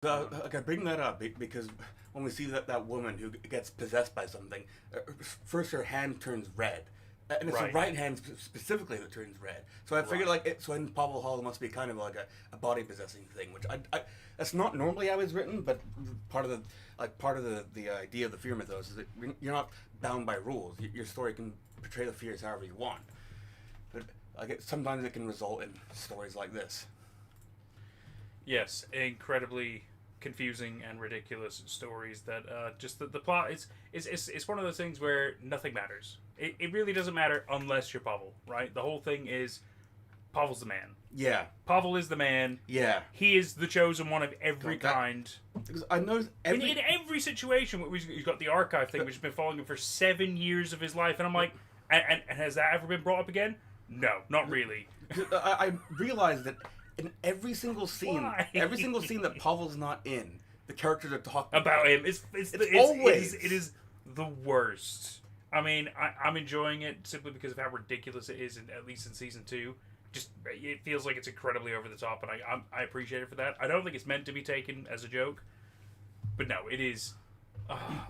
Okay, bring that up because when we see that woman who gets possessed by something, first her hand turns red, and it's the Right. right hand specifically that turns red. So I figured Right. so in Pavel Hall it must be kind of like a body possessing thing, which that's not normally how it's written, but part of the idea of the fear mythos is that you're not bound by rules. Your story can portray the fears however you want, but sometimes it can result in stories like this. Yes, incredibly confusing and ridiculous stories that just the plot it's one of those things where nothing matters. It really doesn't matter unless you're Pavel, right? The whole thing is Pavel's the man. Yeah, Pavel is the man. yeah. He is the chosen one of every God, that, kind. because I noticed In every situation, he's got the archive thing, which has been following him for 7 years of his life, and I'm like, and has that ever been brought up again? No, not really. I realized that in every single scene, Why? that Pavel's not in, the characters are talking About him. It is the worst. I mean, I'm enjoying it simply because of how ridiculous it is, at least in season 2. Just it feels like it's incredibly over the top, and I appreciate it for that. I don't think it's meant to be taken as a joke, but no, it is.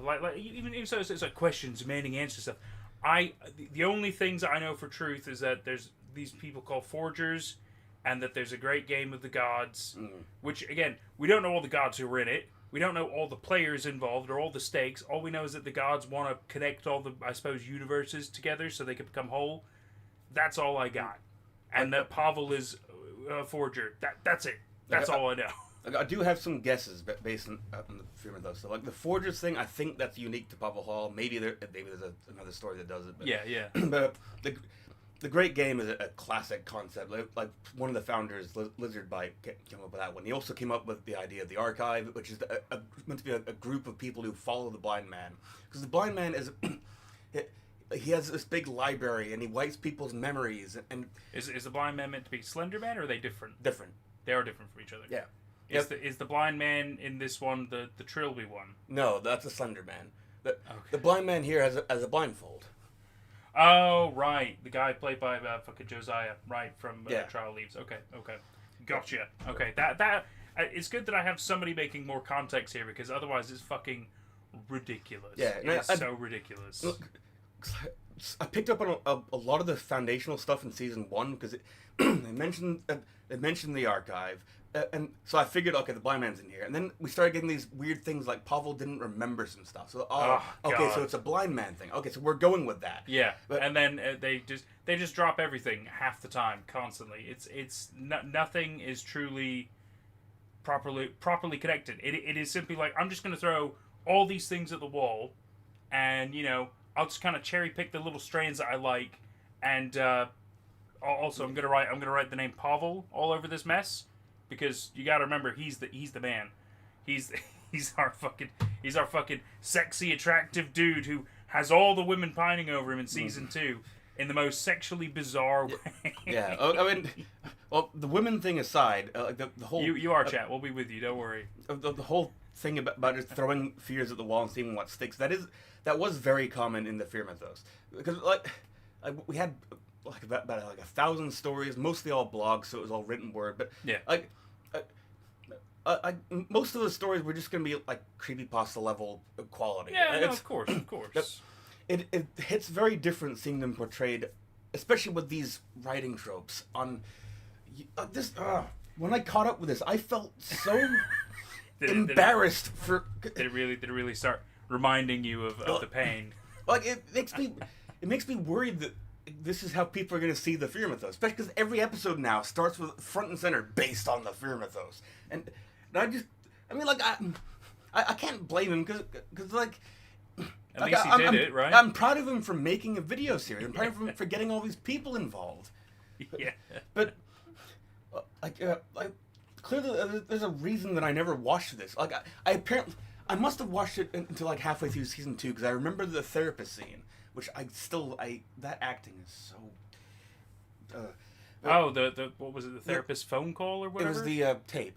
Like even so, it's like questions demanding answer stuff. The only things I know for truth is that there's these people called forgers, and that there's a great game of the gods, which again we don't know all the gods who are in it. We don't know all the players involved or all the stakes. All we know is that the gods want to connect all the, I suppose, universes together so they can become whole. That's all I got. And that Pavel is a forger. That's it. That's all I know. I do have some guesses based on the film though. So like the forgers thing, I think that's unique to Pavel Hall. Maybe there's another story that does it. But, Yeah. But the great game is a classic concept. Like one of the founders, Lizard Bite, came up with that one. He also came up with the idea of the archive, which is meant to be a group of people who follow the blind man. Because the blind man is, he has this big library and he wipes people's memories. And is the blind man meant to be Slenderman, or are they different? Different. They are different from each other. Yeah. Is the blind man in this one the Trilby one? No, that's a Slender Man. The blind man here has a blindfold. Oh, right. The guy played by fucking Josiah, right, from Trial Leaves. Okay. Gotcha. Okay, that it's good that I have somebody making more context here, because otherwise it's fucking ridiculous. Yeah. It's so ridiculous. Look, I picked up on a lot of the foundational stuff in season 1, because they mentioned the archive. And so I figured, okay, the blind man's in here. And then we started getting these weird things like Pavel didn't remember some stuff. So, okay, so it's a blind man thing. Okay, so we're going with that. Yeah, and then they just drop everything half the time, constantly. Nothing is truly properly connected. It is simply like, I'm just going to throw all these things at the wall, and, I'll just kind of cherry pick the little strands that I like, and also I'm gonna write the name Pavel all over this mess. Because you gotta remember, he's the man. He's our fucking sexy, attractive dude who has all the women pining over him in season 2 in the most sexually bizarre way. Yeah, I mean, well, the women thing aside, like the whole you are chat. We'll be with you. Don't worry. The whole thing about just throwing fears at the wall and seeing what sticks. That was very common in the fear mythos, because like we had like about 1,000 stories, mostly all blogs, so it was all written word. But yeah, like most of the stories were just gonna be like creepypasta level quality. Yeah, no, of course. It hits very different seeing them portrayed, especially with these writing tropes. On this, when I caught up with this, I felt so embarrassed for. Did it really start reminding you of the pain? Like it makes me worried that this is how people are going to see the fear mythos, especially because every episode now starts with front and center based on the fear mythos, and I can't blame him because like. At least he did it, right? I'm proud of him for making a video series. I'm proud of him for getting all these people involved. Yeah. But clearly there's a reason that I never watched this. Like I must have watched it until like halfway through season 2, because I remember the therapist scene, which that acting is so. The what was it? The therapist phone call or whatever? It was the tape.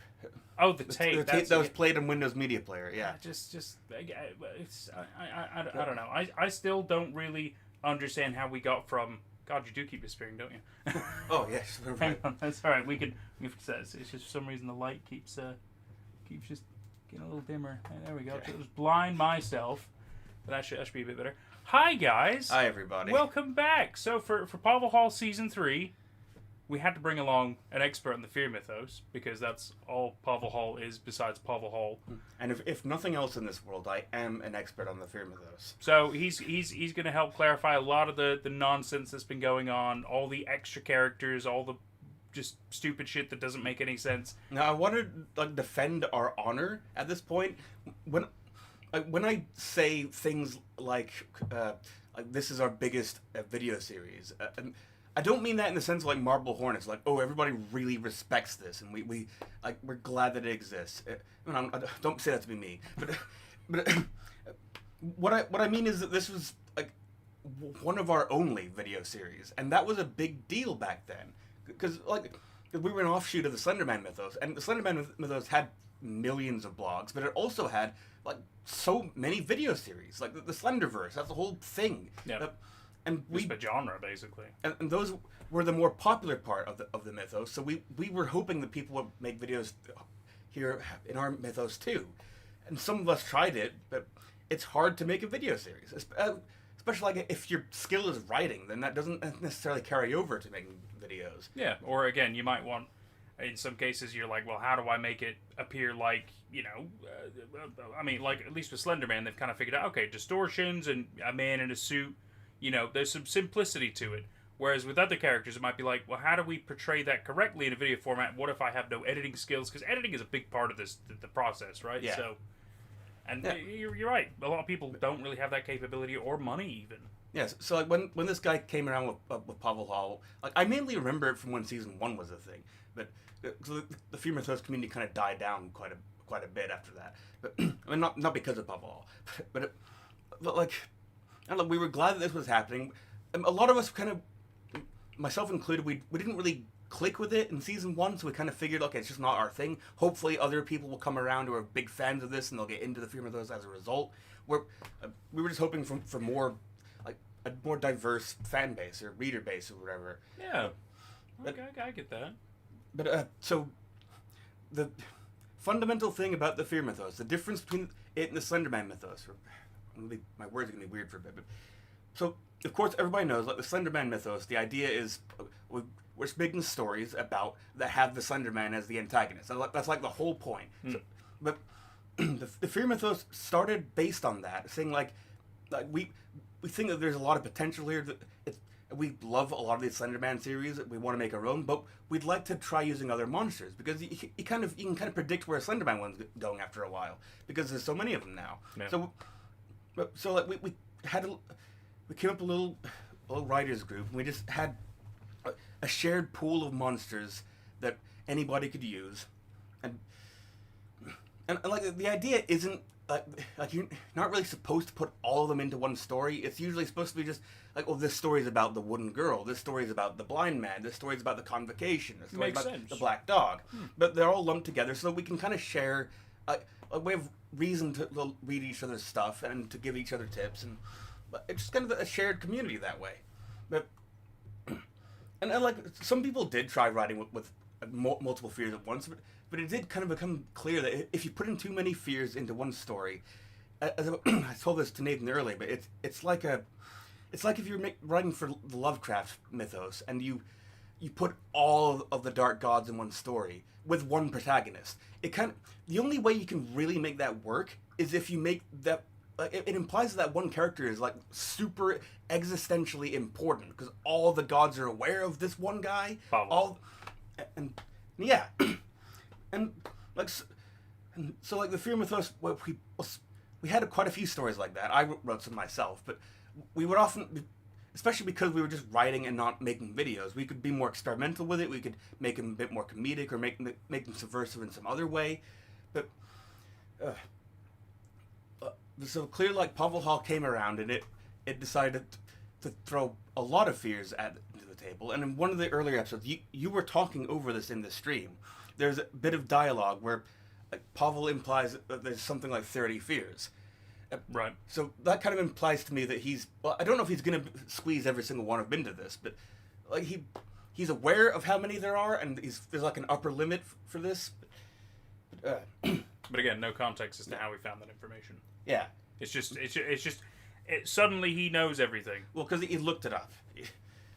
Oh, the tape. The tape that was played on Windows Media Player. Yeah. I don't know. I still don't really understand how we got from. God, you do keep disappearing, don't you? Oh yes. Hang on, that's all right. We can fix that. It's just for some reason the light keeps just getting a little dimmer. There we go. Okay. It was blind myself. But that should be a bit better. Hi guys. Hi everybody. Welcome back. So for Pavel Hall season 3. We had to bring along an expert on the fear mythos, because that's all Pavel Hall is besides Pavel Hall. And if nothing else in this world, I am an expert on the fear mythos. So he's going to help clarify a lot of the nonsense that's been going on, all the extra characters, all the just stupid shit that doesn't make any sense. Now I want to defend our honor at this point. When I say things like this is our biggest video series. I don't mean that in the sense of like Marble Hornets, like, oh, everybody really respects this, and we're glad that it exists. Don't say that to be me, but what I mean is that this was like one of our only video series, and that was a big deal back then. Because we were an offshoot of the Slenderman mythos, and the Slenderman mythos had millions of blogs, but it also had like so many video series, like the Slenderverse. That's the whole thing. Yeah. And just a genre, basically. And those were the more popular part of the mythos. So we were hoping that people would make videos here in our mythos too. And some of us tried it, but it's hard to make a video series, especially like if your skill is writing. Then that doesn't necessarily carry over to making videos. Yeah. Or again, you might want. In some cases, you're like, well, how do I make it appear like, you know, I mean, like, at least with Slenderman, they've kind of figured out, okay, distortions and a man in a suit, you know, there's some simplicity to it. Whereas with other characters, it might be like, well, how do we portray that correctly in a video format? What if I have no editing skills? Because editing is a big part of this, the process, right? Yeah. So, and you're right. A lot of people don't really have that capability or money even. Yes, so like when this guy came around with Pavel Hall, like I mainly remember it from when season 1 was a thing, but so the Fear Mythos community kind of died down quite a bit after that. But I mean, not because of Pavel Hall, but like, I don't know, we were glad that this was happening. A lot of us kind of, myself included, we didn't really click with it in season 1, so we kind of figured, okay, it's just not our thing. Hopefully, other people will come around who are big fans of this and they'll get into the Fear Mythos as a result. We were just hoping for more. A more diverse fan base or reader base or whatever. Yeah, okay, I get that. But so the fundamental thing about the Fear Mythos, the difference between it and the Slenderman mythos. My words are gonna be weird for a bit, but so of course everybody knows, like the Slenderman mythos, the idea is we're just making stories about that have the Slenderman as the antagonist. That's like the whole point. So, but the Fear Mythos started based on that, saying like we think that there's a lot of potential here. We love a lot of these Slenderman series. We want to make our own, but we'd like to try using other monsters because you can kind of predict where a Slenderman one's going after a while because there's so many of them now. Yeah. So like we came up with a little writers group, and we just had a shared pool of monsters that anybody could use, and like the idea isn't. Like you're not really supposed to put all of them into one story. It's usually supposed to be just like, oh, this story is about the wooden girl. This story is about the blind man. This story is about the convocation. This story is about the black dog. But they're all lumped together so that we can kind of share a way of reason to read each other's stuff and to give each other tips. And it's just kind of a shared community that way. But and like some people did try writing with multiple fears at once, but it did kind of become clear that if you put in too many fears into one story, as I told this to Nathan earlier, but it's like if you're writing for the Lovecraft mythos and you put all of the dark gods in one story with one protagonist. The only way you can really make that work is if you make that. It implies that one character is like super existentially important because all the gods are aware of this one guy. And yeah, and so like the Fear Mythos, we had quite a few stories like that. I wrote some myself, but we would often, especially because we were just writing and not making videos, we could be more experimental with it. We could make them a bit more comedic or make them subversive in some other way. But so clearly, like Pavel Hall came around and it decided to throw a lot of fears into the table. And in one of the earlier episodes, you were talking over this in the stream. There's a bit of dialogue where Pavel implies that there's something like 30 fears. Right. So that kind of implies to me that I don't know if he's going to squeeze every single one of them into this, but like he's aware of how many there are, and there's like an upper limit for this. But again, no context as to how we found that information. Yeah. It's just suddenly he knows everything. Well, because he looked it up.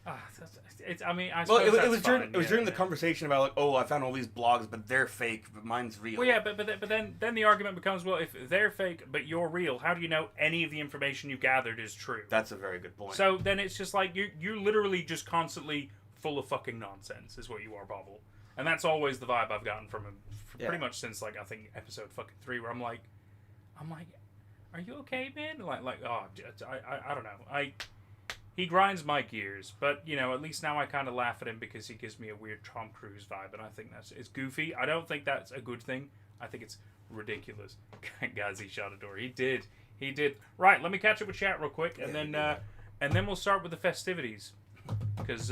I suppose it was during the conversation about like, oh, I found all these blogs, but they're fake, but mine's real. Well, yeah, but then the argument becomes, well, if they're fake but you're real, how do you know any of the information you gathered is true? That's a very good point. So then it's just like you're literally just constantly full of fucking nonsense, is what you are, Pavel. And that's always the vibe I've gotten from him, pretty much since like I think episode fucking 3, where I'm like, are you okay, man? Like, oh, I don't know. He grinds my gears, but, you know, at least now I kind of laugh at him because he gives me a weird Tom Cruise vibe, and I think it's goofy. I don't think that's a good thing. I think it's ridiculous. Guys, he shot a door. He did. Right, let me catch up with chat real quick, and then and then we'll start with the festivities because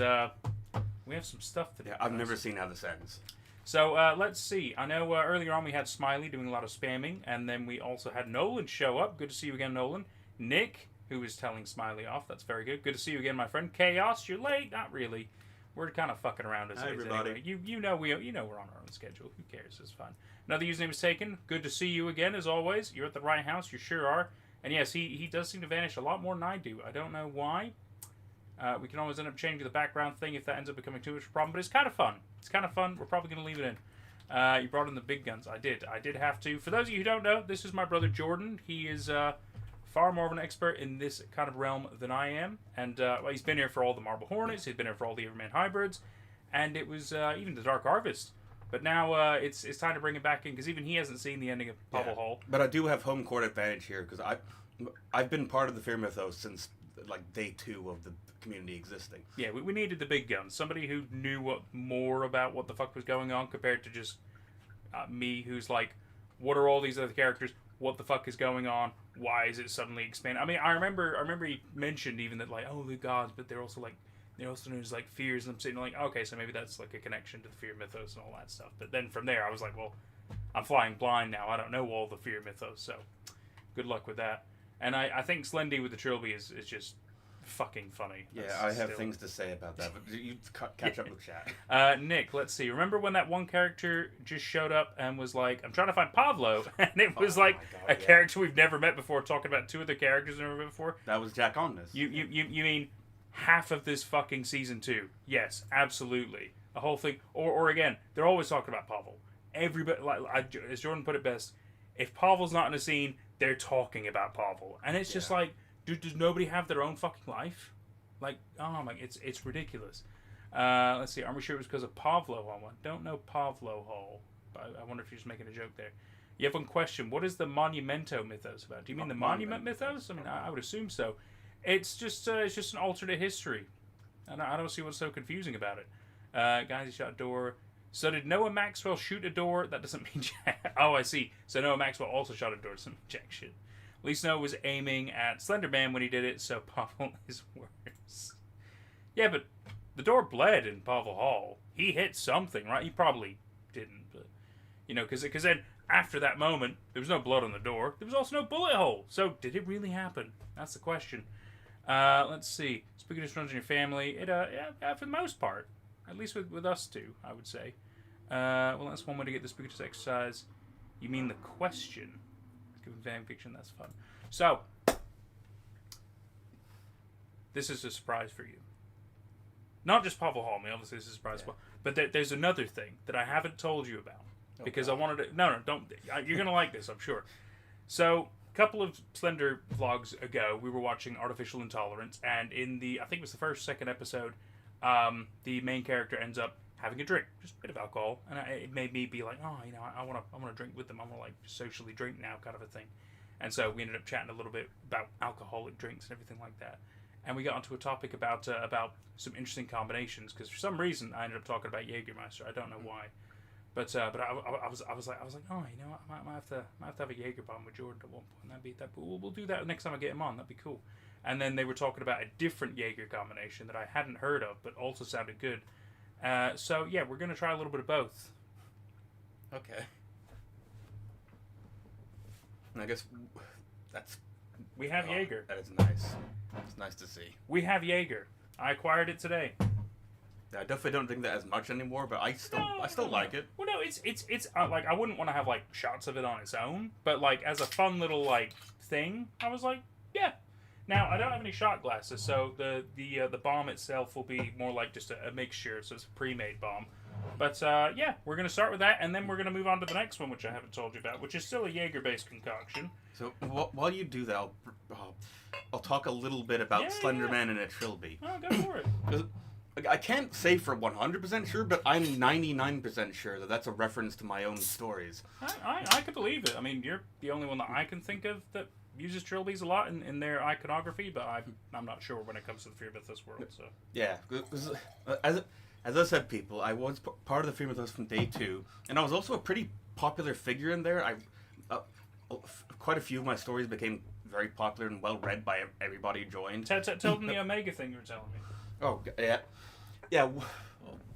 we have some stuff to do. Yeah, I've never seen how this ends. So let's see. I know earlier on we had Smiley doing a lot of spamming, and then we also had Nolan show up. Good to see you again, Nolan. Nick, who was telling Smiley off. That's very good. Good to see you again, my friend. Chaos, you're late. Not really. We're kind of fucking around as Hi, it is everybody. anyway. You know we're on our own schedule. Who cares? It's fine. Another username is taken. Good to see you again, as always. You're at the right house. You sure are. And yes, he does seem to vanish a lot more than I do. I don't know why. We can always end up changing the background thing if that ends up becoming too much of a problem. But it's kind of fun. It's kind of fun. We're probably going to leave it in. You brought in the big guns. I did have to. For those of you who don't know, this is my brother Jordan. He is far more of an expert in this kind of realm than I am. And well, he's been here for all the Marble Hornets. He's been here for all the Everman Hybrids. And it was even the Dark Harvest. But now it's time to bring him back in because even he hasn't seen the ending of Pavel Hall. But I do have home court advantage here because I've been part of the Fear Mythos since like day 2 of the community existing. Yeah, we needed the big guns. Somebody who knew more about what the fuck was going on compared to just me, who's like, what are all these other characters? What the fuck is going on? Why is it suddenly expanding? I mean, I remember he mentioned even that like, oh, the gods, but they're also known as like fears. And I'm sitting like, okay, so maybe that's like a connection to the Fear Mythos and all that stuff. But then from there, I was like, well, I'm flying blind now. I don't know all the Fear Mythos, so good luck with that. And I think Slendy with the trilby is just fucking funny. Yeah, I have things to say about that, but you catch up with chat. Nick, let's see. Remember when that one character just showed up and was like, I'm trying to find Pavlo, and it was like a character we've never met before, talking about 2 other characters we've never met before? That was Jack Onness. You mean half of this fucking season 2? Yes, absolutely. The whole thing. Or again, they're always talking about Pavel. Everybody, as Jordan put it best, if Pavel's not in a scene, they're talking about Pavel. And it's just like, does nobody have their own fucking life? Like, oh my, it's ridiculous. Let's see, are we sure it was because of Pavlo Hall? I don't know Pavlo Hall. I wonder if you're just making a joke there. You have one question. What is the Monumento mythos about? Do you mean the Monument mythos? I mean, I would assume so. It's just an alternate history. And I don't see what's so confusing about it. Guys, he shot a door. So did Noah Maxwell shoot a door? That doesn't mean jack. Oh, I see. So Noah Maxwell also shot a door. Doesn't mean jack shit. At least Noah was aiming at Slenderman when he did it, so Pavel is worse. Yeah, but the door bled in Pavel Hall. He hit something, right? He probably didn't, but because then after that moment, there was no blood on the door. There was also no bullet hole. So did it really happen? That's the question. Let's see. Spookiness runs in your family. Yeah, for the most part. At least with us two, I would say. Well, that's one way to get the spookiness exercise. You mean the question? Given fan fiction, that's fun. So, this is a surprise for you. Not just Pavel Hall, obviously this is a surprise as well. But there's another thing that I haven't told you about. Because I wanted to... No, don't... You're going to like this, I'm sure. So, a couple of Slender vlogs ago, we were watching Artificial Intolerance, and in the... I think it was the second episode, the main character ends up having a drink, just a bit of alcohol, and it made me be like, oh, I want to drink with them. I want to like socially drink now, kind of a thing. And so we ended up chatting a little bit about alcoholic drinks and everything like that. And we got onto a topic about some interesting combinations because for some reason I ended up talking about Jägermeister. I don't know why, but I was like, oh, I might have to have a Jaeger bomb with Jordan at one point. We'll do that next time I get him on. That'd be cool. And then they were talking about a different Jaeger combination that I hadn't heard of, but also sounded good. So yeah, we're gonna try a little bit of both. Okay. I guess we have Jaeger. That is nice. It's nice to see. We have Jaeger. I acquired it today. Yeah, I definitely don't drink that as much anymore, but I still like it. Well, no, it's like I wouldn't want to have like shots of it on its own, but like as a fun little like thing, I was like, yeah. Now I don't have any shot glasses, so the bomb itself will be more like just a mixture, so it's a pre-made bomb. But yeah, we're gonna start with that, and then we're gonna move on to the next one, which I haven't told you about, which is still a Jaeger-based concoction. So while you do that, I'll talk a little bit about Slenderman and a trilby. Oh, go for it. Because I can't say for 100% sure, but I'm 99% sure that that's a reference to my own stories. I could believe it. I mean, you're the only one that I can think of that uses trilbies a lot in their iconography, but I'm not sure when it comes to the Fear Mythos world. So yeah, as I said, people, I was part of the Fear Mythos from day 2, and I was also a pretty popular figure in there. Quite a few of my stories became very popular and well read by everybody who joined. Tell them the Omega thing you were telling me. Oh, yeah. Yeah,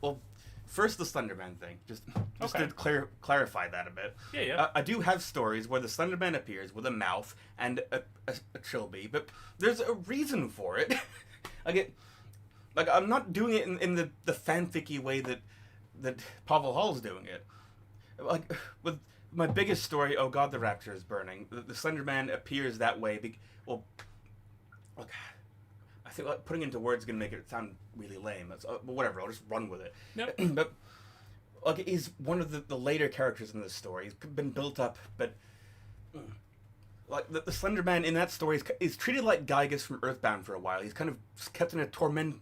well, first the Slenderman thing. Just Okay. to clarify that a bit. Yeah. I do have stories where the Slenderman appears with a mouth and a trilby, but there's a reason for it. I'm not doing it in the fanficky way that Pavel Hall's doing it. Like, with my biggest story, Oh God, the Rapture is Burning, the Slenderman appears that way. Well, look, I think putting into words is going to make it sound really lame. But whatever, I'll just run with it. Yep. But like, he's one of the later characters in this story. He's been built up, but like the Slenderman in that story is treated like Gygas from Earthbound for a while. He's kind of kept in a torment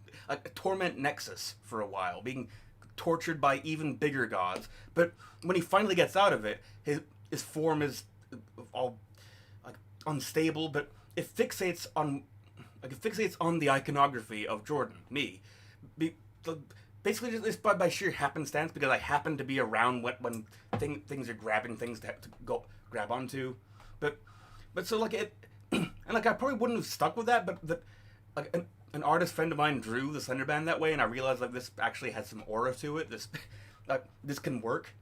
nexus for a while, being tortured by even bigger gods. But when he finally gets out of it, his form is all like unstable, but it fixates on the iconography of Jordan, me. Basically, just by sheer happenstance, because I happen to be around when things are grabbing things to go grab onto. But so like it, and like I probably wouldn't have stuck with that, but like an artist friend of mine drew the Slenderman that way, and I realized like this actually has some aura to it. This can work,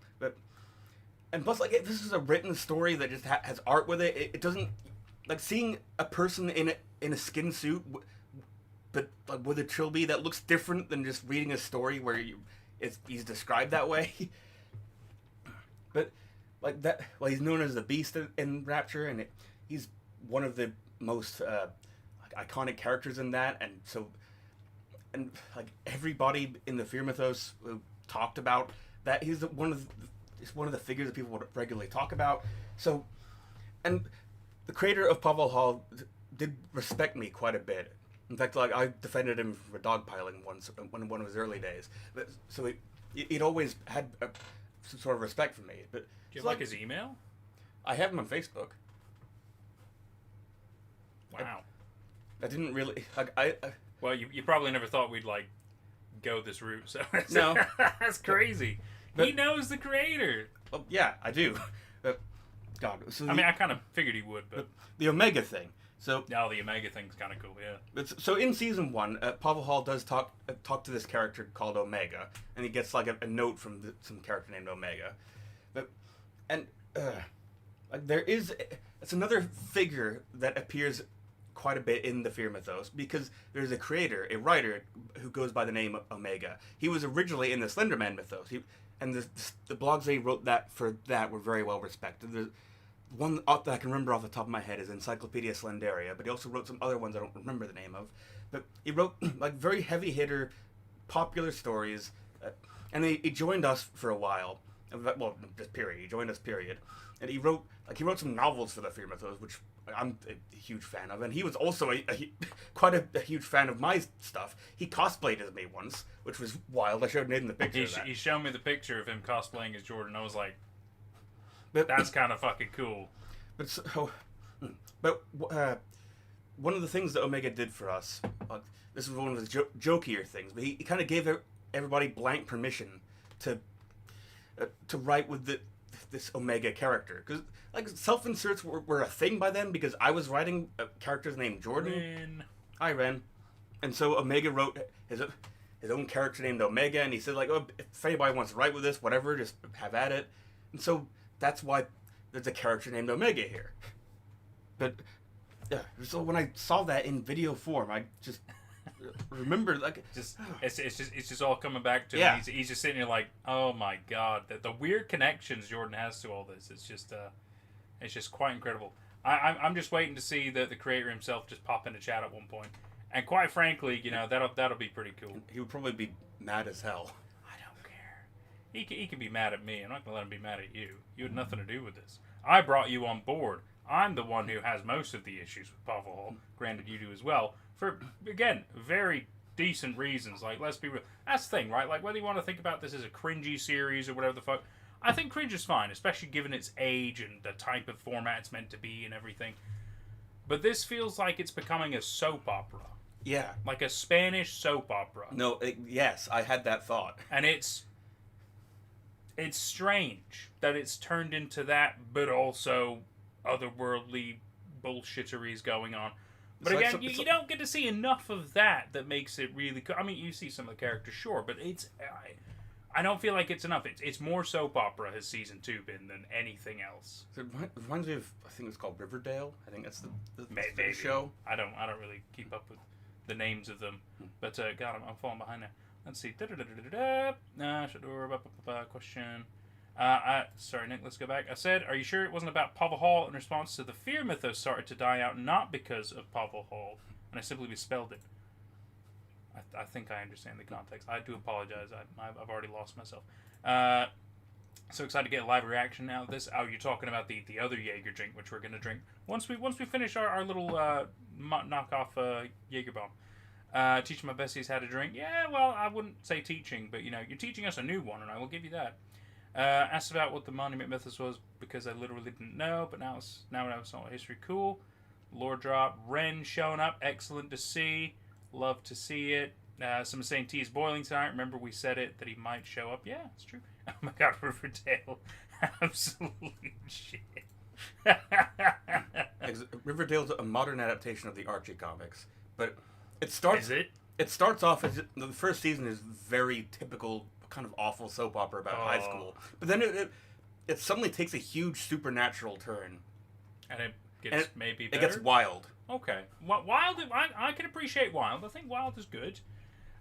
and plus like if this is a written story that just has art with it. It doesn't like seeing a person in a skin suit, but like with a trilby that looks different than just reading a story where he's described that way. But like that, well, he's known as the Beast in Rapture, and he's one of the most like iconic characters in that, and like everybody in the Fear Mythos who talked about that, he's one of the figures that people would regularly talk about. So, and the creator of Pavel Hall did respect me quite a bit. In fact, like I defended him for dogpiling once in one of his early days. But so he'd always had some sort of respect for me. But Do you have like his email? I have him on Facebook. Wow. I didn't really like Well, you probably never thought we'd like go this route. So No. That's crazy. But- he knows the creator. well, yeah, I do. God, so I mean, I kind of figured he would, but the Omega thing. So now the Omega thing's kind of cool. Yeah. so in season 1, Pavel Hall does talk to this character called Omega, and he gets like a note from some character named Omega. Like there is, it's another figure that appears quite a bit in the Fear Mythos, because there's a creator, a writer who goes by the name of Omega. He was originally in the Slenderman mythos, and the blogs they wrote for that were very well respected. The one that I can remember off the top of my head is Encyclopedia Slenderia, but he also wrote some other ones I don't remember the name of. But he wrote like very heavy hitter, popular stories, and he joined us for a while. Well, just period. He joined us, period. And he wrote some novels for the Fear Mythos, which I'm a huge fan of. And he was also quite a huge fan of my stuff. He cosplayed as me once, which was wild. I showed Nathan the picture of that. He showed me the picture of him cosplaying as Jordan. I was like, But that's kind of fucking cool. But one of the things that Omega did for us, this was one of the jokier things, but he kind of gave everybody blank permission to write with this Omega character, because like self-inserts were a thing by then, because I was writing characters named Jordan. Ren. Hi, Ren. And so Omega wrote his own character named Omega, and he said like, oh, if anybody wants to write with this, whatever, just have at it. And so that's why there's a character named Omega here. But yeah, so when I saw that in video form, I just remember like it's just all coming back to Yeah. He's just sitting here like, oh my god, the weird connections Jordan has to all this. It's just quite incredible. I'm just waiting to see the creator himself just pop into chat at one point, and quite frankly, you know, that'll be pretty cool. he would probably be mad as hell. I don't care. He can be mad at me. I'm not gonna let him be mad at you. You had nothing to do with this. I brought you on board. I'm the one who has most of the issues with Pavel Hall. Granted, you do as well. For, again, very decent reasons. Like, let's be real. That's the thing, right? Like, whether you want to think about this as a cringy series or whatever the fuck, I think cringe is fine, especially given its age and the type of format it's meant to be and everything. But this feels like it's becoming a soap opera. Yeah. Like a Spanish soap opera. No, yes, I had that thought. And it's strange that it's turned into that, but also otherworldly bullshitteries going on. But It's like again, you don't get to see enough of that makes it really. I mean, you see some of the characters, sure, but I don't feel like it's enough. It's more soap opera has season 2 been than anything else. It reminds me of, I think it's called Riverdale. I think that's the Maybe. show. I don't really keep up with the names of them. But God, I'm falling behind now. Let's see. Question. Sorry, Nick, let's go back. I said, are you sure it wasn't about Pavel Hall in response to the fear mythos started to die out, not because of Pavel Hall? And I simply misspelled it. I think I understand the context. I do apologize. I've already lost myself. So excited to get a live reaction now. This. Oh, you're talking about the other Jaeger drink, which we're gonna drink once we finish our little knockoff Jaeger bomb. Teaching my besties how to drink. Yeah, well, I wouldn't say teaching, but you're teaching us a new one, and I will give you that. Asked about what the monument mythos was because I literally didn't know, but now I know some history. Cool. Lore drop. Ren showing up. Excellent to see. Love to see it. Someone saying tea is boiling tonight. Remember we said it that he might show up. Yeah, it's true. Oh my god, Riverdale. Absolutely shit. Riverdale's a modern adaptation of the Archie comics, but it starts. Is it? It starts off as the first season is very typical, kind of awful soap opera about high school, but then it suddenly takes a huge supernatural turn, and it gets maybe better. It gets wild. Okay, Wild. I can appreciate Wild. I think Wild is good.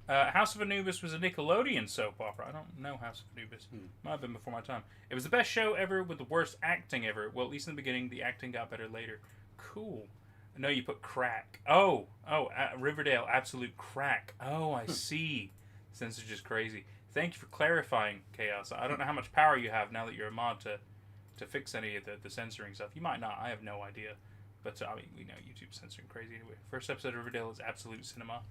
House of Anubis was a Nickelodeon soap opera. I don't know House of Anubis. Might have been before my time. It was the best show ever with the worst acting ever. Well, at least in the beginning, the acting got better later. Cool. I know you put crack. Oh, Riverdale, absolute crack. Oh, I see. This is just crazy. Thank you for clarifying, Chaos. I don't know how much power you have now that you're a mod to fix any of the censoring stuff. You might not. I have no idea. But, I mean, we know YouTube's censoring crazy anyway. First episode of Riverdale is absolute cinema.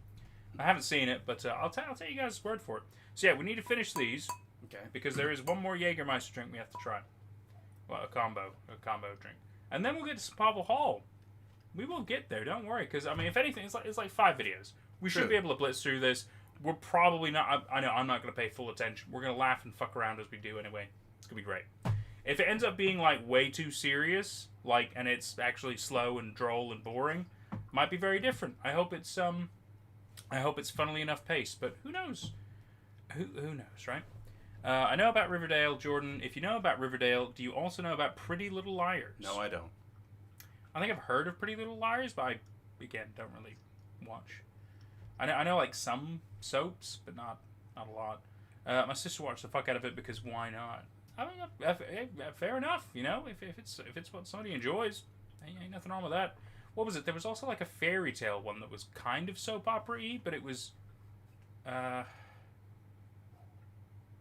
I haven't seen it, but I'll tell you guys his word for it. So, yeah, we need to finish these. Okay. Because there is one more Jägermeister drink we have to try. Well, a combo drink. And then we'll get to some Pavel Hall. We will get there, don't worry. Because, I mean, if anything, it's like 5 videos. We should be able to blitz through this. We're probably not... I know, I'm not going to pay full attention. We're going to laugh and fuck around as we do anyway. It's going to be great. If it ends up being, like, way too serious, and it's actually slow and droll and boring, might be very different. I hope it's funnily enough paced, but who knows? Who knows, right? I know about Riverdale, Jordan. If you know about Riverdale, do you also know about Pretty Little Liars? No, I don't. I think I've heard of Pretty Little Liars, but I, again, don't really watch. I know like some soaps, but not a lot. My sister watched the fuck out of it because why not? I mean, fair enough. If it's what somebody enjoys, ain't nothing wrong with that. What was it? There was also like a fairy tale one that was kind of soap opera-y, but it was, I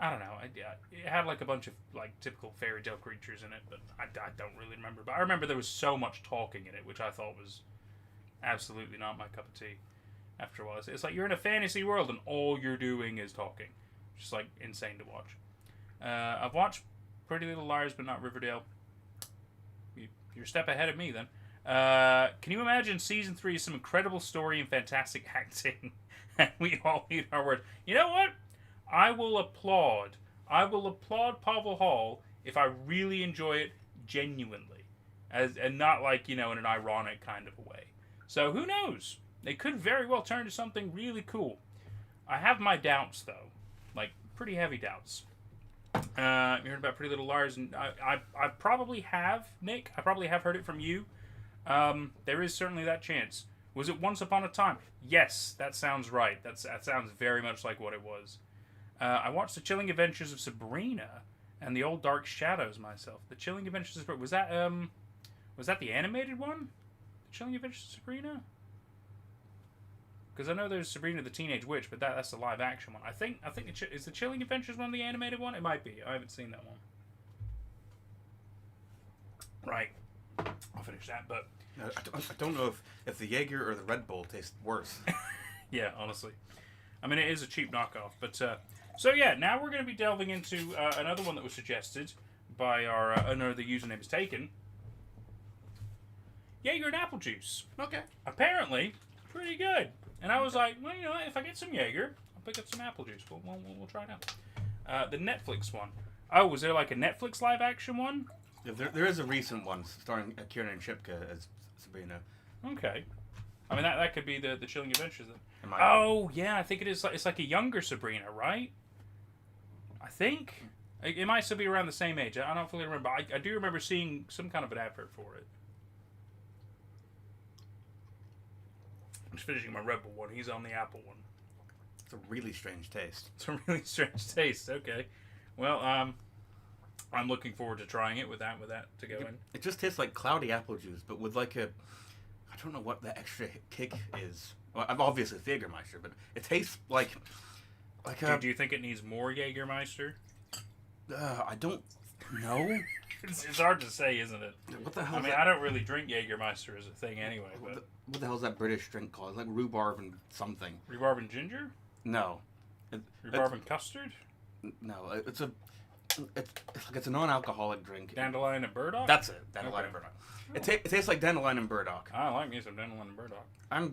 don't know. It had like a bunch of like typical fairy tale creatures in it, but I don't really remember. But I remember there was so much talking in it, which I thought was absolutely not my cup of tea. After a while, it's like you're in a fantasy world and all you're doing is talking. Just like insane to watch. I've watched Pretty Little Liars, but not Riverdale. You're a step ahead of me then. Can you imagine season 3 is some incredible story and fantastic acting? And we all eat our words. You know what? I will applaud Pavel Hall if I really enjoy it genuinely, and not like in an ironic kind of a way. So who knows? It could very well turn to something really cool. I have my doubts though, like pretty heavy doubts. You heard about Pretty Little Liars, and I probably have, Nick. I probably have heard it from you. There is certainly that chance. Was it Once Upon a Time? Yes, that sounds right. That sounds very much like what it was. I watched The Chilling Adventures of Sabrina and The Old Dark Shadows myself. The Chilling Adventures of Sabrina, was that the animated one? The Chilling Adventures of Sabrina? Because I know there's Sabrina the Teenage Witch, but that's the live action one. I think is the Chilling Adventures one the animated one? It might be. I haven't seen that one. Right. I'll finish that, but I don't know if the Jaeger or the Red Bull taste worse. Yeah, honestly. I mean, it is a cheap knockoff, but so yeah. Now we're going to be delving into another one that was suggested by our owner. The username is taken. Jaeger and apple juice. Okay. Apparently, pretty good. And I was like, well, if I get some Jaeger, I'll pick up some apple juice. We'll try it out. The Netflix one. Oh, was there like a Netflix live action one? Yeah, there is a recent one starring Kieran Shipka as Sabrina. Okay. I mean, that could be the Chilling Adventures. Am Oh, yeah, I think it is. It's like a younger Sabrina, right? I think. It might still be around the same age. I don't fully remember. I do remember seeing some kind of an advert for it. I'm just finishing my Red Bull one. He's on the Apple one. It's a really strange taste. It's a really strange taste. Okay. Well, I'm looking forward to trying it with that to go in. It just tastes like cloudy apple juice, but with like a... I don't know what the extra kick is. Well, I'm obviously Jägermeister, but it tastes like a... Do you think it needs more Jägermeister? I don't know. It's hard to say, isn't it? What the hell? I mean, I don't really drink Jägermeister as a thing anyway. But what the hell is that British drink called? It's like rhubarb and something. Rhubarb and ginger? No. Rhubarb and custard? No, it's a non-alcoholic drink. Dandelion and burdock? That's it. Dandelion and burdock. It tastes like dandelion and burdock. I like me some dandelion and burdock. I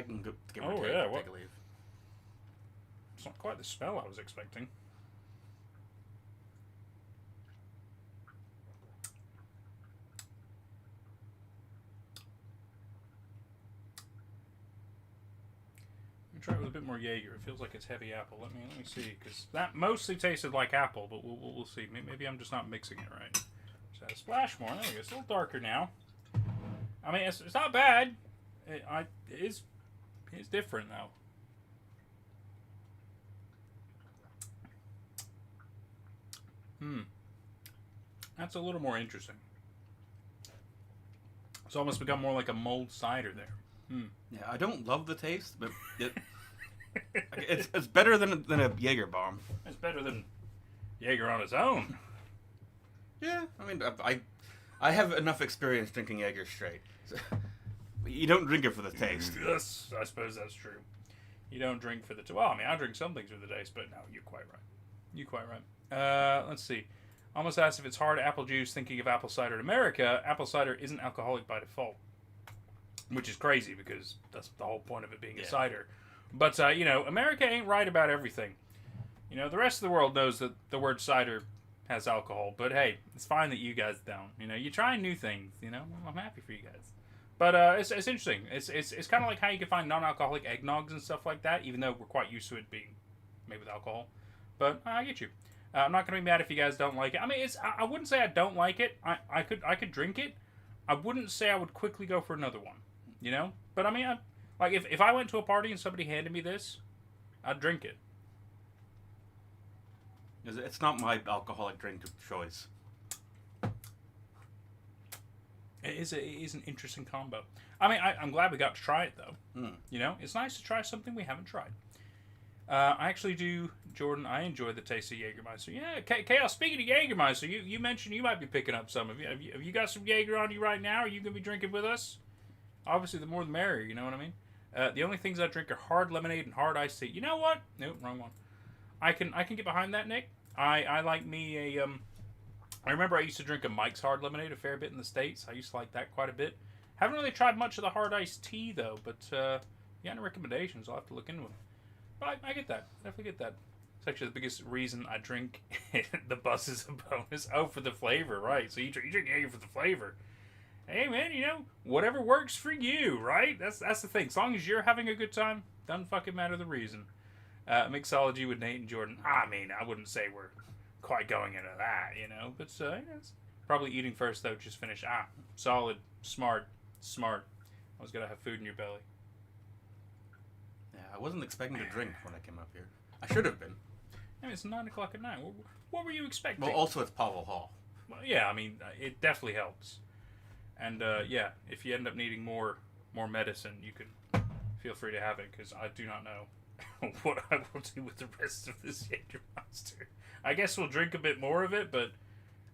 can go, give or Oh, take, yeah, take a leave. It's not quite the smell I was expecting. Try it with a bit more Jaeger. It feels like it's heavy apple. Let me see, because that mostly tasted like apple, but we'll see. Maybe I'm just not mixing it right. So a splash more. There we go. It's a little darker now. I mean, it's not bad. It is different though. That's a little more interesting. It's almost become more like a mulled cider there. Yeah, I don't love the taste, but it's better than a Jaeger bomb. It's better than Jaeger on its own. Yeah, I mean, I have enough experience drinking Jaeger straight. So, you don't drink it for the taste. Yes, I suppose that's true. You don't drink for the well, I mean, I drink some things for the taste, but no, you're quite right. You're quite right. Let's see. Almost asked if it's hard apple juice. Thinking of apple cider in America, apple cider isn't alcoholic by default, which is crazy because that's the whole point of it being a cider. But America ain't right about everything. The rest of the world knows that the word cider has alcohol, but hey, it's fine that you guys don't. You're trying new things. I'm happy for you guys. But it's interesting. It's kind of like how you can find non-alcoholic eggnogs and stuff like that, even though we're quite used to it being made with alcohol. But I get you. I'm not gonna be mad if you guys don't like it. I mean, I wouldn't say I don't like it. I could drink it. I wouldn't say I would quickly go for another one. But I mean, if I went to a party and somebody handed me this, I'd drink it. It's not my alcoholic drink of choice. It is an interesting combo. I mean, I'm glad we got to try it though. It's nice to try something we haven't tried. I actually do, Jordan. I enjoy the taste of Jägermeister. Yeah, Chaos. Speaking of Jägermeister, you mentioned you might be picking up some. Have you got some Jaeger on you right now? Are you gonna be drinking with us? Obviously, the more the merrier. You know what I mean? The only things I drink are hard lemonade and hard iced tea. You know what? Nope, wrong one. I can get behind that, Nick. I like me a I remember I used to drink a Mike's Hard Lemonade a fair bit in the States. I used to like that quite a bit. Haven't really tried much of the hard iced tea though, but yeah, any recommendations? I'll have to look into them. But I get that. Definitely get that. It's actually the biggest reason I drink the bus is a bonus. Oh, for the flavor, right. So you drink Jaeger for the flavor. Hey man, whatever works for you, right? That's the thing. As long as you're having a good time, doesn't fucking matter the reason. Mixology with Nate and Jordan. I mean, I wouldn't say we're quite going into that, but it's probably eating first though. Just finish. Solid, smart. I was gonna have food in your belly. Yeah, I wasn't expecting to drink when I came up here. I should have been. I mean, it's 9 o'clock at night. What were you expecting? Well, also it's Pavel Hall. Well, yeah, I mean, it definitely helps. And yeah, if you end up needing more medicine, you can feel free to have it because I do not know what I will do with the rest of this Jägermeister. I guess we'll drink a bit more of it, but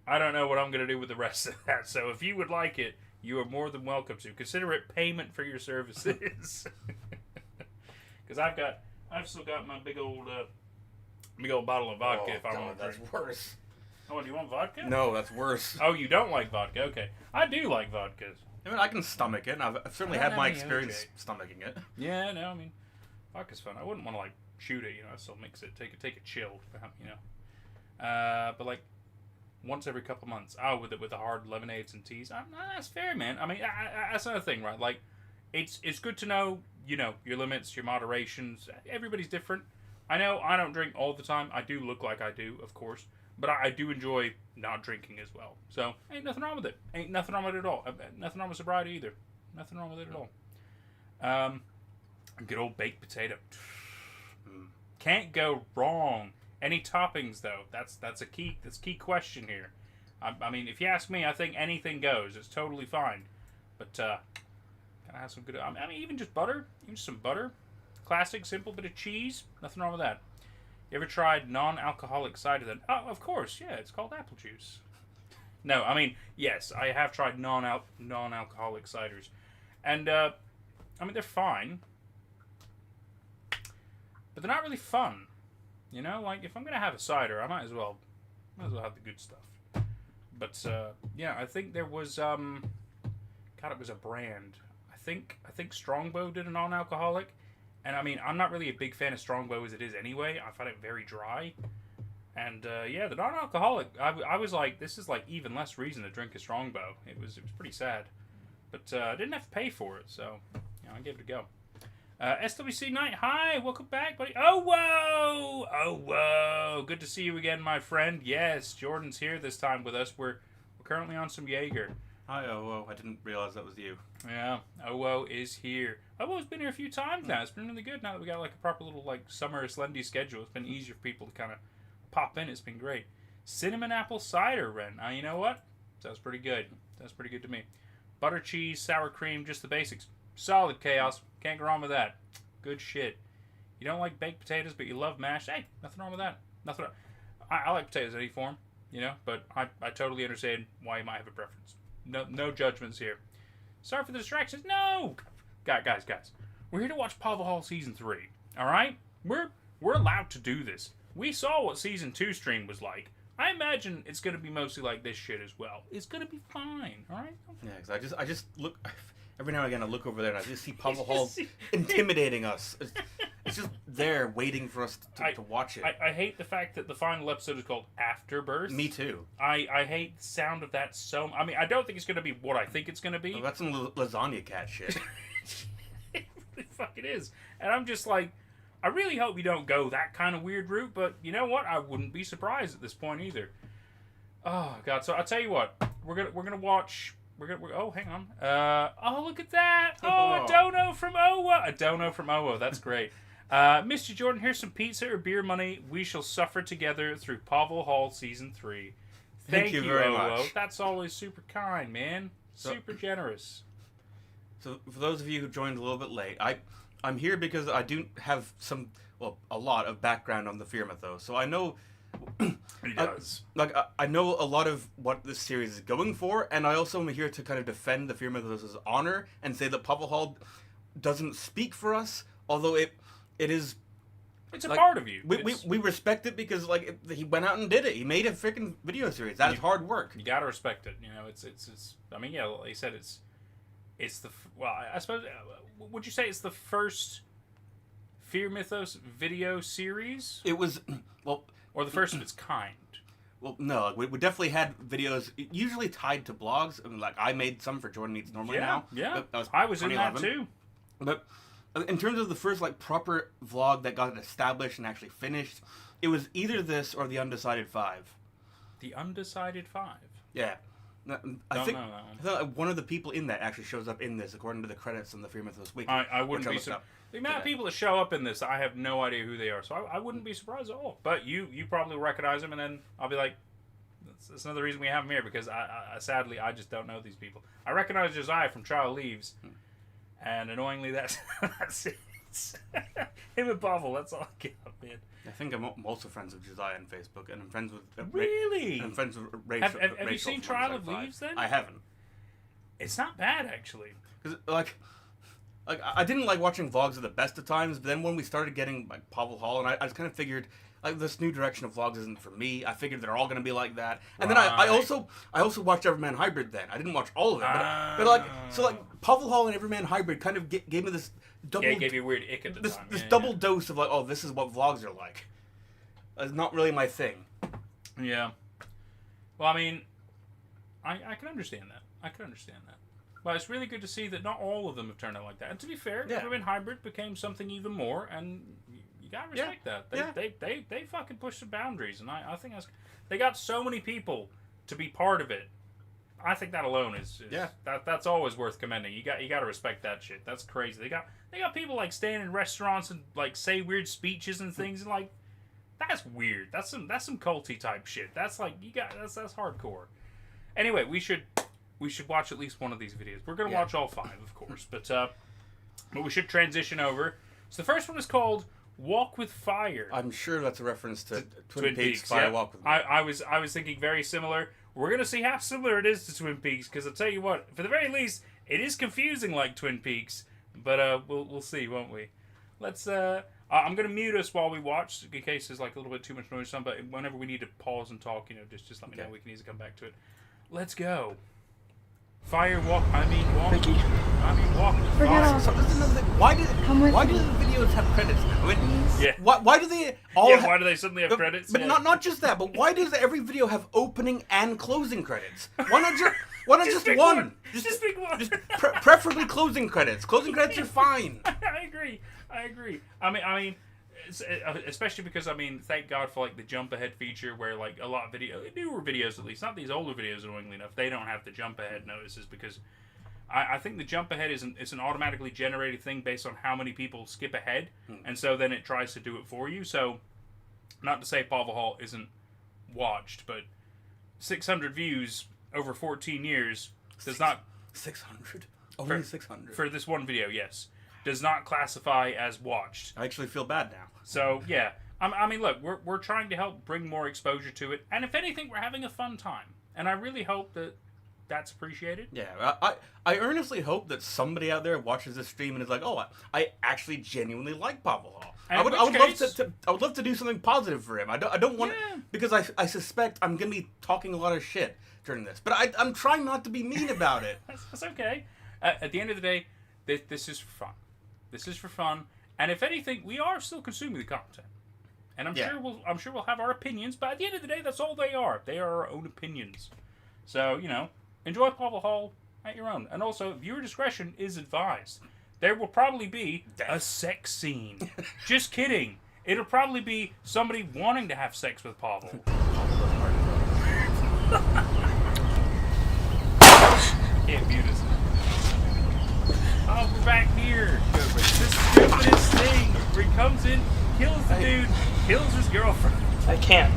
I don't know what I'm going to do with the rest of that. So if you would like it, you are more than welcome to. Consider it payment for your services. Because I've still got my big old bottle of vodka if I want to drink. That's worse. Oh, do you want vodka? No, that's worse. Oh, you don't like vodka? Okay. I do like vodkas. I mean, I can stomach it, and I've certainly had my experience stomaching it. Yeah, no, I mean, vodka's fun. I wouldn't want to shoot it, I still mix it, take it chilled, but once every couple months. Oh, with the hard lemonades and teas. That's fair, man. I mean, that's another thing, right? Like, it's good to know, your limits, your moderations. Everybody's different. I know I don't drink all the time. I do look like I do, of course. But I do enjoy not drinking as well. So, ain't nothing wrong with it. Ain't nothing wrong with it at all. Nothing wrong with sobriety either. Nothing wrong with it at all. Good old baked potato. Can't go wrong. Any toppings, though? That's a key question here. I mean, if you ask me, I think anything goes. It's totally fine. But, gotta have some good... I mean, even just butter. Even just some butter. Classic, simple bit of cheese. Nothing wrong with that. You ever tried non-alcoholic cider then? Oh, of course, yeah, it's called apple juice. No, I mean, yes, I have tried non-alcoholic ciders. And, I mean, they're fine. But they're not really fun. Like, if I'm going to have a cider, I might as well have the good stuff. But, yeah, I think there was, God, it was a brand. I think Strongbow did a non-alcoholic. And, I mean, I'm not really a big fan of Strongbow as it is anyway. I find it very dry. And, yeah, the non-alcoholic, I was like, this is, like, even less reason to drink a Strongbow. It was pretty sad. But I didn't have to pay for it, so, I gave it a go. SWC Knight, hi, welcome back, buddy. Oh, whoa! Good to see you again, my friend. Yes, Jordan's here this time with us. We're currently on some Jaeger. Hi, Owo. I didn't realize that was you. Yeah, Owo is here. Owo's been here a few times now. It's been really good now that we got like a proper little like Summer of Slendy schedule. It's been easier for people to kind of pop in. It's been great. Cinnamon apple cider, Ren. You know what? Sounds pretty good. Sounds pretty good to me. Butter, cheese, sour cream, just the basics. Solid chaos. Can't go wrong with that. Good shit. You don't like baked potatoes, but you love mashed. Hey, nothing wrong with that. Nothing wrong. I like potatoes in any form, but I totally understand why you might have a preference. No judgments here. Sorry for the distractions. No! Guys. We're here to watch Pavel Hall Season 3. Alright? We're allowed to do this. We saw what Season 2 stream was like. I imagine it's going to be mostly like this shit as well. It's going to be fine. Alright? Yeah, because I just look... Every now and again I look over there and I just see Pavel Hall intimidating us. It's just there waiting for us to watch it. I hate the fact that the final episode is called Afterbirth. Me too. I hate the sound of that so... I mean, I don't think it's going to be what I think it's going to be. Oh, that's some lasagna cat shit. It really fucking is. And I'm just like, I really hope you don't go that kind of weird route, but you know what? I wouldn't be surprised at this point either. Oh, God. So I'll tell you what. We're gonna watch... oh, hang on. Oh, look at that. Oh, a dono from Owo. A dono from Owo. That's great. Mr. Jordan, here's some pizza or beer money. We shall suffer together through Pavel Hall Season 3. Thank you very much. That's always super kind, man. Super generous. So, for those of you who joined a little bit late, I'm here because I do have a lot of background on the Fear Mythos. So I know... He does. I know a lot of what this series is going for, and I also am here to kind of defend the Fear Mythos' honor and say that Pavel Hall doesn't speak for us, although it is... It's a part of you. We respect it because he went out and did it. He made a freaking video series. That's hard work. You gotta respect it. It's I mean, yeah, like you said, it's the... Well, I suppose... would you say it's the first Fear Mythos video series? It was... Well... Or the first of its kind. Well, no, we definitely had videos usually tied to blogs. I mean, I made some for Jordan Eats Normally Now. Yeah, I was in that too. But in terms of the first proper vlog that got it established and actually finished, it was either this or the Undecided 5. The Undecided 5? Yeah. I think know that one. One of the people in that actually shows up in this, according to the credits on the Fear Mythos Wiki. I wouldn't be surprised. The amount of people that show up in this, I have no idea who they are, so I wouldn't be surprised at all. But you probably recognize them, and then I'll be like, that's another reason we have them here, because sadly, I just don't know these people. I recognize Josiah from Child Leaves, and annoyingly, that's it. Him and Pavel, that's all I got, man. I think I'm also friends with Josiah on Facebook, and I'm friends with... Really? I'm friends with Rachel. Have you seen Trial of Leaves, then? I haven't. It's not bad, actually. Because, I didn't like watching vlogs at the best of times, but then when we started getting, Pavel Hall, and I just kind of figured, this new direction of vlogs isn't for me. I figured they're all going to be like that. And then I also watched Everyman Hybrid then. I didn't watch all of it, but Pavel Hall and Everyman Hybrid kind of gave me this double... Yeah, it gave you a weird ick at the time. This double dose of, this is what vlogs are like. It's not really my thing. Yeah. Well, I mean, I can understand that. But it's really good to see that not all of them have turned out like that. And to be fair, Government Hybrid became something even more, and you gotta respect that. They fucking pushed the boundaries, and I think they got so many people to be part of it. I think that alone is that's always worth commending. You got to respect that shit. That's crazy. They got people like stand in restaurants and like say weird speeches and things, and like that's weird. That's some culty type shit. That's like that's hardcore. Anyway, we should watch at least one of these videos. We're gonna watch all 5, of course, but we should transition over. So the first one is called Walk with Fire. I'm sure that's a reference to Twin Peaks Fire Walk with Me. I was thinking very similar. We're gonna see how similar it is to Twin Peaks, because I'll tell you what, for the very least, it is confusing like Twin Peaks. But we'll see, won't we? Let's I'm gonna mute us while we watch in case there's like a little bit too much noise or something. But whenever we need to pause and talk, just let me know. We can easily come back to it. Let's go. Walk. Vicky. Walk. So this is another thing. Why do the videos have credits now? Why do they all? Why do they suddenly have credits? But not just that. But why does every video have opening and closing credits? Why not just pick one? Just pick one. Preferably closing credits. Closing credits are fine. I agree. I mean, especially because thank God for like the jump ahead feature, where like a lot of newer videos, at least not these older videos, annoyingly enough, they don't have the jump ahead notices, because I think the jump ahead is an automatically generated thing based on how many people skip ahead, and so then it tries to do it for you. So, not to say Pavel Hall isn't watched, but 600 views over 14 years does not 600 only 600 for this one video. Yes. Does not classify as watched. I actually feel bad now. So, yeah. I mean, look, we're trying to help bring more exposure to it. And if anything, we're having a fun time. And I really hope that that's appreciated. Yeah, I earnestly hope that somebody out there watches this stream and is like, oh, I actually genuinely like Pavel Hall. I would love to do something positive for him. I don't want because I suspect I'm going to be talking a lot of shit during this. But I'm trying not to be mean about it. That's okay. At the end of the day, this is for fun. This is for fun, and if anything, we are still consuming the content, and I'm sure we'll have our opinions. But at the end of the day, that's all they are. They are our own opinions. So enjoy Pavel Hall at your own, and also viewer discretion is advised. There will probably be a sex scene. Just kidding. It'll probably be somebody wanting to have sex with Pavel. Can't mute us. Oh, we're back here. This stupidest thing where he comes in, kills the dude, kills his girlfriend. I can't.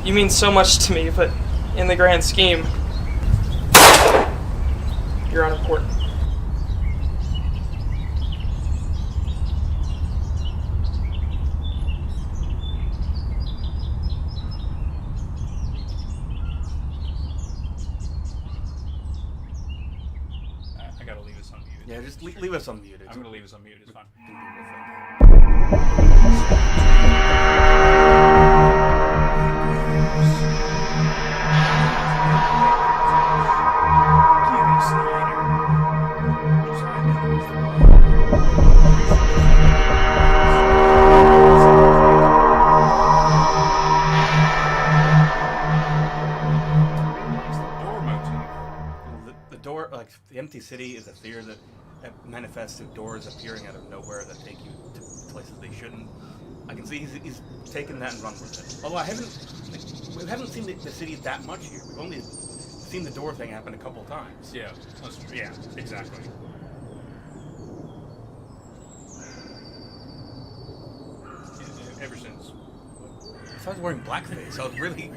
You mean so much to me, but in the grand scheme, you're unimportant. I gotta leave us unmuted. Yeah, just leave us unmuted. I'm gonna leave us unmuted. It's fine. The empty city is a theory that manifests through doors appearing out of nowhere that take you to places they shouldn't. I can see he's taken that and run with it. Although we haven't seen the city that much here. We've only seen the door thing happen a couple times. Yeah, yeah, exactly. Ever since. If I was wearing blackface, I was really.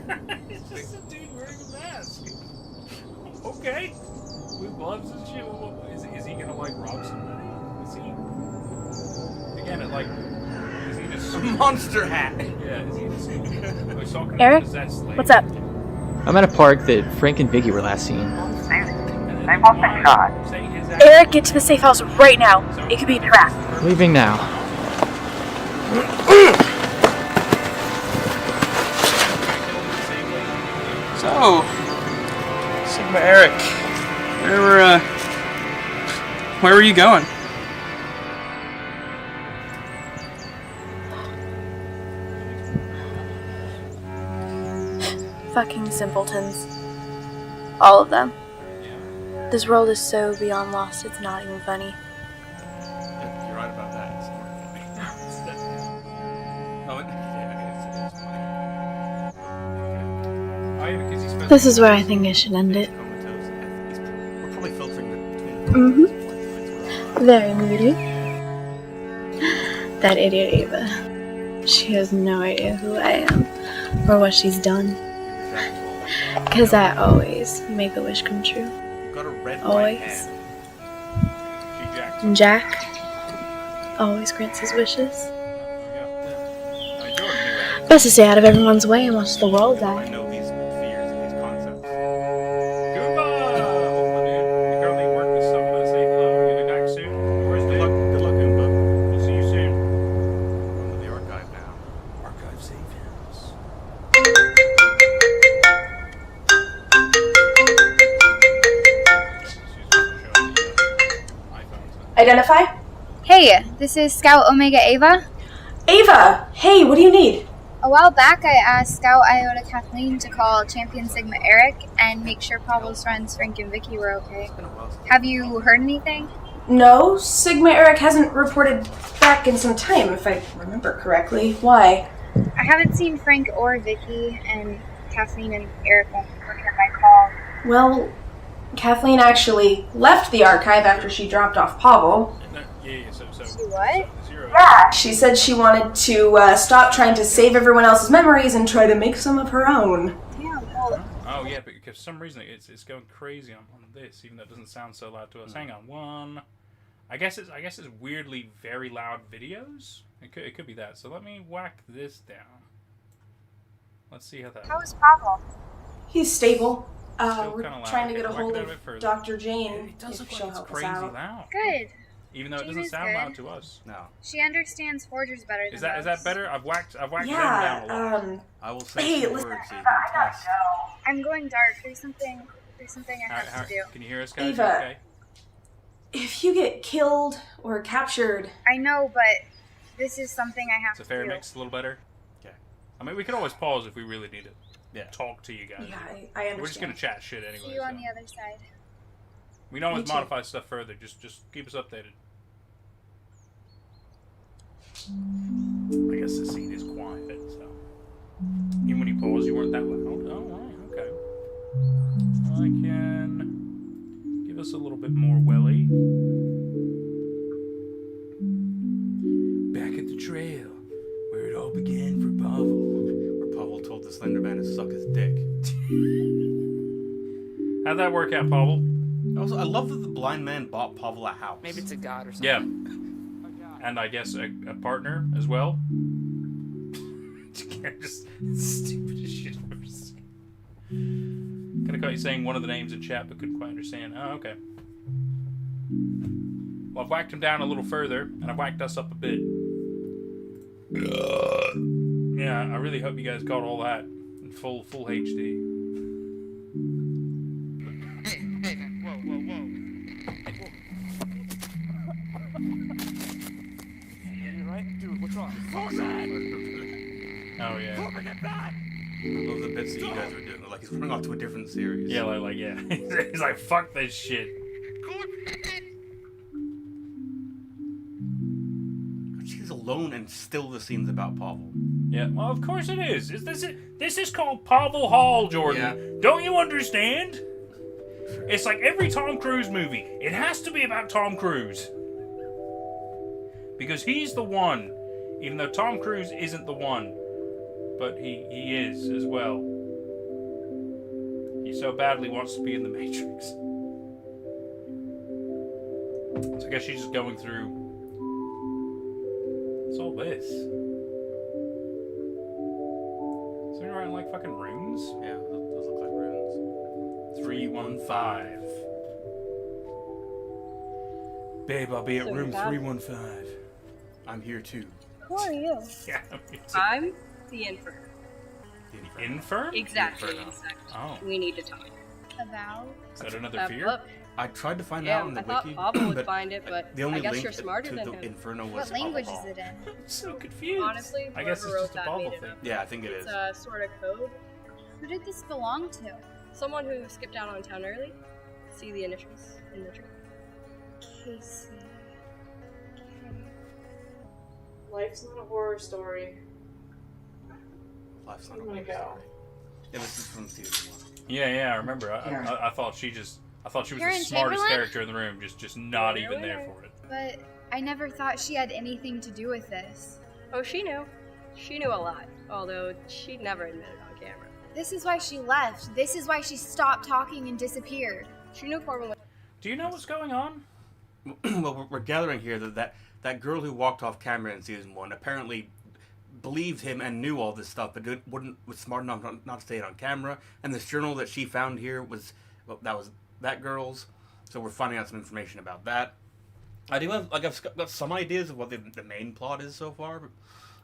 It's just a dude wearing a mask. Okay. With gloves and shit. Is he gonna like rob somebody? Is he? Again, is he just a monster hat? Yeah, is he just Eric? What's up? I'm at a park that Frank and Vicky were last seen. They want the shot. Eric, get to the safe house right now. It could be a trap. Leaving now. So, Sigma Eric, where were you going? fucking simpletons. All of them. Yeah. This world is so beyond lost, it's not even funny. You're right about that. It's not funny. Oh, yeah, it's funny. Oh, yeah, because he's supposed This to is where I think I should end it. We're probably filtering Mm-hmm. Very moody. That idiot Ava. She has no idea who I am or what she's done. Because I always make a wish come true. You've got a red Always. right hand. She jacked. And Jack always grants his wishes. Best to stay out of everyone's way and watch the world I die. know these fears and these concepts. Goodbye! We currently work with someone to say hello. You'll be back soon. Where's Good the... luck, Oompa. We'll see you soon. Going to the archive now. Archive save files. Identify? Hey, this is Scout Omega Ava. Ava! Hey, what do you need? A while back, I asked Scout Iota Kathleen to call Champion Sigma Eric and make sure Pavel's friends Frank and Vicky were okay. It's been a while since- Have you heard anything? No, Sigma Eric hasn't reported back in some time, if I remember correctly. Why? I haven't seen Frank or Vicky, and Kathleen and Eric won't return my call. Well, Kathleen actually left the archive after she dropped off Pavel. So She what? Zero. Yeah, she said she wanted to stop trying to save everyone else's memories and try to make some of her own. Yeah, well, Oh, yeah, but for some reason it's going crazy on this, even though it doesn't sound so loud to us. Hang on, one... I guess it's weirdly very loud videos. It could be that. So let me whack this down. Let's see how that. how is Pavel? He's stable. Still We're kinda loud. trying to Okay, get a whack hold it a of bit further. Dr. Jane It does if look she'll like it's help us crazy out. loud. Good. Even though it Jane doesn't is sound good. loud to us. No. She understands forgers better than Is that most. better? I've whacked them down a Yeah, lot. I will say Hey, some listen, words so you can test. I'm going dark. There's something I have to do. Can you hear us, guys? Ava. Okay. if you get killed or captured, I know, but this is something I have Is the to fair do. mix a little better? Okay. I mean, we can always pause if we really need to Yeah. talk to you guys. yeah, I understand. We're just gonna chat shit anyway. See you on so. the other side. We can always Me too. modify stuff further. Just keep us updated. I guess the scene is quiet, so even when you pause, you weren't that loud. Oh, right, okay. I can give us a little bit more welly. Back at the trail, where it all began for Pavel. Where Pavel told the Slenderman to suck his dick. How'd that work out, Pavel? Also, I love that the blind man bought Pavel a house. Maybe it's a god or something. Yeah. And I guess a partner as well. Just stupid as shit I've ever seen. Kind of caught you saying one of the names in chat, but couldn't quite understand. Oh, okay. Well, I've whacked him down a little further, and I've whacked us up a bit. Yeah, I really hope you guys got all that in full HD. Oh yeah. I love the bits that you guys are doing. Like he's running off to a different series. Yeah, like yeah. He's like, fuck this shit. She's alone and still the scene's about Pavel. Yeah, well, of course it is. This is called Pavel Hall, Jordan. Yeah. Don't you understand? It's like every Tom Cruise movie. It has to be about Tom Cruise. Because he's the one. Even though Tom Cruise isn't the one. But he is as well. He so badly wants to be in the Matrix. So I guess she's just going through... What's all this? Something writing like fucking runes? Yeah, those look like runes. 315. Babe, I'll be at So room you're back? 315. I'm here too. Who are you? Yeah, me too. I'm the infirm. Infirm? Exactly. Inferno. Oh. We need to talk. About? Is that another fear? Look, I tried to find yeah, out in the I thought wiki, Pavel would but find it, but the only I guess link you're smarter to than the him. Inferno was What Pavel language Hall. is it in? I'm so confused. Honestly, I guess whoever it's wrote just a that Pavel made it thing. up. Yeah, I think it It's is. a sort of code. Who did this belong to? Someone who skipped out on town early. See the initials in the tree. Casey. Life's not a horror story. Life's not Oh a my horror God. story. Yeah, this is from season 1. Yeah, I remember. I thought she was Karen the smartest Chamberlain? character in the room, just not Winner, even there winner. for it. But I never thought she had anything to do with this. Oh, she knew. She knew a lot, although she'd never admit it on camera. This is why she left. This is why she stopped talking and disappeared. She knew Corbin was Do you know what's going on? Well, we're gathering here that girl who walked off camera in season 1 apparently believed him and knew all this stuff, but was smart enough not to say it on camera. And this journal that she found here was that girl's. So we're finding out some information about that. I do have I've got some ideas of what the main plot is so far. But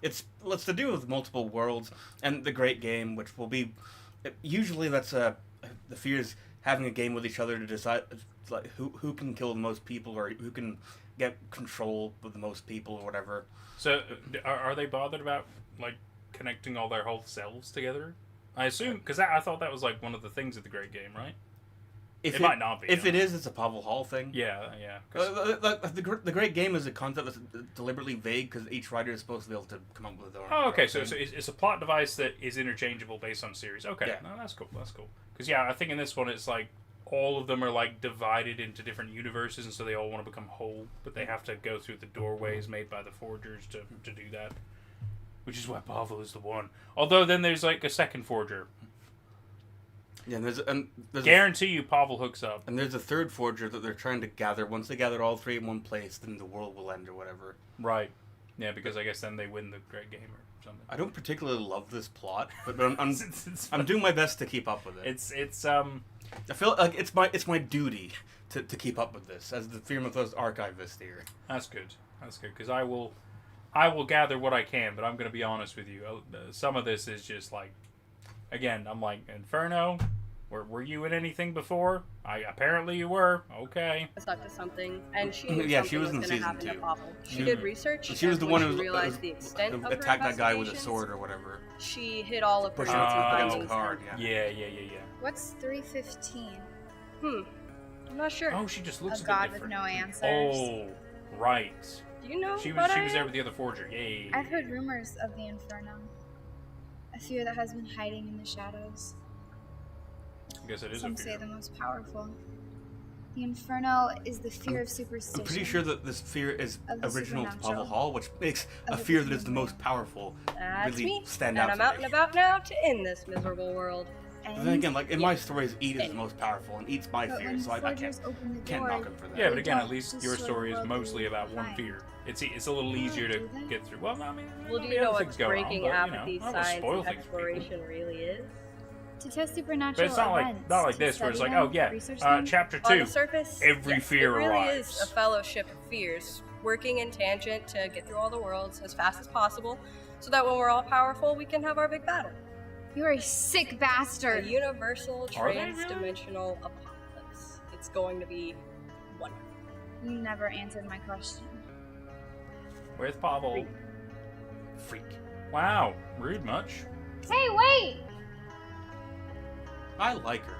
it's to do with multiple worlds and the Great Game, which will be usually that's the fears having a game with each other to decide like who can kill the most people or who can get control of the most people or whatever. So, are they bothered about like connecting all their whole selves together? I assume because I thought that was like one of the things of the Great Game, right? If it might not be. If it is, it's a Pavel Hall thing. Yeah. The Great Game is a concept that's deliberately vague because each writer is supposed to be able to come up with their own. Oh, okay. own So thing. it's a plot device that is interchangeable based on series. Okay, Yeah. no, that's cool. Because I think in this one it's like all of them are like divided into different universes, and so they all want to become whole, but they have to go through the doorways made by the forgers to do that. Which is why Pavel is the one. Although then there's like a second forger. Yeah, and there's Guarantee you Pavel hooks up. and there's a third forger that they're trying to gather. Once they gather all three in one place, then the world will end or whatever. Right. Yeah, because I guess then they win the Great Game or something. I don't particularly love this plot, but I'm It's I'm doing my best to keep up with it. It's I feel like it's my duty to keep up with this as the Fear Mythos archivist here. That's good. Because I will gather what I can, but I'm going to be honest with you. Some of this is just like, again, I'm like, Inferno, were you in anything before? Apparently you were. Okay. stuck to something, and she knew Yeah, something she was in gonna season happen to 2. Pavel. She She- did research. She was and the when one she who realized the extent of her attacked that guy with a investigations, sword or whatever. She hid all of her Push notes him and against a findings. card. Yeah. Yeah. What's 315? I'm not sure. Oh, she just looks A a bit god with different. no answers. Oh, right. Do you know She what was I there am? with the other forger. Yay. I've heard rumors of the Inferno. A fear that has been hiding in the shadows. I guess it is Some a say fear. the most powerful. The Inferno is the fear of superstition. I'm pretty sure that this fear is Of the original to supernatural. Pavel Hall, which makes Of a the fear that is the human. most powerful That's really me. stand And out I'm to out me. and about now to end this miserable world. But then again, like in my stories, Eat is the most powerful, and Eat's my But fear, when so I forgers open the can't door, knock him for that. Yeah, but They again, at don't least just your show story the is world mostly they about one hide. fear. It's a little easier to do they? get through. Well, I mean, Well, do the you know other what things go on, breaking but, apathy, I don't wanna science, spoil and things for people. exploration really is? To test supernatural But it's not events. like to this where it's study like, them, oh yeah, research them. chapter On 2. the surface, every yes, fear it really arrives. is a fellowship of fears, working in tangent to get through all the worlds as fast as possible, so that when we're all powerful, we can have our big battle. You're a sick A bastard. universal Are they really? trans-dimensional apocalypse. It's going to be wonderful. You never answered my question. Where's Pavel? Freak. Wow, rude much. Hey, wait! I like her.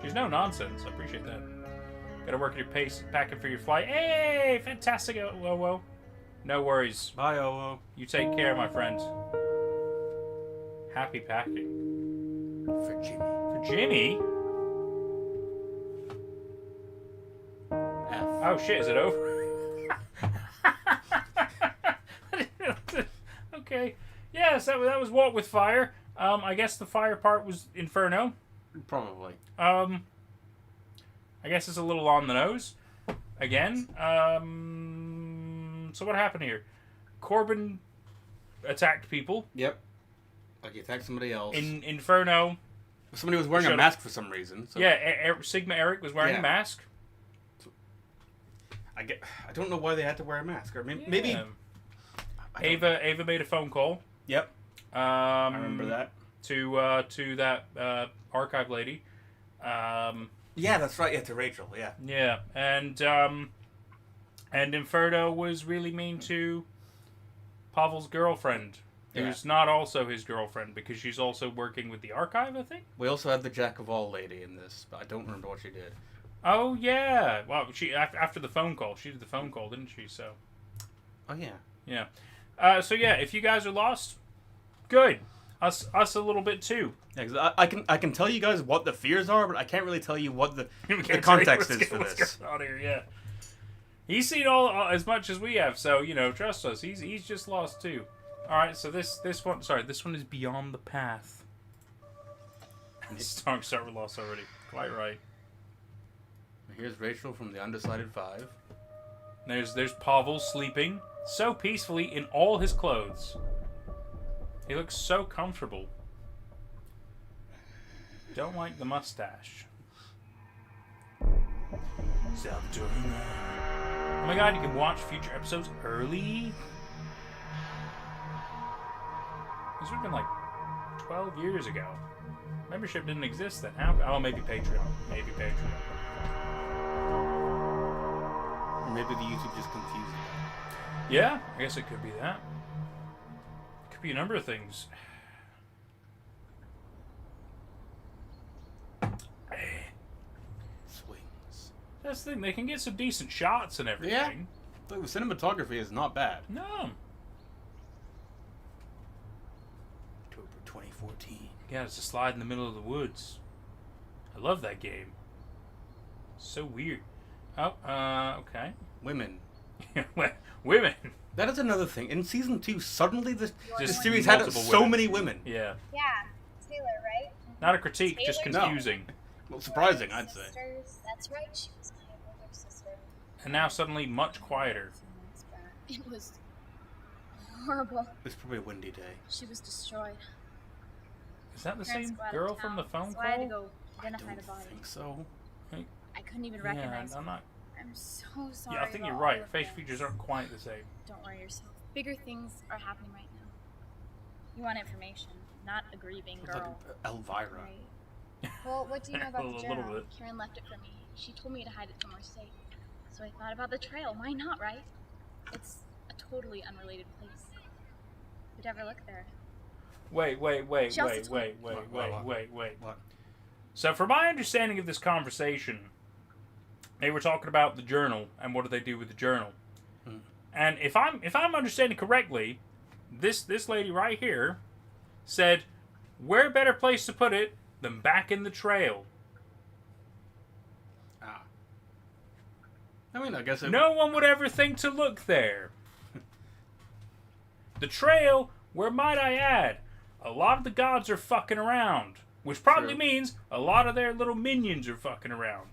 She's no nonsense. I appreciate that. Gotta work at your pace, packing for your flight. Hey, fantastic, Whoa. No worries. Bye, Oo. You take care, my friend. Happy packing. For Jimmy. For Jimmy? F. Oh shit, is it over? Okay. Yes, that was Walk with Fire. I guess the fire part was Inferno. Probably. I guess it's a little on the nose. Again. So what happened here? Corbin attacked people. Yep. Like he attacked somebody else. In Inferno. Somebody was wearing a Shut up. mask for some reason. So Yeah, Sigma Eric was wearing Yeah. a mask. I don't know why they had to wear a mask. Or maybe. Yeah. I don't- Ava made a phone call. Yep. I remember that. To that archive lady. Yeah, that's right. Yeah, to Rachel. Yeah. Yeah, and Inferno was really mean to Pavel's girlfriend, who's not also his girlfriend because she's also working with the archive, I think. We also had the Jack of all lady in this, but I don't remember what she did. Oh yeah, well, she after the phone call, she did the phone call, didn't she? So. Oh yeah. Yeah. So yeah, if you guys are lost, good. Us a little bit too. Yeah, 'cause I can tell you guys what the fears are, but I can't really tell you what the Can't context tell you is for what's this. going on here, yeah. He's seen all as much as we have, so trust us. He's just lost too. All right, so this one is Beyond the Path. Start with lost already. Quite right. Here's Rachel from the Undecided Five. There's Pavel sleeping so peacefully in all his clothes. He looks so comfortable. Don't like the mustache. Oh my god, you can watch future episodes early? This would have been like 12 years ago. Membership didn't exist then. How? Oh, maybe Patreon. Maybe Patreon. Or maybe the YouTube just confused me. Yeah, I guess it could be that. Could be a number of things. Swings. That's the thing. They can get some decent shots and everything. Yeah. The cinematography is not bad. No. October 2014. Yeah, it's a slide in the middle of the woods. I love that game. So weird. Oh, okay. Women. Women. That is another thing. In season 2, suddenly the Just series had multiple so women. many women. Yeah. Yeah, Taylor, right? Not a critique, just Taylor? confusing. Well, surprising, I'd say. Sisters. That's right, she was my older sister. And now suddenly much quieter. It was horrible. It's probably a windy day. She was destroyed. Is that the Parents same go out of girl town, from the phone so I had to call? go identify the body. I think so. I couldn't even Yeah, recognize I'm her. not. I'm so sorry. Yeah, I think you're about right. all of Face this. features aren't quite the same. Don't worry yourself. Bigger things are happening right now. You want information, not a grieving It's like girl. Elvira. Right. Well, what do you know about A the little journal? bit. Karen left it for me. She told me to hide it somewhere safe. So I thought about the trail. Why not, right? It's a totally unrelated place. Who'd ever look there? Wait. She also told me- Wait. What? So, from my understanding of this conversation, they were talking about the journal and what do they do with the journal. And if I'm understanding correctly, this lady right here said, "Where a better place to put it than back in the trail?" Ah. I mean, I guess it... No one would ever think to look there. The trail, where might I add, a lot of the gods are fucking around. Which probably True. means a lot of their little minions are fucking around.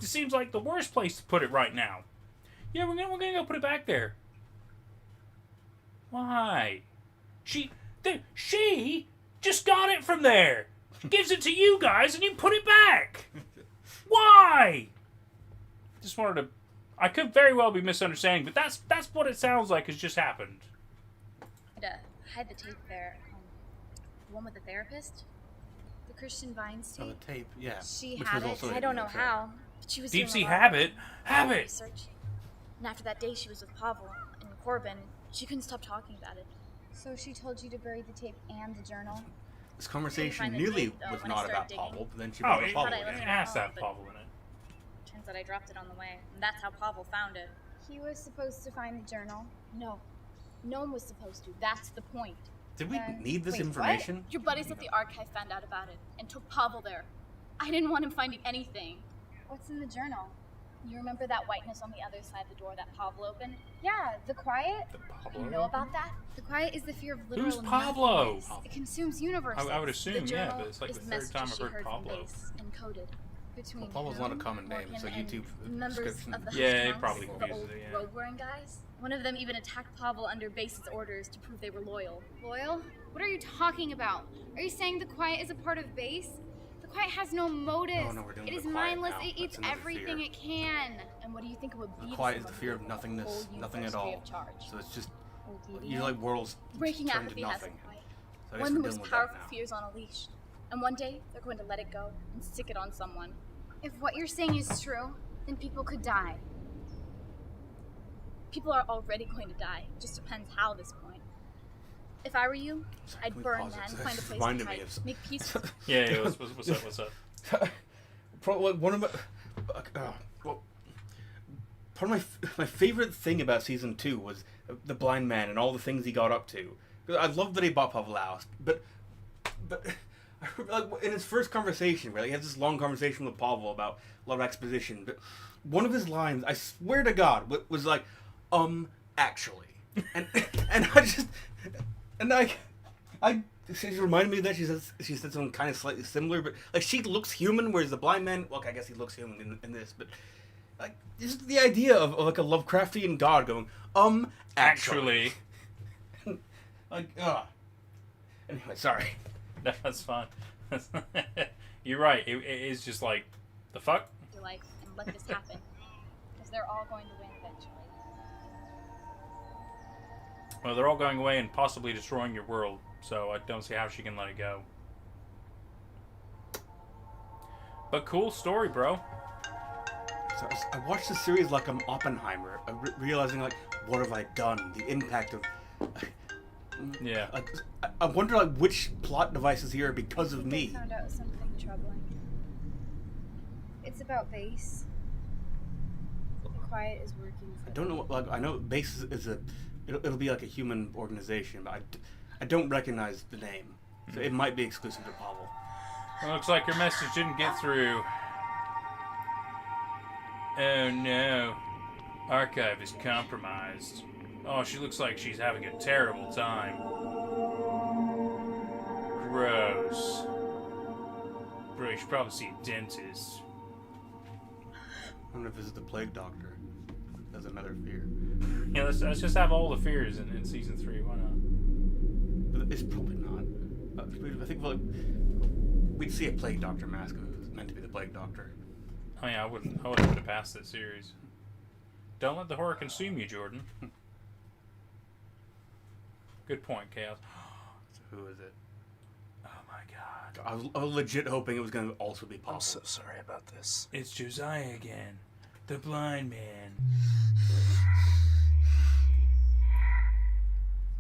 It seems like the worst place to put it right now. Yeah, we're gonna go put it back there. Why? She just got it from there. Gives it to you guys and you put it back. Why? Just wanted to... I could very well be misunderstanding, but that's what it sounds like has just happened. Hide the tape there. The one with the therapist? The Christian Vines Oh, tape? the tape, yeah. She Which had was it. also I hidden don't in know the trail. how. But she was Deep doing sea a lot of habit. research. And after that day she was with Pavel and Corbin, she couldn't stop talking about it. So she told you to bury the tape and the journal? This conversation find the nearly tape, though, was when I not started about digging. Pavel, but then she Oh, brought it, Pavel I in. left it it has to home, have but- Pavel in it. Turns out I dropped it on the way. And that's how Pavel found it. He was supposed to find the journal? No. No one was supposed to. That's the point. Did we Then- need this wait, information? What? Your buddies at the archive found out about it and took Pavel there. I didn't want him finding anything. What's in the journal? You remember that whiteness on the other side of the door that Pavel opened? Yeah, the quiet. The Pablo? You know about that? The quiet is the fear of literal Who's Pablo? nothingness. It consumes universes. I would assume, the yeah, journal but it's like is the third messages time I've she heard heard from Pablo. base, encoded between Well, Pablo's not a him, common name, Morgan, so and YouTube members description- of the Yeah, it house probably the confuses old it, yeah. robe-wearing guys. One of them even attacked Pavel under base's orders to prove they were loyal. Loyal? What are you talking about? Are you saying the quiet is a part of base? The quiet has no motives. No, we're dealing It with is the quiet mindless. now. It That's eats another everything fear. it can. And what do you think it would be? The to quiet is the someone fear who of lived the nothingness, whole nothing universe at free all. of charge? So it's just, Oblivion? you're like worlds Breaking turn to apathy has nothing. the quiet. So I guess One of the we're most dealing with that powerful now. fears on a leash. And one day, they're going to let it go and stick it on someone. If what you're saying is true, then people could die. People are already going to die. It just depends how at this point. If I were you, Sorry, I'd can we burn pause that it? and find a This place reminded to me hide. of- Make peace. Yeah, what's up? One of my, well, part of my favorite thing about season 2 was the blind man and all the things he got up to. I love that he bought Pavel Hall, but like, in his first conversation, right, he has this long conversation with Pavel about a lot of exposition. But one of his lines, I swear to God, was like, actually, and she reminded me that she said something kind of slightly similar, but like she looks human, whereas the blind man, well, I guess he looks human in this, but like just the idea of like a Lovecraftian god going, actually. Like, anyway, sorry. No, that's fine. You're right. It is just like, the fuck? Your life and let this happen. Because they're all going to win eventually. Well, they're all going away and possibly destroying your world, so I don't see how she can let it go. But cool story, bro. So I watched the series like I'm Oppenheimer, realizing like, what have I done? The impact of. Yeah. Like, I wonder like which plot devices here are because of me. I found out something troubling. It's about base. The Quiet is working for I don't know. Like I know Base is it'll be like a human organization, but I don't recognize the name, so it might be exclusive to Pavel. Well, looks like your message didn't get through. Oh no. Archive is compromised. Oh, she looks like she's having a terrible time. Gross. Bro, you should probably see a dentist. I'm gonna visit the plague doctor. That's another fear. Yeah, let's just have all the fears in season 3. Why not? But it's probably not. I think like, we'd see a plague doctor mask if it was meant to be the plague doctor. Oh yeah, I wouldn't put it past that series. Don't let the horror consume you, Jordan. Good point, Chaos. So who is it? Oh my god. I was legit hoping it was going to also be Pavel. I'm so sorry about this. It's Josiah again. The blind man.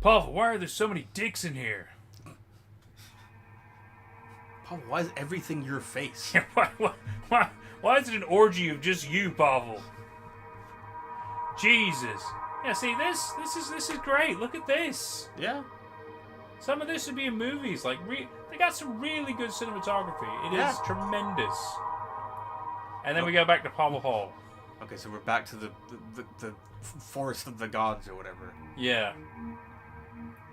Pavel, why are there so many dicks in here? Pavel, why is everything your face? Why is it an orgy of just you, Pavel? Jesus. Yeah, see, this is great. Look at this. Yeah. Some of this would be in movies. Like, they got some really good cinematography. It is tremendous. And then we go back to Pavel Hall. Okay, so we're back to the forest of the gods or whatever. Yeah.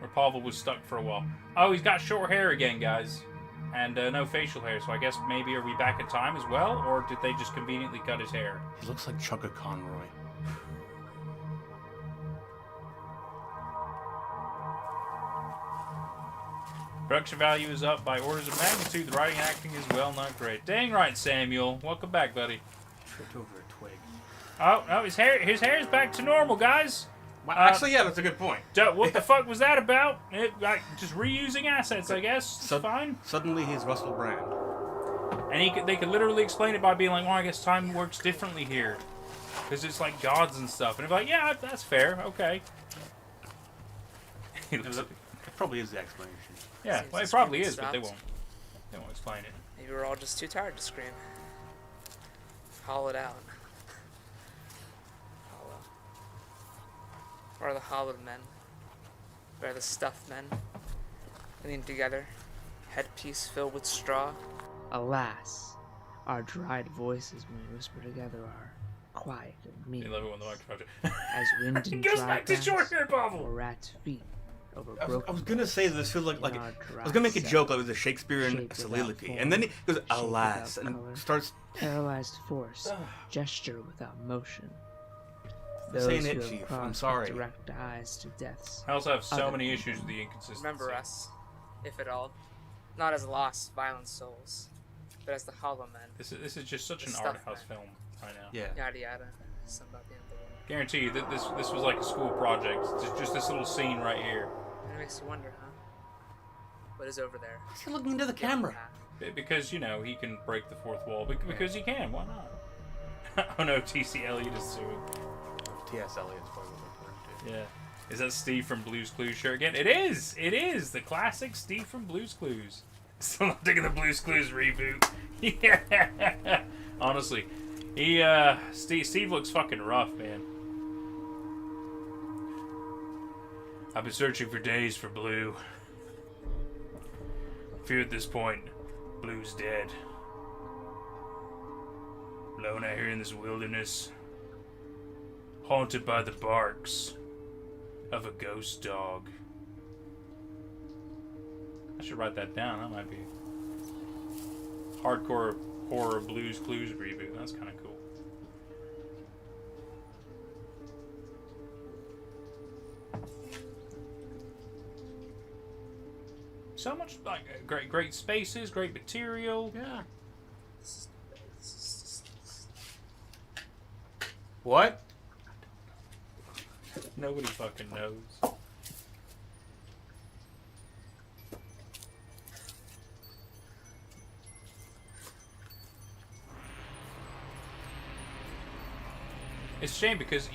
Where Pavel was stuck for a while. Oh, he's got short hair again, guys. And no facial hair, so I guess maybe are we back in time as well? Or did they just conveniently cut his hair? He looks like Chugga Conroy. Production value is up by orders of magnitude. The writing and acting is well, not great. Dang right, Samuel. Welcome back, buddy. Tripped over a twig. Oh, his hair is back to normal, guys. Well, actually, yeah, that's a good point. What the fuck was that about? Just reusing assets, I guess. It's fine. Suddenly, he's Russell Brand. And they could literally explain it by being like, well, I guess time works differently here. Because it's like gods and stuff. And they're like, yeah, that's fair. Okay. That probably is the explanation. Yeah, Seems well, the it probably screaming is, but they stopped. won't explain it. Maybe we're all just too tired to scream. Howl it out. Hollow. Where are the hollowed men? Where are the stuffed men? Leaning together, headpiece filled with straw. Alas, our dried voices when we whisper together are quiet and meek. They love it when the microphone. As wind It and goes dry back to grass short hair, Pavel. or rat's feet over I broken was gonna say this feels like in I our was gonna make a dry joke like it was a Shakespearean shape without soliloquy, form, and then he goes shape alas without and color, starts paralyzed force, gesture without motion. Those saying who it, have Chief. I'm crossed with sorry. direct eyes to death's. I also have so other many end. issues with the inconsistency. Remember us, if at all, not as lost, violent souls, but as the hollow men. This is just such The an stuff art house man. film right now. yeah. Yada yada. Something about the end of the world. Guarantee you that this was like a school project. Just this little scene right here. And it makes you wonder, huh? What is over there? Why's he looking into the camera? Because, he can break the fourth wall. Because he can. Why not? Oh no, T.C. Eliot is suing. T.S. Eliot's probably what we're referring to. Yeah. Is that Steve from Blue's Clues shirt again? It is! It is! The classic Steve from Blue's Clues. Still not taking the Blue's Clues reboot. Yeah. Honestly. Steve looks fucking rough, man. I've been searching for days for Blue. I fear at this point, Blue's dead. Alone out here in this wilderness, haunted by the barks of a ghost dog. I should write that down. That might be hardcore horror Blues Clues reboot. That's kind of cool. So much like great spaces, great material. Yeah. What? Nobody fucking knows. It's a shame because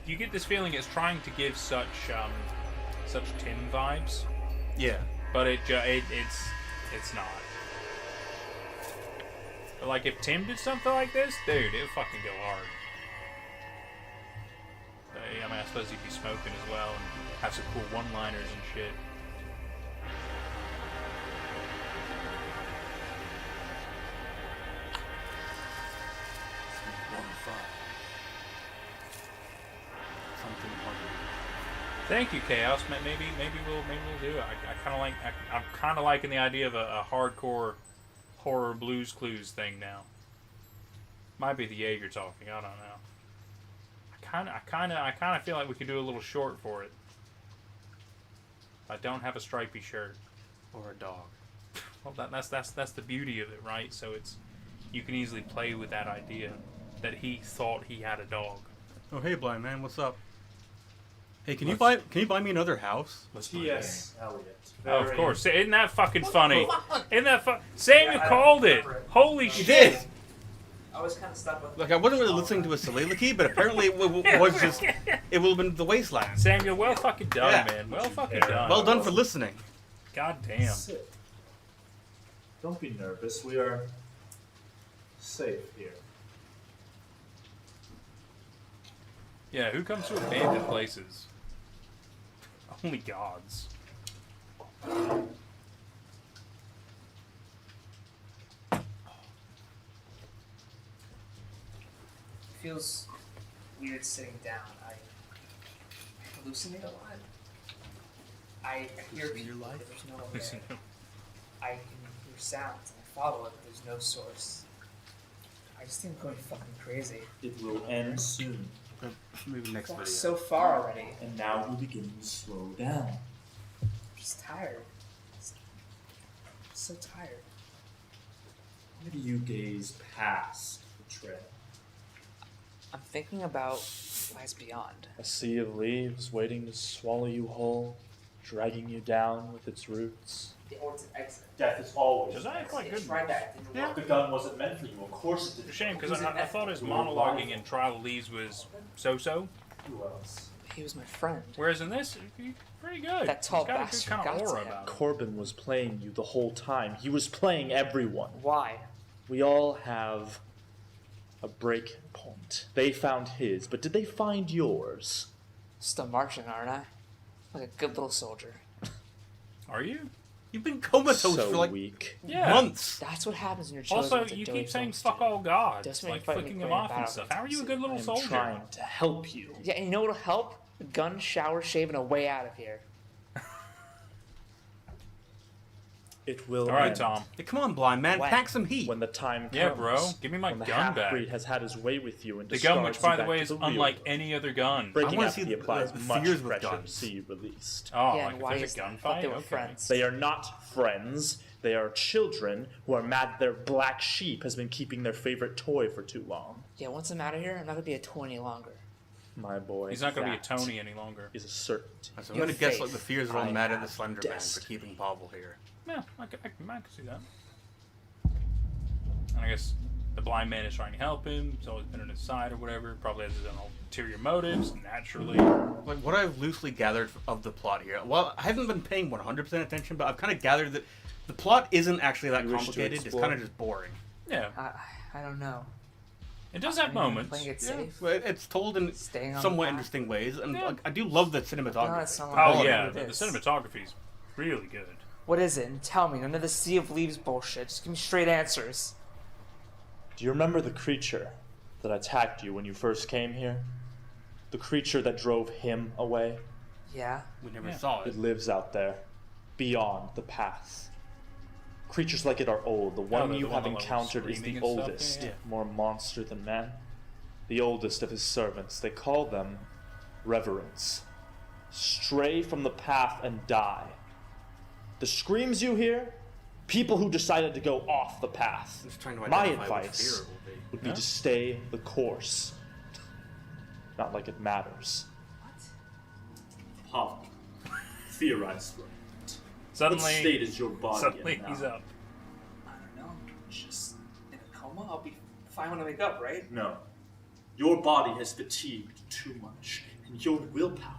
you get this feeling it's trying to give such Tim vibes. Yeah. But it's not. But like if Tim did something like this, dude, it would fucking go hard. I mean, I suppose he'd be smoking as well and have some cool one-liners and shit. Thank you, Chaos. Maybe we'll do it. I'm kind of liking the idea of a hardcore horror Blues Clues thing now. Might be the Jaeger talking. I don't know. I kind of feel like we could do a little short for it. I don't have a stripy shirt or a dog. Well, that's the beauty of it, right? So you can easily play with that idea that he thought he had a dog. Oh, hey, blind man, what's up? Hey, can you buy me another house? Yes, Elliot. Oh, of course. Isn't that fucking funny? Isn't that Samuel called it. Holy shit. He did. I was kind of stuck with. Look, I wasn't really listening to a soliloquy, but apparently it was just. It will have been the wasteland. Samuel, well fucking done, man. Well fucking done. Well done for listening. God damn. Sit. Don't be nervous. We are safe here. Yeah, who comes to abandoned places? Only gods. Feels weird sitting down. I hallucinate a lot. I hear people, but there's no one there. I can hear sounds and I follow it, but there's no source. I just think I'm going fucking crazy. It will end soon. Maybe next video. So far already. And now we'll begin to slow down. I'm just tired. I'm so tired. Why do you gaze past the trail? I'm thinking about lies beyond. A sea of leaves waiting to swallow you whole, dragging you down with its roots. The ultimate exit. Death is always. Does that quite good? Tried that. Yeah. The gun wasn't meant for you. Of course it didn't. It's a shame because I thought his monologuing in Trial of Leaves was so-so. Who else? He was my friend. Whereas in this, he's pretty good. That tall He's got bastard a good kind got of to aura him. about him. Corbin was playing you the whole time. He was playing everyone. Why? We all have a break point. They found his, but did they find yours? Still marching, aren't I? Like a good little soldier. Are you? You've been comatose So for like weak. months. That's what happens when you're chosen. Also, to you do keep saying things fuck all gods, Doesn't mean like fight me flicking them quitting off and battle stuff. How are you a good little I'm soldier? trying to help you. Yeah, and you know what'll help? A gun, shower, shave, and a way out of here. It will All right, end. Tom. Hey, come on, blind man, When? pack some heat. When the time comes. Yeah, bro. Give me my when the gun back. half-breed has had his way with you and The gun, which, discards by you the back way, to is the real unlike world. any other gun. Breaking wanna out see he the applies much fears with pressure to guns. see you released. Oh, Yeah, like and why if there's is a that? I thought gunfight? they were Okay. friends. They are not friends. They are children who are mad their black sheep has been keeping their favorite toy for too long. Yeah, once I'm out of here, I'm not gonna be a 20 longer. My boy. He's not going to be a that Tony any longer. Is a certainty. So I'm You gonna have guess faith. like the fears are all I mad at the have Slender Man for destiny. keeping Pavel here. Yeah, I can see that. And I guess the blind man is trying to help him. He's always been on his side or whatever. Probably has his own ulterior motives, naturally. Like, what I've loosely gathered of the plot here, well, I haven't been paying 100% attention, but I've kind of gathered that the plot isn't actually that complicated. It's kind of just boring. Yeah. I don't know. It does have moments. Playing it Yeah, safe. well, it's told in Staying on somewhat the path. interesting ways, and Yeah. like, I do love the cinematography. it's not Oh like yeah, what the it is. cinematography's really good. What is it? And tell me. None of the Sea of Leaves bullshit. Just give me straight answers. Do you remember the creature that attacked you when you first came here? The creature that drove him away? Yeah. We never saw it. It lives out there, beyond the path. Creatures like it are old. The one the you one have that was encountered is screaming the and stuff? oldest, Yeah. more monster than man. The oldest of his servants. They call them reverence. Stray from the path and die. The screams you hear, people who decided to go off the path. I'm just trying to My identify which advice fear it will be. would be to stay the course. Not like it matters. Pavel, theorize for a minute. Suddenly, what state is your body suddenly in now? he's up. I don't know. Just in a coma. I'll be fine when I wake up, right? No. Your body has fatigued too much, and your willpower,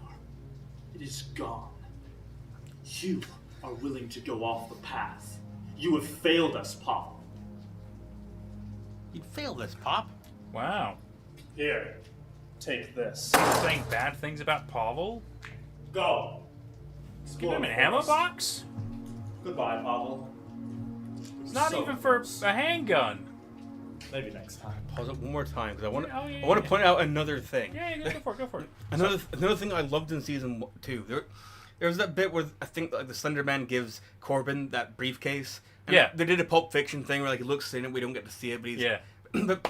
it is gone. You are willing to go off the path. You have failed us, Pavel. You failed this, Pop. Wow. Here, take this. Saying bad things about Pavel? Go. Give him an ammo box? Goodbye, Pavel. It's not So even for close. a handgun. Maybe next time. Pause it one more time because I want to. Oh, yeah, I want yeah. to point out another thing. Yeah, go for it, go for it. Another thing I loved in season 2. There was that bit where I think like the Slenderman gives Corbin that briefcase. And Yeah. They did a Pulp Fiction thing where like he looks in it, we don't get to see it, but he's Yeah. but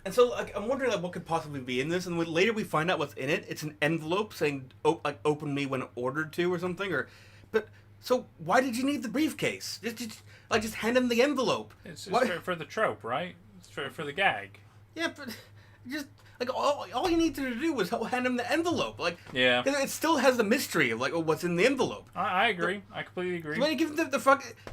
and so like I'm wondering like what could possibly be in this, and later we find out what's in it. It's an envelope saying like open me when ordered to or something, or but so why did you need the briefcase? Just hand him the envelope. It's Why- for the trope, right? It's for the gag. Yeah, but just like all you needed to do was hand him the envelope. Like, Yeah. 'cause it still has the mystery of like what's in the envelope. I agree. I completely agree. Why you give him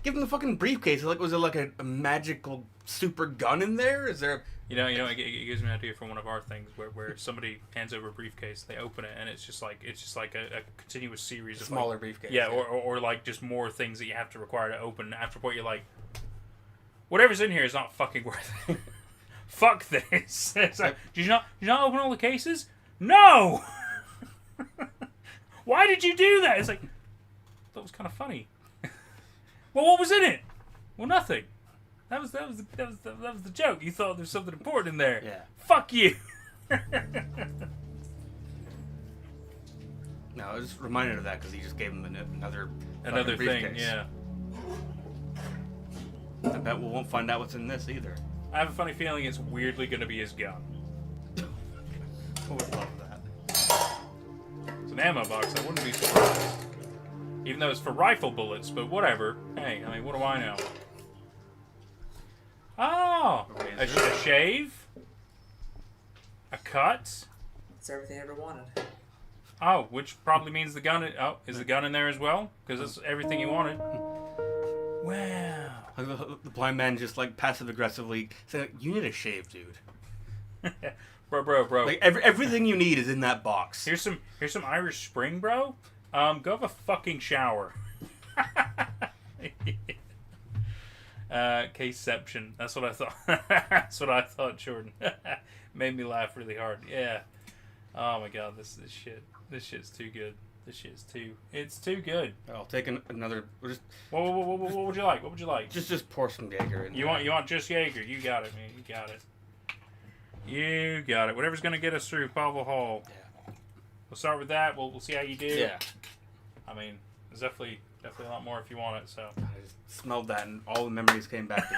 give him the fucking briefcase? Like, was there like a magical super gun in there? Is there? You know, it gives me an idea for one of our things where somebody hands over a briefcase, they open it, and it's just like a continuous series of Smaller like, briefcase, Yeah, yeah. or like just more things that you have to require to open. After what you're like, whatever's in here is not fucking worth it. Fuck this. It's like, did you not open all the cases? No. Why did you do that? It's like that was kind of funny. Well, what was in it? Well, nothing. That was the joke. You thought there's something important in there. Yeah. Fuck you. No, I was just reminded of that because he just gave him another Another fucking thing, briefcase. yeah. I bet we won't find out what's in this either. I have a funny feeling it's weirdly going to be his gun. Who would love that? It's an ammo box. I wouldn't be surprised. Even though it's for rifle bullets, but whatever. Hey, I mean, what do I know? Oh, a shave, a cut. It's everything I ever wanted. Oh, which probably means the gun. Is the gun in there as well? Because it's everything you wanted. Wow. The blind man just like passive aggressively saying, "You need a shave, dude." Bro. Like everything you need is in that box. Here's some Irish Spring, bro. Go have a fucking shower. Caseception. That's what I thought. That's what I thought, Jordan. Made me laugh really hard. Yeah. Oh my god, this shit. This shit's too good. It's too good. I'll take another. Just, what would you like? What would you like? Just pour some Jaeger in. You want just Jaeger? You got it, man. You got it. Whatever's gonna get us through Pavel Hall. Yeah. We'll start with that. We'll see how you do. Yeah. I mean, there's definitely a lot more if you want it. So. I just smelled that, and all the memories came back to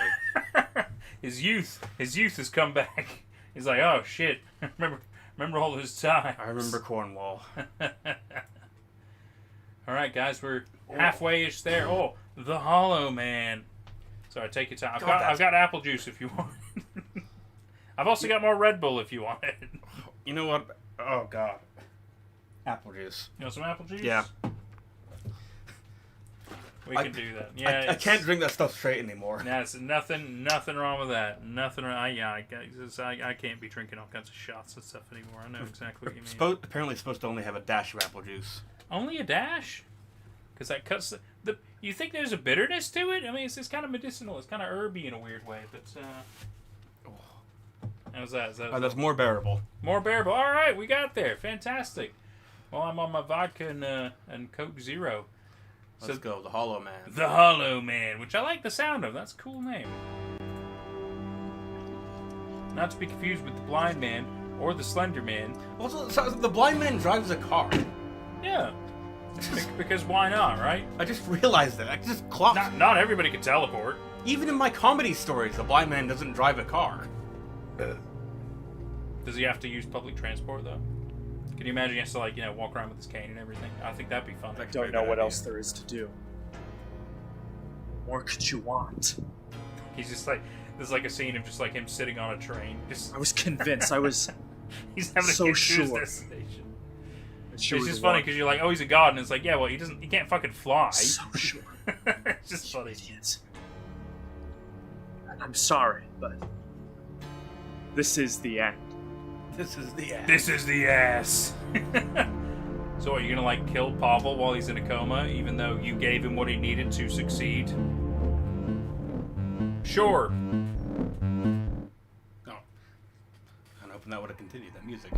me. His youth has come back. He's like, oh shit, remember all those times. I remember Cornwall. All right, guys, we're halfway-ish there. Oh, the Hollow Man. Sorry, take your time. I've got apple juice if you want it. I've also got more Red Bull if you want it. You know what? Oh god, apple juice. You want some apple juice? Yeah. We can do that. Yeah, I can't drink that stuff straight anymore. That's nothing wrong with that. Nothing wrong. I can't be drinking all kinds of shots and stuff anymore. I know exactly what you mean. Apparently, it's supposed to only have a dash of apple juice. Only a dash? Because that cuts the. You think there's a bitterness to it? I mean, it's kind of medicinal. It's kind of herby in a weird way. But how's that? That's more bearable. More bearable. All right, we got there. Fantastic. Well, I'm on my vodka and Coke Zero. Let's go, the Hollow Man. The Hollow Man, which I like the sound of. That's a cool name. Not to be confused with the Blind Man or the Slender Man. Also, so the Blind Man drives a car. Yeah. Because why not, right? I just realized that. I just clocked. Not everybody can teleport. Even in my comedy stories, the Blind Man doesn't drive a car. Does he have to use public transport, though? Can you imagine he has to, like, walk around with his cane and everything? I think that'd be fun. I don't know what else there is to do. What more could you want? He's just like, there's like a scene of just like him sitting on a train. I was convinced. I was he's having so to get sure. to his destination. It's It's just funny because you're like, oh, he's a god, and it's like, yeah, well, he can't fucking fly. So sure. It's just funny. Idiots. I'm sorry, but this is the end. This is the ass. This is the ass. So are you gonna like kill Pavel while he's in a coma, even though you gave him what he needed to succeed? Sure. No. I'm hoping that would have continued that music.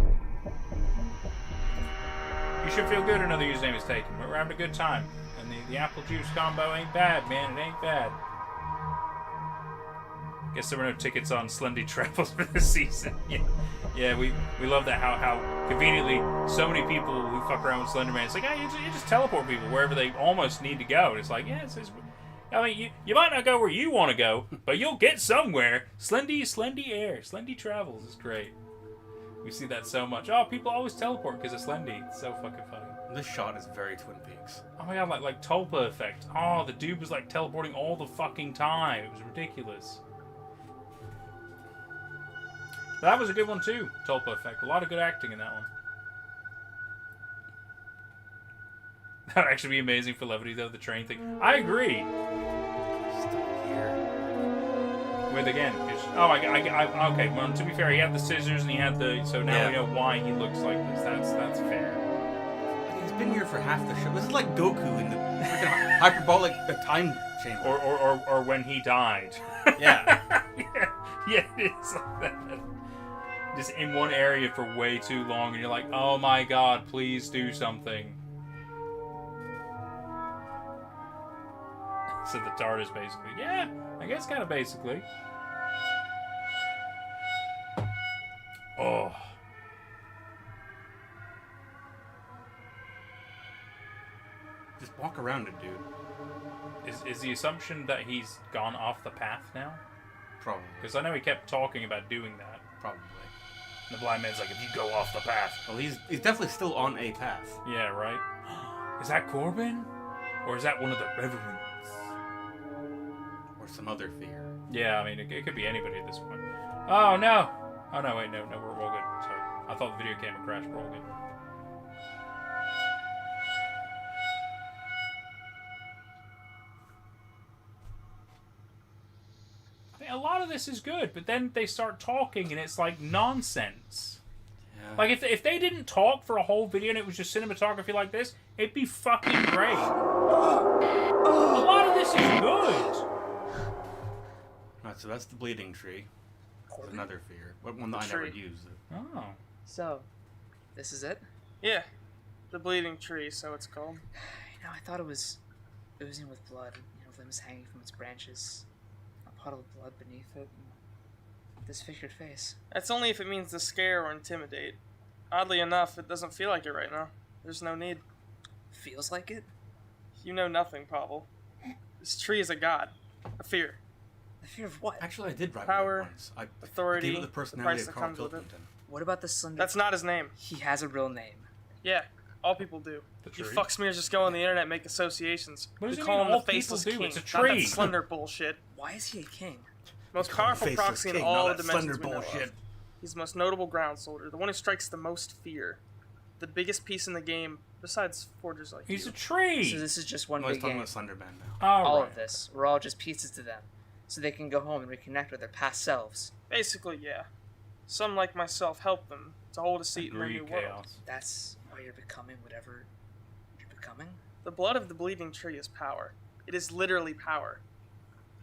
You should feel good another username is taken. We're having a good time. And the apple juice combo ain't bad, man. It ain't bad. Guess there were no tickets on Slendy Travels for this season. Yeah, we love that how conveniently so many people who fuck around with Slenderman, it's like, oh, you just teleport people wherever they almost need to go. And it's like, yeah, I mean, you might not go where you want to go, but you'll get somewhere. Slendy Air, Slendy Travels is great. We see that so much. Oh, people always teleport because of Slendy. It's so fucking funny. This shot is very Twin Peaks. Oh my god, like Tulpa effect. Oh, the dude was like teleporting all the fucking time. It was ridiculous. That was a good one too, Tulpa effect. A lot of good acting in that one. That would actually be amazing for levity though, the train thing. I agree. Still here. With again, okay. Well, to be fair, he had the scissors and he had the. So now we know why he looks like this. That's fair. He's been here for half the show. This is like Goku in the freaking hyperbolic time chamber. Or when he died. Yeah. yeah, it's like that. Just in one area for way too long, and you're like, oh my god, please do something. So the TARDIS basically. Yeah, I guess kind of basically. Oh. Just walk around it, dude. Is the assumption that he's gone off the path now? Probably. Because I know he kept talking about doing that. Probably. And the blind man's like, if you go off the path. Well, he's definitely still on a path. Yeah, right? Is that Corbin? Or is that one of the Reverends? Or some other fear. Yeah, I mean, it could be anybody at this point. Oh, no! Oh, no, wait, no, we're all good. Sorry. I thought the video camera crashed. We're all good. A lot of this is good, but then they start talking and it's like nonsense. Yeah. Like if they didn't talk for a whole video and it was just cinematography like this, it'd be fucking great. A lot of this is good. Alright, so that's the bleeding tree. There's another fear. One that I never used. Oh. So, this is it? Yeah, the bleeding tree, so it's called. I thought it was oozing with blood, limbs hanging from its branches. Puddle of blood beneath it, and disfigured face. That's only if it means to scare or intimidate. Oddly enough, it doesn't feel like it right now. There's no need. Feels like it? You know nothing, Pavel. This tree is a god. A fear. A fear of what? Actually, I did write power, it once. authority, the personality the price of that Carl comes with it. Pilkington. What about the Slender? That's not his name. He has a real name. Yeah, all people do. You fuck smears just go on the internet and make associations. What does We it call mean him all the faceless people do? king. It's a Not that tree. slender bullshit. Why is he a king? Most powerful faceless proxy in king, all not the that dimensions slender we know of. He's the most notable ground soldier, the one who strikes the most fear. The biggest piece in the game Besides forgers like He's you. a tree. So this is just one No, he's big talking game. about Slenderman now. All right. of this, we're all just pieces to them, so they can go home and reconnect with their past selves. Basically, yeah. Some like myself help them to hold a seat in their Agree, new world. Chaos. That's why you're becoming whatever you're becoming? The blood of the bleeding tree is power. It is literally power.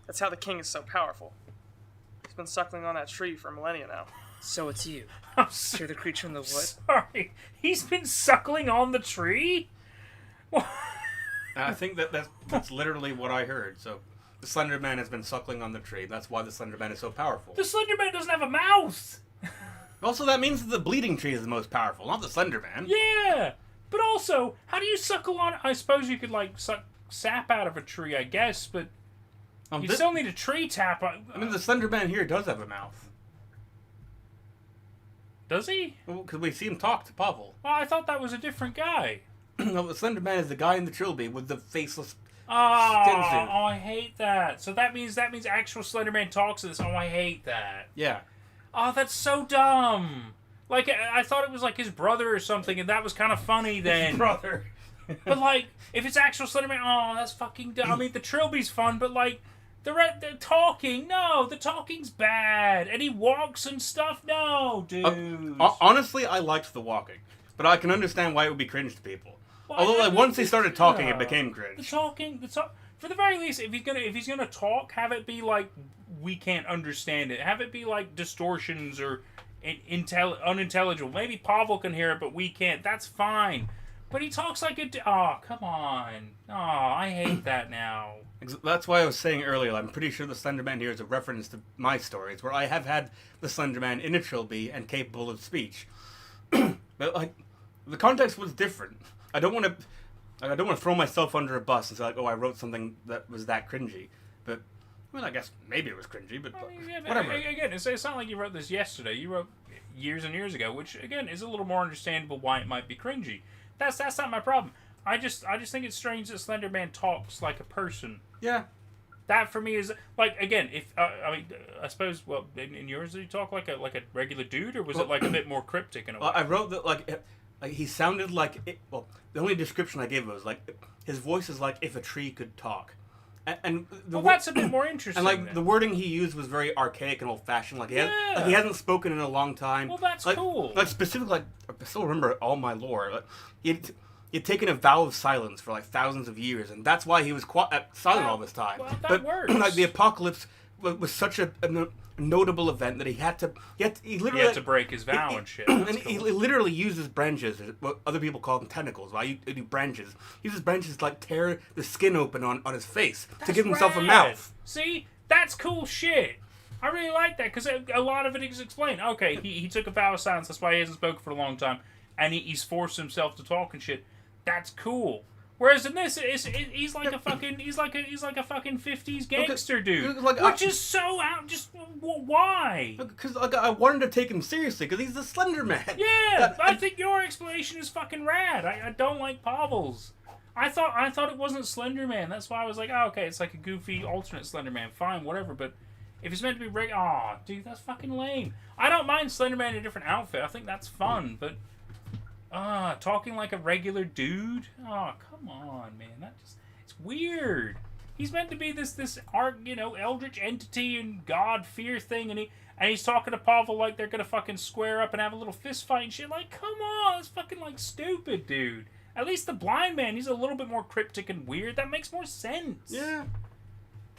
That's how the king is so powerful. He's been suckling on that tree for millennia now. So it's you. You're the creature in the wood? Sorry. He's been suckling on the tree? I think that's literally what I heard. So the Slender Man has been suckling on the tree. That's why the Slender Man is so powerful. The Slender Man doesn't have a mouth. Also, that means that the bleeding tree is the most powerful, not the Slender Man. Yeah. But also, how do you suckle on... I suppose you could, like, suck sap out of a tree, I guess, but... You still need a tree tap. I mean, the Slender Man here does have a mouth. Does he? Well, because we see him talk to Pavel. Well, I thought that was a different guy. No, the Slender Man is the guy in the trilby with the faceless Oh, skin suit. I hate that. So that means actual Slender Man talks to this. Oh, I hate that. Yeah. Oh, that's so dumb. Like, I thought it was like his brother or something, and that was kind of funny then. His brother. But, like, if it's actual Slender Man, oh, that's fucking dumb. I mean, the trilby's fun, but, like, the talking, no, the talking's bad. And he walks and stuff, no, dude. Honestly, I liked the walking. But I can understand why it would be cringe to people. Well, Although, like, once he started talking, it became The cringe. talking, for the very least, if he's gonna talk, have it be like we can't understand it. Have it be like distortions or unintelligible. Maybe Pavel can hear it, but we can't. That's fine. But he talks like it. Oh, come on. Oh, I hate that now. That's why I was saying earlier, I'm pretty sure the Slender Man here is a reference to my stories, where I have had the Slender Man in a trilby and capable of speech. But, like, the context was different. I don't want to throw myself under a bus and say, like, oh, I wrote something that was that cringy. But, well, I guess maybe it was cringy, but whatever. Again, it's not like you wrote this yesterday. You wrote years and years ago, which, again, is a little more understandable why it might be cringy. That's not my problem. I just think it's strange that Slender Man talks like a person. Yeah. That for me is like, again, if I suppose, well, in yours, did he talk like a regular dude, or was it like a bit more cryptic in a way? I wrote that like he sounded like well, the only description I gave was like his voice is like if a tree could talk, and that's a bit more interesting. And like then. the wording he used was very archaic and old fashioned. Like he hasn't spoken in a long time. Well, that's like, cool. Like specifically, like I still remember all my lore. Like, He'd taken a vow of silence for like thousands of years, and that's why he was silent all this time. Well, that but works. Like the apocalypse was such a notable event that he literally had to break his vow and shit. And he literally uses branches, what other people call them tentacles. Why you do branches? He uses branches to like tear the skin open on his face to give himself a mouth. See, that's cool shit. I really like that because a lot of it is explained. Okay, he took a vow of silence. That's why he hasn't spoken for a long time, and he's forced himself to talk and shit. That's cool. Whereas in this, he's like a fucking 50s gangster dude, which is so out. Just why? Because like, I wanted to take him seriously because he's the Slender Man. Yeah, I think your explanation is fucking rad. I don't like Pavel's. I thought it wasn't Slender Man. That's why I was like, oh, okay, it's like a goofy alternate Slender Man. Fine, whatever. But if it's meant to be dude, that's fucking lame. I don't mind Slender Man in a different outfit. I think that's fun, but. Talking like a regular dude? Oh, come on, man. It's weird. He's meant to be this eldritch entity and God fear thing, and he's talking to Pavel like they're gonna fucking square up and have a little fist fight and shit. Like, come on, it's fucking like stupid, dude. At least the blind man, he's a little bit more cryptic and weird. That makes more sense. Yeah.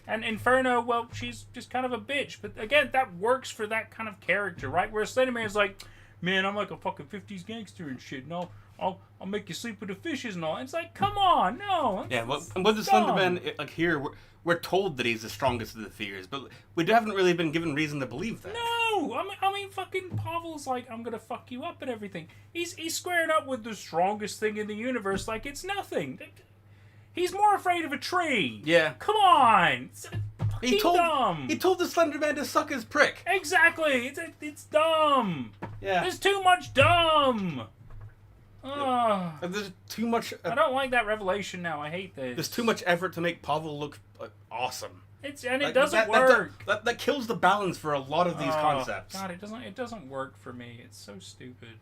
And Inferno, well, she's just kind of a bitch. But again, that works for that kind of character, right? Where Slender Man's like, man, I'm like a fucking 50s gangster and shit, and I'll make you sleep with the fishes and all. And it's like, come on, no. Yeah, well, with the Slender Man, like here, we're told that he's the strongest of the fears, but we haven't really been given reason to believe that. No, I mean, fucking Pavel's like, I'm gonna fuck you up and everything. He's squaring up with the strongest thing in the universe like it's nothing. He's more afraid of a tree. Yeah. Come on. He told the Slender Man to suck his prick. Exactly. It's dumb. Yeah. There's too much dumb. There's too much. I don't like that revelation now. I hate this. There's too much effort to make Pavel look awesome. It doesn't work. That kills the balance for a lot of these concepts. God, it doesn't work for me. It's so stupid.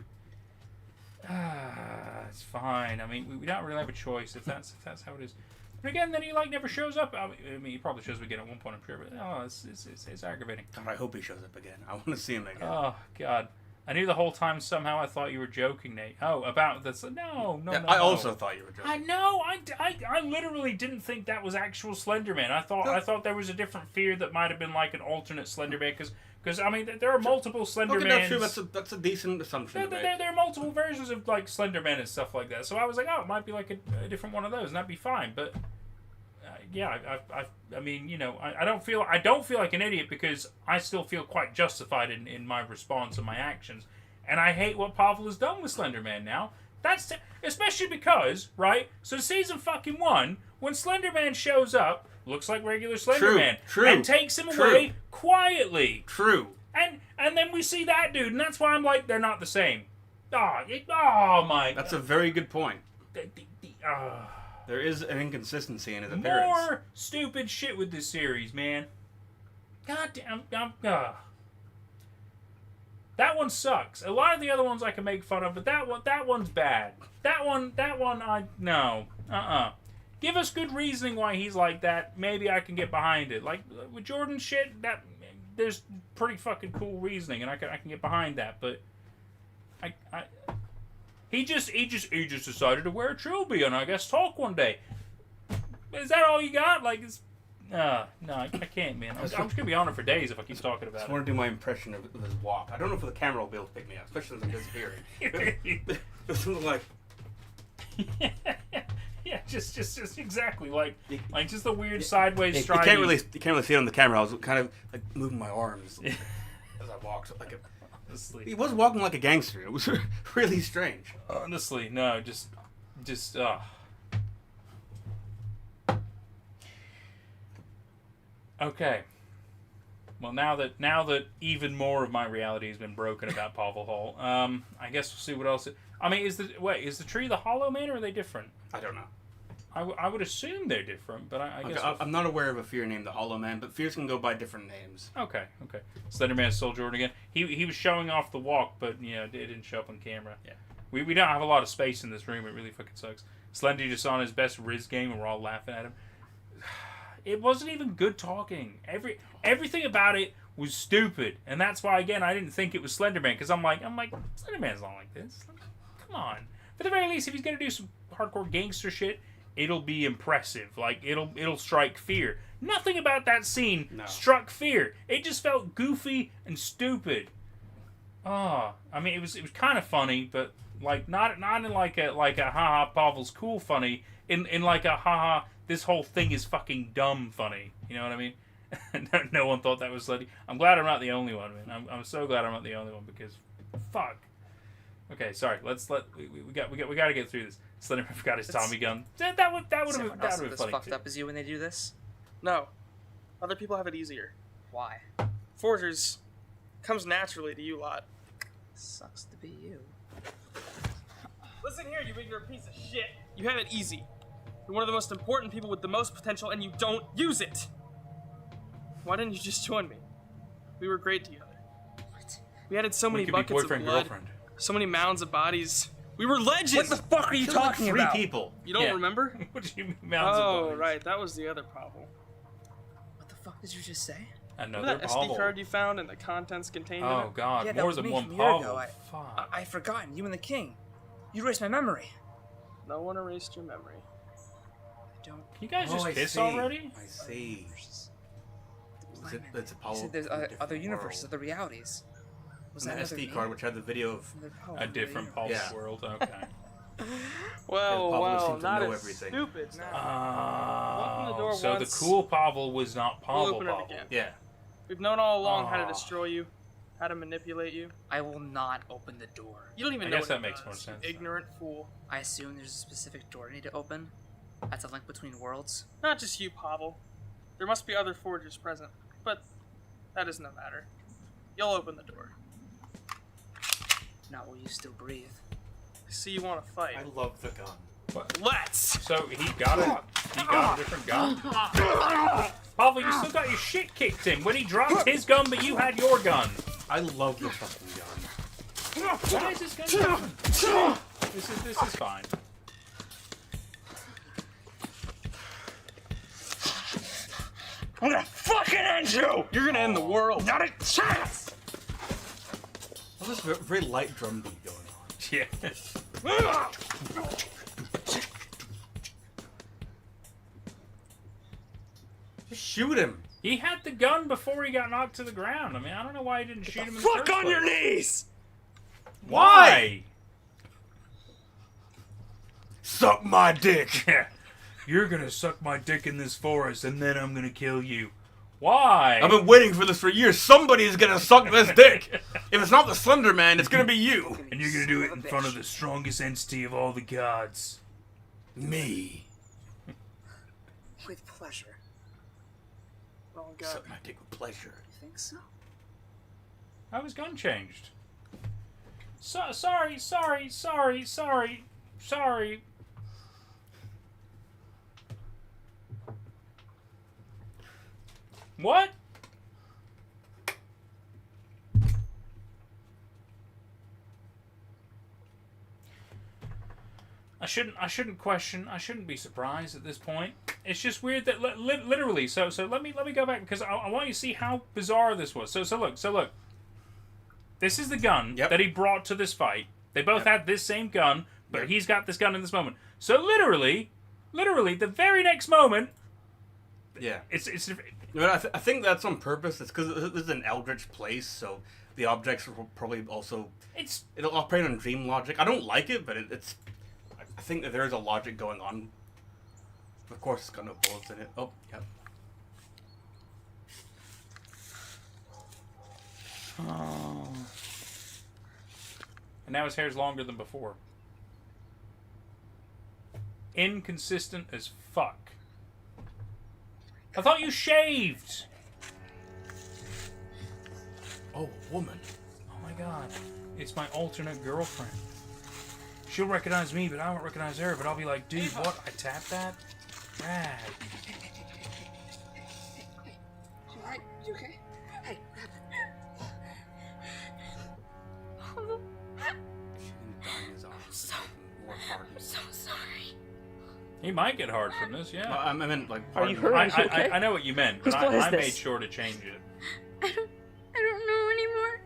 It's fine. I mean, we don't really have a choice if that's how it is. But again, then he like never shows up. I mean, he probably shows up again at one point, I'm sure. But it's aggravating. God, I hope he shows up again. I want to see him again. Oh God. I knew the whole time somehow I thought you were joking, Nate. Oh, about this? No. I also thought you were joking. I know. I literally didn't think that was actual Slenderman. I thought there was a different fear that might have been like an alternate Slenderman because I mean there are multiple Slendermans. Okay, that's true. That's a decent assumption. There are multiple versions of like Slenderman and stuff like that. So I was like, oh, it might be like a different one of those, and that'd be fine. But yeah, I mean, you know, I don't feel like an idiot because I still feel quite justified in my response and my actions, and I hate what Pavel has done with Slenderman now. That's especially because, right? So season fucking 1, when Slenderman shows up, looks like regular Slenderman, and takes him away quietly. True. And then we see that dude, and that's why I'm like, they're not the same. Oh my. That's a very good point. There is an inconsistency in his appearance. More stupid shit with this series, man. God damn. That one sucks. A lot of the other ones I can make fun of, but that one's bad. That one, no. Give us good reasoning why he's like that. Maybe I can get behind it. Like with Jordan shit, there's pretty fucking cool reasoning, and I can get behind that. But he just decided to wear a trilby and I guess talk one day. Is that all you got? Like it's no, I can't, man. I'm just gonna be on it for days if I keep talking about it. I just want to do my impression of his walk. I don't know if the camera will be able to pick me up, especially since I'm disappearing. It's something like. Yeah, just exactly like just the weird sideways stride. You can't really see it on the camera. I was kind of like moving my arms as I walked. Like he was walking like a gangster. It was really strange. Honestly, no, just. Okay. Well, now that even more of my reality has been broken about Pavel Hall, I guess we'll see what else. I mean, is the tree the Hollow Man, or are they different? I don't know. I would assume they're different, but I guess... I'm not aware of a fear named the Hollow Man, but fears can go by different names. Okay. Slenderman stole Jordan again. He was showing off the walk, but, you know, it didn't show up on camera. Yeah. We don't have a lot of space in this room. It really fucking sucks. Slendy just on his best Riz game, and we're all laughing at him. It wasn't even good talking. Everything about it was stupid, and that's why, again, I didn't think it was Slenderman, because I'm like, Slenderman's not like this. Come on. For the very least, if he's going to do some hardcore gangster shit, it'll be impressive. Like, it'll strike fear. Nothing about that scene struck fear. It just felt goofy and stupid. I mean, it was kind of funny, but like not in like a haha Pavel's cool funny. In like a haha this whole thing is fucking dumb funny. You know what I mean? No one thought that was Slendy. I'm glad I'm not the only one, man. I'm so glad I'm not the only one because fuck. Okay, sorry. We got to get through this. Slenderman forgot his Tommy gun. That would have been funny. Fucked up as you when they do this? No, other people have it easier. Why? Forgers comes naturally to you lot. Sucks to be you. Listen here, you ignorant piece of shit. You have it easy. You're one of the most important people with the most potential, and you don't use it. Why didn't you just join me? We were great together. What? We added so many buckets of blood, girlfriend. So many mounds of bodies. We were legends! What the fuck are you talking about? 3 people. You don't remember? What do you mean mounds of bodies? Oh, right. That was the other Pavel. What the fuck did you just say? Another that Pavel. SD card you found and the contents contained in it? Oh, God. Yeah, More than one Pavel. I've forgotten. You and the king. You erased my memory. No one erased your memory. I don't... You guys just kiss already? I see. It's a You said there's other universes, other realities. Was that an SD card which had the video of a different Pavel world? Okay. Well, not as stupid now. Open the door so once. The cool Pavel was not Pavel. We'll open it again. Yeah. We've known all along how to destroy you, how to manipulate you. I will not open the door. You don't even I know guess what that makes does, more sense. Ignorant fool. I assume there's a specific door I need to open. That's a link between worlds. Not just you, Pavel. There must be other forgers present, but that is no matter. You'll open the door. Not while you still breathe. I see you want to fight. I love the gun. What? Let's! So he got a different gun? Pavel, you still got your shit kicked in when he dropped his gun, but you had your gun. I love the fucking gun. What is this gun? This is fine. I'm gonna fucking end you! You're gonna end the world. Not a chance! Well, there's a very light drum beat going on. Yeah. Just shoot him. He had the gun before he got knocked to the ground. I mean, I don't know why he didn't shoot him in the Fuck first on place. your knees! Why? Suck my dick. Yeah. You're gonna suck my dick in this forest, and then I'm gonna kill you. Why? I've been waiting for this for years. Somebody's gonna suck this dick. If it's not the Slender Man, it's gonna be you. And you're gonna do it in front of the strongest entity of all the gods. Me. With pleasure. Oh God. Suck my dick with pleasure. You think so? How was gun changed? Sorry. What? I shouldn't question. I shouldn't be surprised at this point. It's just weird that literally. So let me go back because I want you to see how bizarre this was. So look. This is the gun that he brought to this fight. They both had this same gun, but he's got this gun in this moment. So literally, the very next moment. Yeah. It's. You know, I think that's on purpose. It's because this is an eldritch place, so the objects will probably also. It'll operate on dream logic. I don't like it, but it's. I think that there is a logic going on. Of course, it's got no bullets in it. Oh, yep. Oh. And now his hair's longer than before. Inconsistent as fuck. I thought you shaved! Oh, woman. Oh my god. It's my alternate girlfriend. She'll recognize me, but I won't recognize her. But I'll be like, dude, what? I tapped that? Rad. You alright? You okay? Hey, I'm so sorry. He might get hard from this, yeah. Well, I meant, like, Are you hurt? Are you okay? I know what you meant, but Whose blood is I made this? sure to change it. I don't know anymore.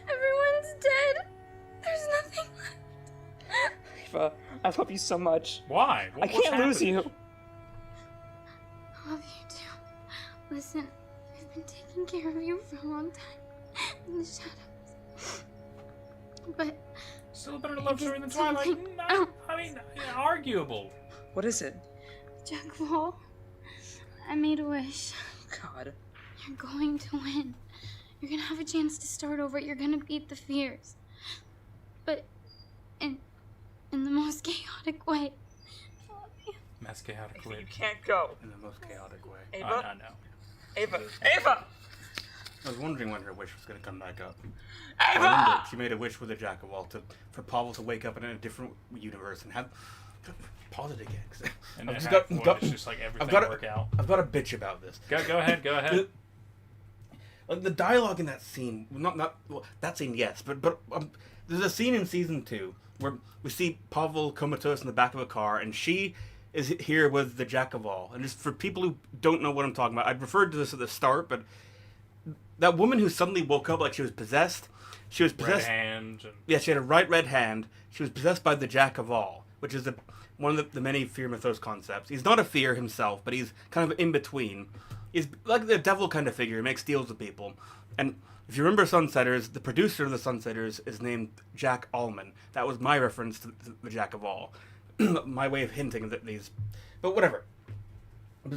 Everyone's dead. There's nothing left. Eva, I love you so much. Why? I can't lose you. I love you too. Listen, I've been taking care of you for a long time in the shadows. But still a better love story than Twilight. I mean, arguable. What is it? Jack of all, I made a wish. God. You're going to win. You're gonna have a chance to start over. You're gonna beat the fears. But in the most chaotic way. I love you. That's chaotic way. You can't go. In the most chaotic way. Ava? I know. Ava! Ava! I was wondering when her wish was going to come back up. Ava! I remember she made a wish with a Jack of all for Pavel to wake up in a different universe and have. Pause it again. And I've then it's just like everything work out. I've got a bitch about this. Go ahead. The dialogue in that scene, that scene, yes, but there's a scene in season 2 where we see Pavel comatose in the back of a car, and she is here with the Jack of all. And just for people who don't know what I'm talking about, I referred to this at the start, but that woman who suddenly woke up like she was possessed. She was possessed. Red hand. Yeah, she had a red hand. She was possessed by the Jack of all, which is one of the many fear mythos concepts. He's not a fear himself, but he's kind of in between. He's like the devil kind of figure. He makes deals with people. And if you remember Sunsetters, the producer of the Sunsetters is named Jack Allman. That was my reference to the Jack of all. My way of hinting that these... But whatever.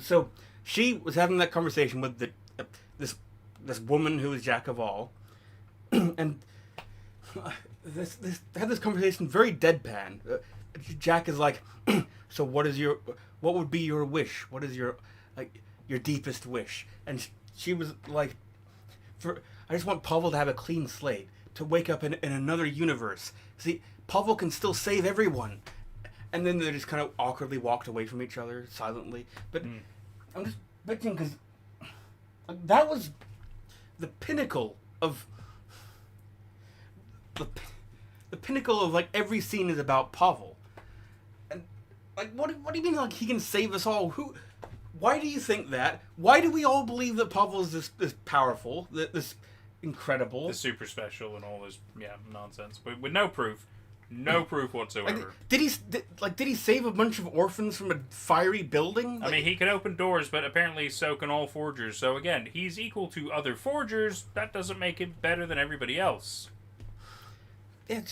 So she was having that conversation with this woman who is Jack of all. And they had this conversation very deadpan. Jack is like, so what would be your wish? What is your deepest wish? And she was like, I just want Pavel to have a clean slate, to wake up in another universe. See, Pavel can still save everyone. And then they just kind of awkwardly walked away from each other silently. But I'm just bitching because that was the pinnacle of the pinnacle of like every scene is about Pavel. And like, what do you mean like he can save us all? Why do you think that? Why do we all believe that Pavel is this powerful, this incredible, the super special, and all this nonsense, but with no proof, no proof whatsoever? Like, did he save a bunch of orphans from a fiery building? I mean, he can open doors, but apparently so can all forgers. So again, he's equal to other forgers. That doesn't make him better than everybody else. Yeah,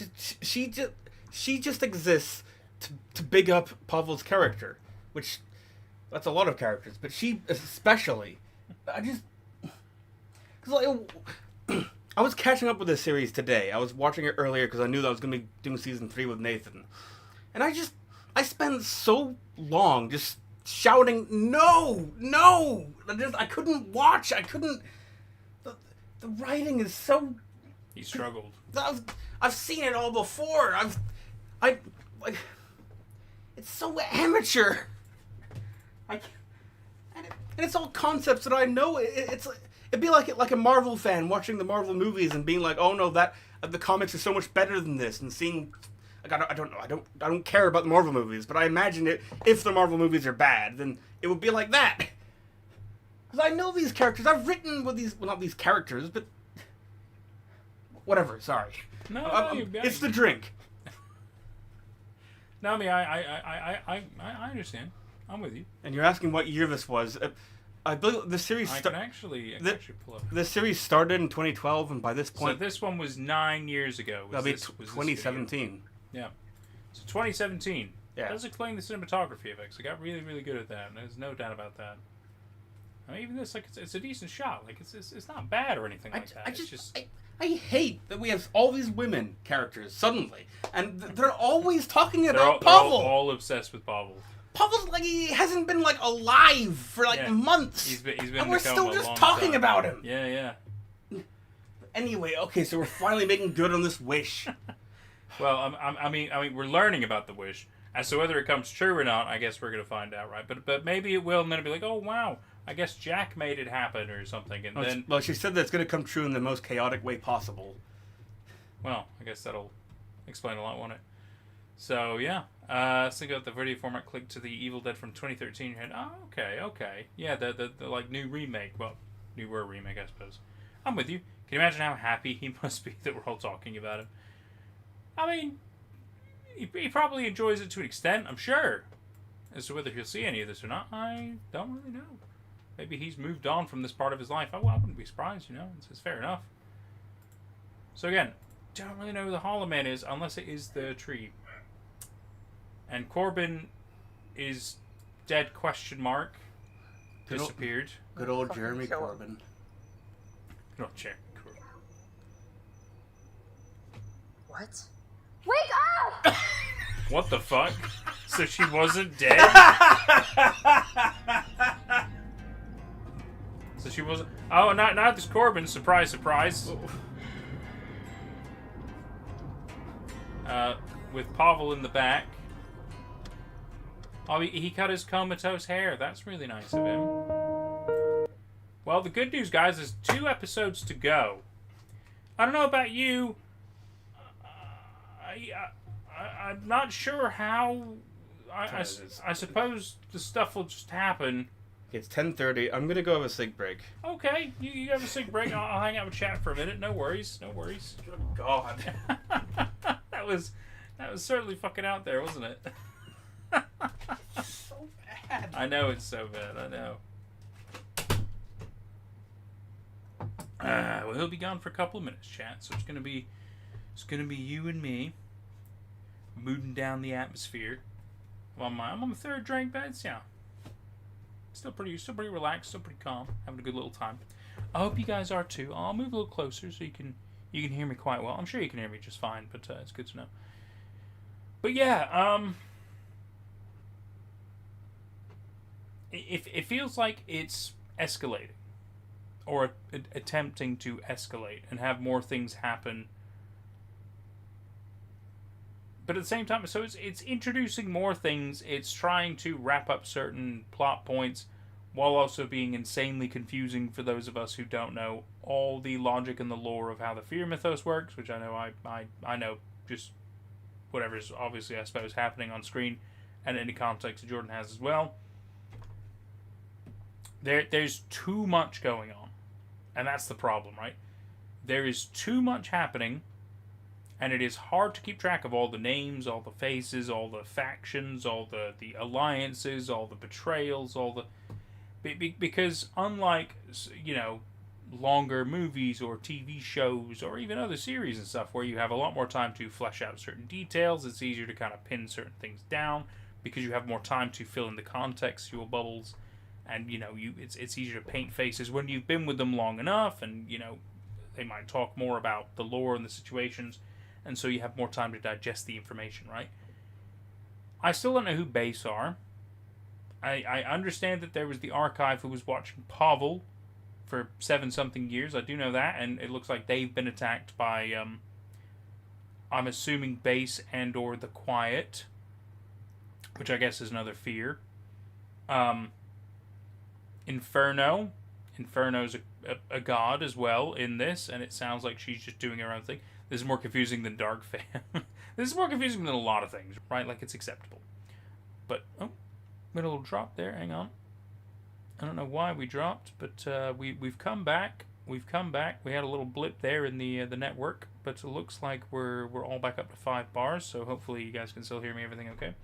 she just exists to big up Pavel's character, which. That's a lot of characters, but she especially. Cause like, I was catching up with this series today. I was watching it earlier because I knew that I was going to be doing season 3 with Nathan, and I spent so long just shouting no. I couldn't watch. I couldn't. The writing is so. He struggled. I've seen it all before. Like. It's so amateur. And it's all concepts that I know. It'd be like a Marvel fan watching the Marvel movies and being like, "Oh no, that the comics are so much better than this," and seeing, like, I don't know, I don't care about the Marvel movies, but I imagine if the Marvel movies are bad, then it would be like that. Because I know these characters. I've written with these, well, not these characters, but whatever. Sorry, it's the drink. No, I mean I understand. I'm with you. And you're asking what year this was. I believe the series. I can actually pull up. The series started in 2012, and by this point, so this one was 9 years ago. That'll be 2017. Yeah. So 2017. Yeah. It does explain the cinematography effects. I got really, really good at that. There's no doubt about that. I mean, even this, like, it's a decent shot. Like, it's not bad or anything like that. I hate that we have all these women characters suddenly, and they're always talking about Pavel. They're all obsessed with Pavel. Pavel's like, he hasn't been like alive for like months. He's been and we're still just talking about him. Yeah. Anyway, okay, so we're finally making good on this wish. Well, I mean, we're learning about the wish. As to whether it comes true or not, I guess we're gonna find out, right? But maybe it will, and then it'll be like, oh wow, I guess Jack made it happen or something, and then. Well, she said that it's gonna come true in the most chaotic way possible. Well, I guess that'll explain a lot, won't it? So yeah. So you got the video format. Click to the Evil Dead from 2013. You're head. Oh, okay. Yeah, the like new remake. Well, newer remake, I suppose. I'm with you. Can you imagine how happy he must be that we're all talking about him? I mean, he probably enjoys it to an extent, I'm sure. As to whether he'll see any of this or not, I don't really know. Maybe he's moved on from this part of his life. I wouldn't be surprised, It's fair enough. So again, don't really know who the Hollow Man is unless it is the tree. And Corbin is dead, question mark. Disappeared. Good old Jeremy Corbin. Good old Jeremy Corbin. What? Wake up! What the fuck? So she wasn't dead? So she wasn't... Oh, not this Corbin. Surprise, surprise. With Pavel in the back. Oh, he cut his comatose hair. That's really nice of him. Well, the good news, guys, is 2 episodes to go. I don't know about you. I'm not sure how. I suppose the stuff will just happen. It's 10:30. I'm gonna go have a cig break. Okay, you have a cig break. I'll hang out and chat for a minute. No worries. Good God. That was certainly fucking out there, wasn't it? So bad. I know it's so bad. I know. Well, he'll be gone for a couple of minutes, chat. So it's gonna be you and me, mooning down the atmosphere. I'm on the 3rd drink, but yeah, still pretty relaxed, still pretty calm, having a good little time. I hope you guys are too. I'll move a little closer so you can hear me quite well. I'm sure you can hear me just fine, but it's good to know. But yeah, it feels like it's escalating, or attempting to escalate and have more things happen. But at the same time, so it's introducing more things. It's trying to wrap up certain plot points while also being insanely confusing for those of us who don't know all the logic and the lore of how the Fear mythos works, which I know I know just whatever's obviously, I suppose, happening on screen, and any context that Jordan has as well. There's too much going on, and that's the problem, right? There is too much happening, and it is hard to keep track of all the names, all the faces, all the factions, all the alliances, all the betrayals, all the... Because unlike, you know, longer movies or TV shows or even other series and stuff where you have a lot more time to flesh out certain details, it's easier to kind of pin certain things down because you have more time to fill in the contextual bubbles, and, you know, it's easier to paint faces when you've been with them long enough, and, you know, they might talk more about the lore and the situations, and so you have more time to digest the information, right? I still don't know who Base are. I understand that there was the archive who was watching Pavel for 7-something years. I do know that, and it looks like they've been attacked by, I'm assuming Base and or the Quiet, which I guess is another fear. Inferno. Inferno's a god as well in this, and it sounds like she's just doing her own thing. This is more confusing than Dark Fan. This is more confusing than a lot of things, right? Like, it's acceptable. But, oh, we had a little drop there. Hang on. I don't know why we dropped, but we've come back. We've come back. We had a little blip there in the network, but it looks like we're all back up to 5 bars. So hopefully you guys can still hear me. Everything okay?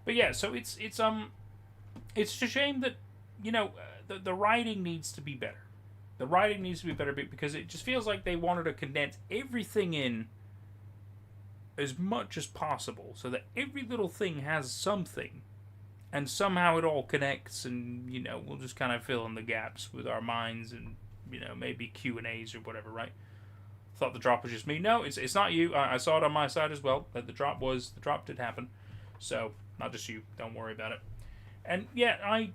But yeah, so it's a shame that, you know, the writing needs to be better. The writing needs to be better because it just feels like they wanted to condense everything in as much as possible so that every little thing has something. And somehow it all connects, and, you know, we'll just kind of fill in the gaps with our minds and, you know, maybe Q&As or whatever, right? Thought the drop was just me. No, it's not you. I saw it on my side as well, that the drop did happen. So, not just you. Don't worry about it. And, yeah,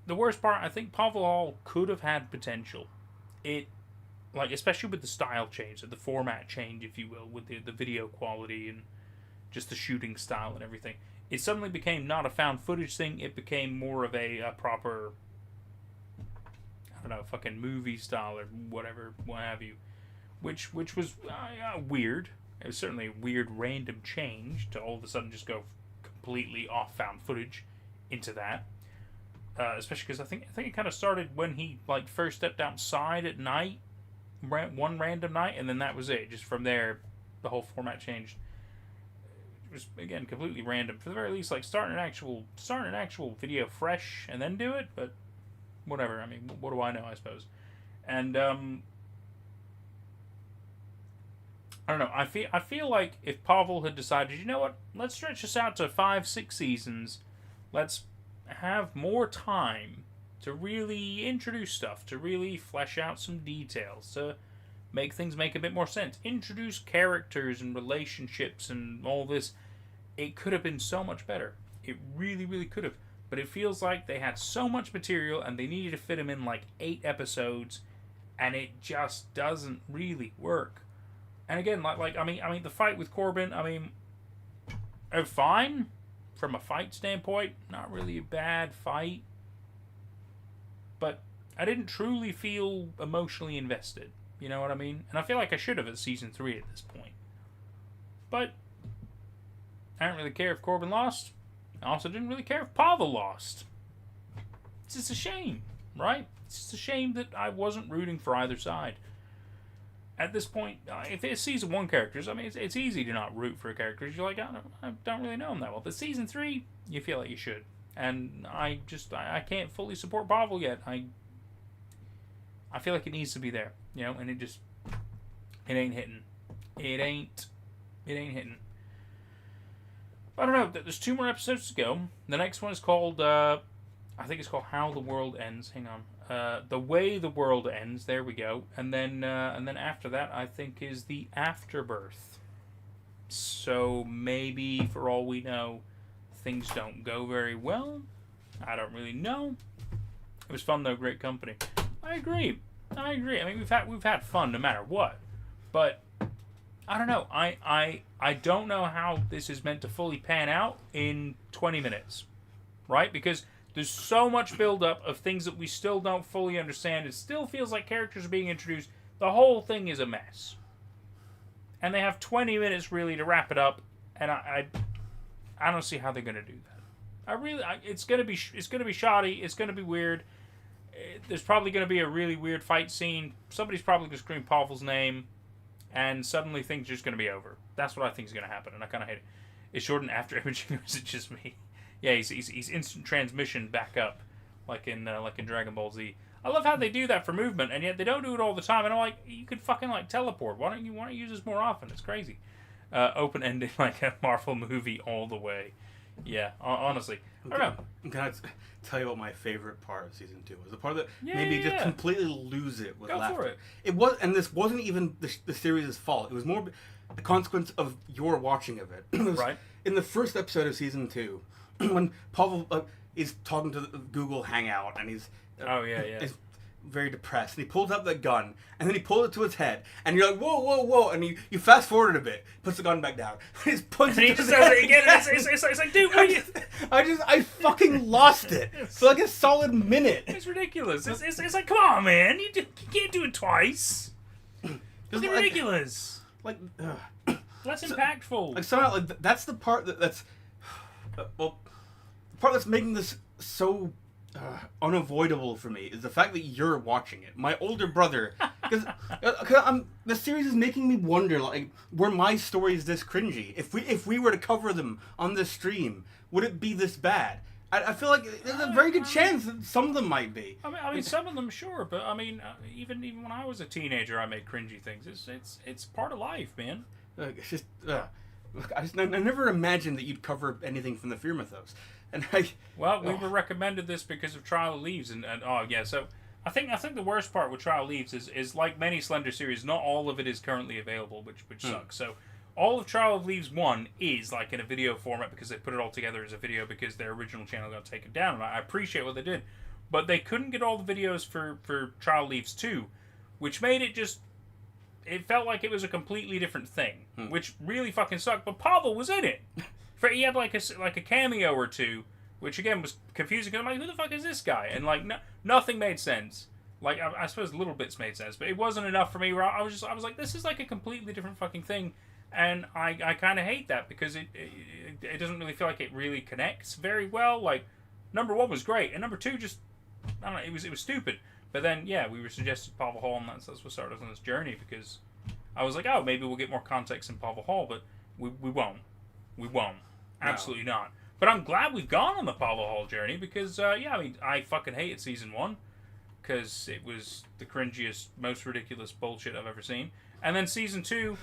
the worst part, I think Pavel Hall could have had potential. It, like, especially with the style change, the format change, if you will, with the video quality and just the shooting style and everything. It suddenly became not a found footage thing. It became more of a proper, I don't know, fucking movie style or whatever, what have you. Which was weird. It was certainly a weird random change to all of a sudden just go completely off found footage into that. Especially because I think it kind of started when he like first stepped outside at night, one random night, and then that was it. Just from there, the whole format changed. Was again completely random. For the very least, like start an actual video fresh and then do it. But whatever. I mean, what do I know? I suppose. And I don't know. I feel like if Pavel had decided, you know what, let's stretch this out to 5-6 seasons. Let's have more time to really introduce stuff, to really flesh out some details, to make things make a bit more sense. Introduce characters and relationships and all this. It could have been so much better. It really, really could have. But it feels like they had so much material and they needed to fit them in like 8 episodes, and it just doesn't really work. And again, like I mean, the fight with Corbin, I mean, fine from a fight standpoint. Not really a bad fight, but I didn't truly feel emotionally invested. You know what I mean? And I feel like I should have at season 3 at this point. But I didn't really care if Corbin lost. I also didn't really care if Pavel lost. It's just a shame, right? It's just a shame that I wasn't rooting for either side. At this point, if it's season 1 characters, I mean, it's easy to not root for characters. You're like, I don't really know them that well. But season 3, you feel like you should. And I can't fully support Pavel yet. I feel like it needs to be there, you know, and it ain't hitting. It ain't hitting. I don't know. There's 2 more episodes to go. The next one is called, I think it's called How the World Ends. Hang on. The Way the World Ends. There we go. And then after that, I think is the Afterbirth. So maybe, for all we know, things don't go very well. I don't really know. It was fun though. Great company. I agree. I mean, we've had fun no matter what. But I don't know. I don't know how this is meant to fully pan out in 20 minutes. Right? Because there's so much build-up of things that we still don't fully understand. It still feels like characters are being introduced the whole thing is a mess. And they have 20 minutes really to wrap it up, and I don't see how they're gonna do that. It's gonna be shoddy. It's gonna be weird. There's probably gonna be a really weird fight scene. Somebody's probably gonna scream Pavel's name, and suddenly things are just gonna be over. That's what I think is gonna happen, and I kind of hate it. Is Jordan after imaging, or is it just me? Yeah, he's instant transmission back up, like in Dragon Ball Z. I love how they do that for movement, and yet they don't do it all the time. And I'm like, you could fucking like teleport. Why don't you use this more often? It's crazy. Open ended like a Marvel movie all the way. Yeah, honestly, I don't know. Can I tell you what my favorite part of season 2 was? The part that made me just completely lose it with laughter. For it. It was, and this wasn't even the series' fault. It was more the consequence of your watching of it. Right. In the first episode of season 2, when Pavel is talking to the Google Hangout, and he's is very depressed, and he pulls out that gun, and then he pulls it to his head, and you're like, whoa, whoa, whoa, and you fast forward a bit, puts the gun back down, he's punching and he just does it again, and it's like, dude, I fucking lost it for like a solid minute. It's ridiculous. It's like, come on, man, you can't do it twice. It's ridiculous. Like, less impactful. Like somehow, like that's the part that's the part that's making this so unavoidable for me is the fact that you're watching it. My older brother, because the series is making me wonder, like, were my stories this cringy? If we were to cover them on this stream, would it be this bad? I feel like there's a very good chance that some of them might be. I mean, some of them, sure, but I mean, even when I was a teenager, I made cringy things. It's part of life, man. It's just, I never imagined that you'd cover anything from the Fear Mythos. And we were recommended this because of Trial of Leaves, and so I think the worst part with Trial of Leaves is like many Slender series, not all of it is currently available, which sucks. So all of Trial of Leaves 1 is like in a video format because they put it all together as a video because their original channel got taken down, and I appreciate what they did, but they couldn't get all the videos for Trial of Leaves 2, which made it just. It felt like it was a completely different thing, which really fucking sucked. But Pavel was in it. He had like a cameo or two, which again was confusing. Cause I'm like, who the fuck is this guy? And like nothing made sense. Like I suppose little bits made sense, but it wasn't enough for me. Where I was like, this is like a completely different fucking thing, and I kind of hate that because it doesn't really feel like it really connects very well. Like number 1 was great, and number 2 just I don't know, it was stupid. But then, we were suggested Pavel Hall, and that's what started us on this journey, because I was like, oh, maybe we'll get more context in Pavel Hall, but we won't. We won't. Absolutely not. But I'm glad we've gone on the Pavel Hall journey, because, I fucking hated Season 1, because it was the cringiest, most ridiculous bullshit I've ever seen. And then Season 2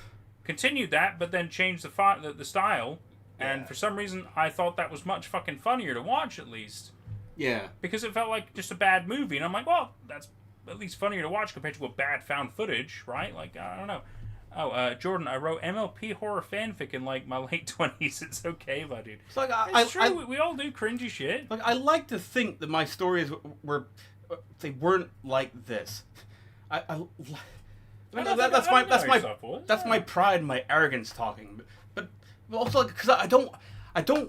continued that, but then changed the style, and for some reason, I thought that was much fucking funnier to watch, at least. Yeah. Because it felt like just a bad movie. And I'm like, well, that's at least funnier to watch compared to a bad found footage, right? Like, I don't know. Oh, Jordan, I wrote MLP horror fanfic in, like, my late 20s. It's okay, my dude. It's like, it's true. We all do cringy shit. Like, I like to think that my stories they weren't like this. That's my pride, my arrogance talking. But also, because I don't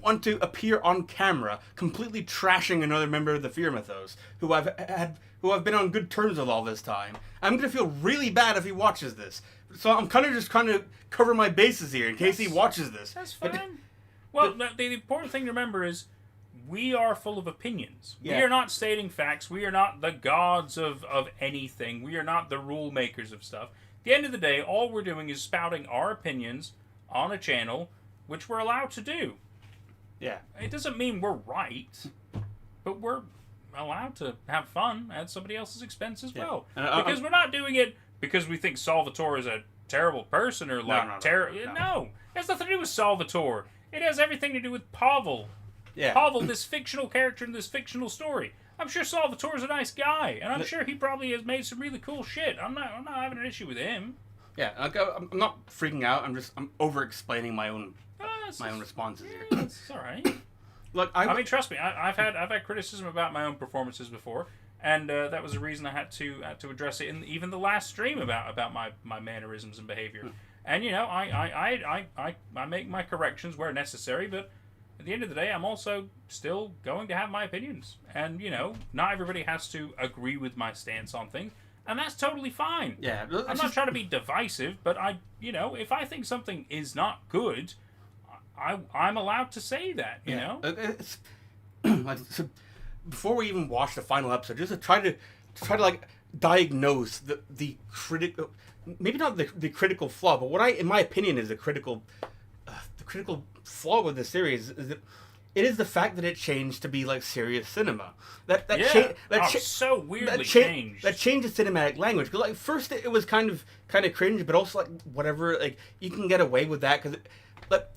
want to appear on camera completely trashing another member of the Fear Mythos who I've been on good terms with all this time. I'm gonna feel really bad if he watches this. So I'm kind of just trying to cover my bases here in case he watches this. That's fine. Well, the important thing to remember is we are full of opinions. Yeah. We are not stating facts. We are not the gods of anything. We are not the rule makers of stuff. At the end of the day, all we're doing is spouting our opinions on a channel, which we're allowed to do. Yeah. It doesn't mean we're right, but we're allowed to have fun at somebody else's expense as well. Because we're not doing it because we think Salvatore is a terrible person or like No, it has nothing to do with Salvatore. It has everything to do with Pavel. Yeah. Pavel, this fictional character in this fictional story. I'm sure Salvatore's a nice guy, and I'm sure he probably has made some really cool shit. I'm not having an issue with him. Yeah, I'm not freaking out. I'm over-explaining my own responses here. It's all right. Look, I mean, trust me. I've had criticism about my own performances before, and that was a reason I had to address it in even the last stream about my mannerisms and behavior. And I make my corrections where necessary, but at the end of the day, I'm also still going to have my opinions. And not everybody has to agree with my stance on things. and that's totally fine. Yeah, I'm not trying to be divisive, but if I think something is not good, I'm allowed to say that. You know. It's, like, so before we even watch the final episode, just to try to like diagnose the critical, maybe not the critical flaw, but what in my opinion is the critical flaw with the series is that it is the fact that it changed to be like serious cinema. So weirdly changed. That changed the cinematic language. Because like first it was kind of cringe, but also like whatever. Like you can get away with that because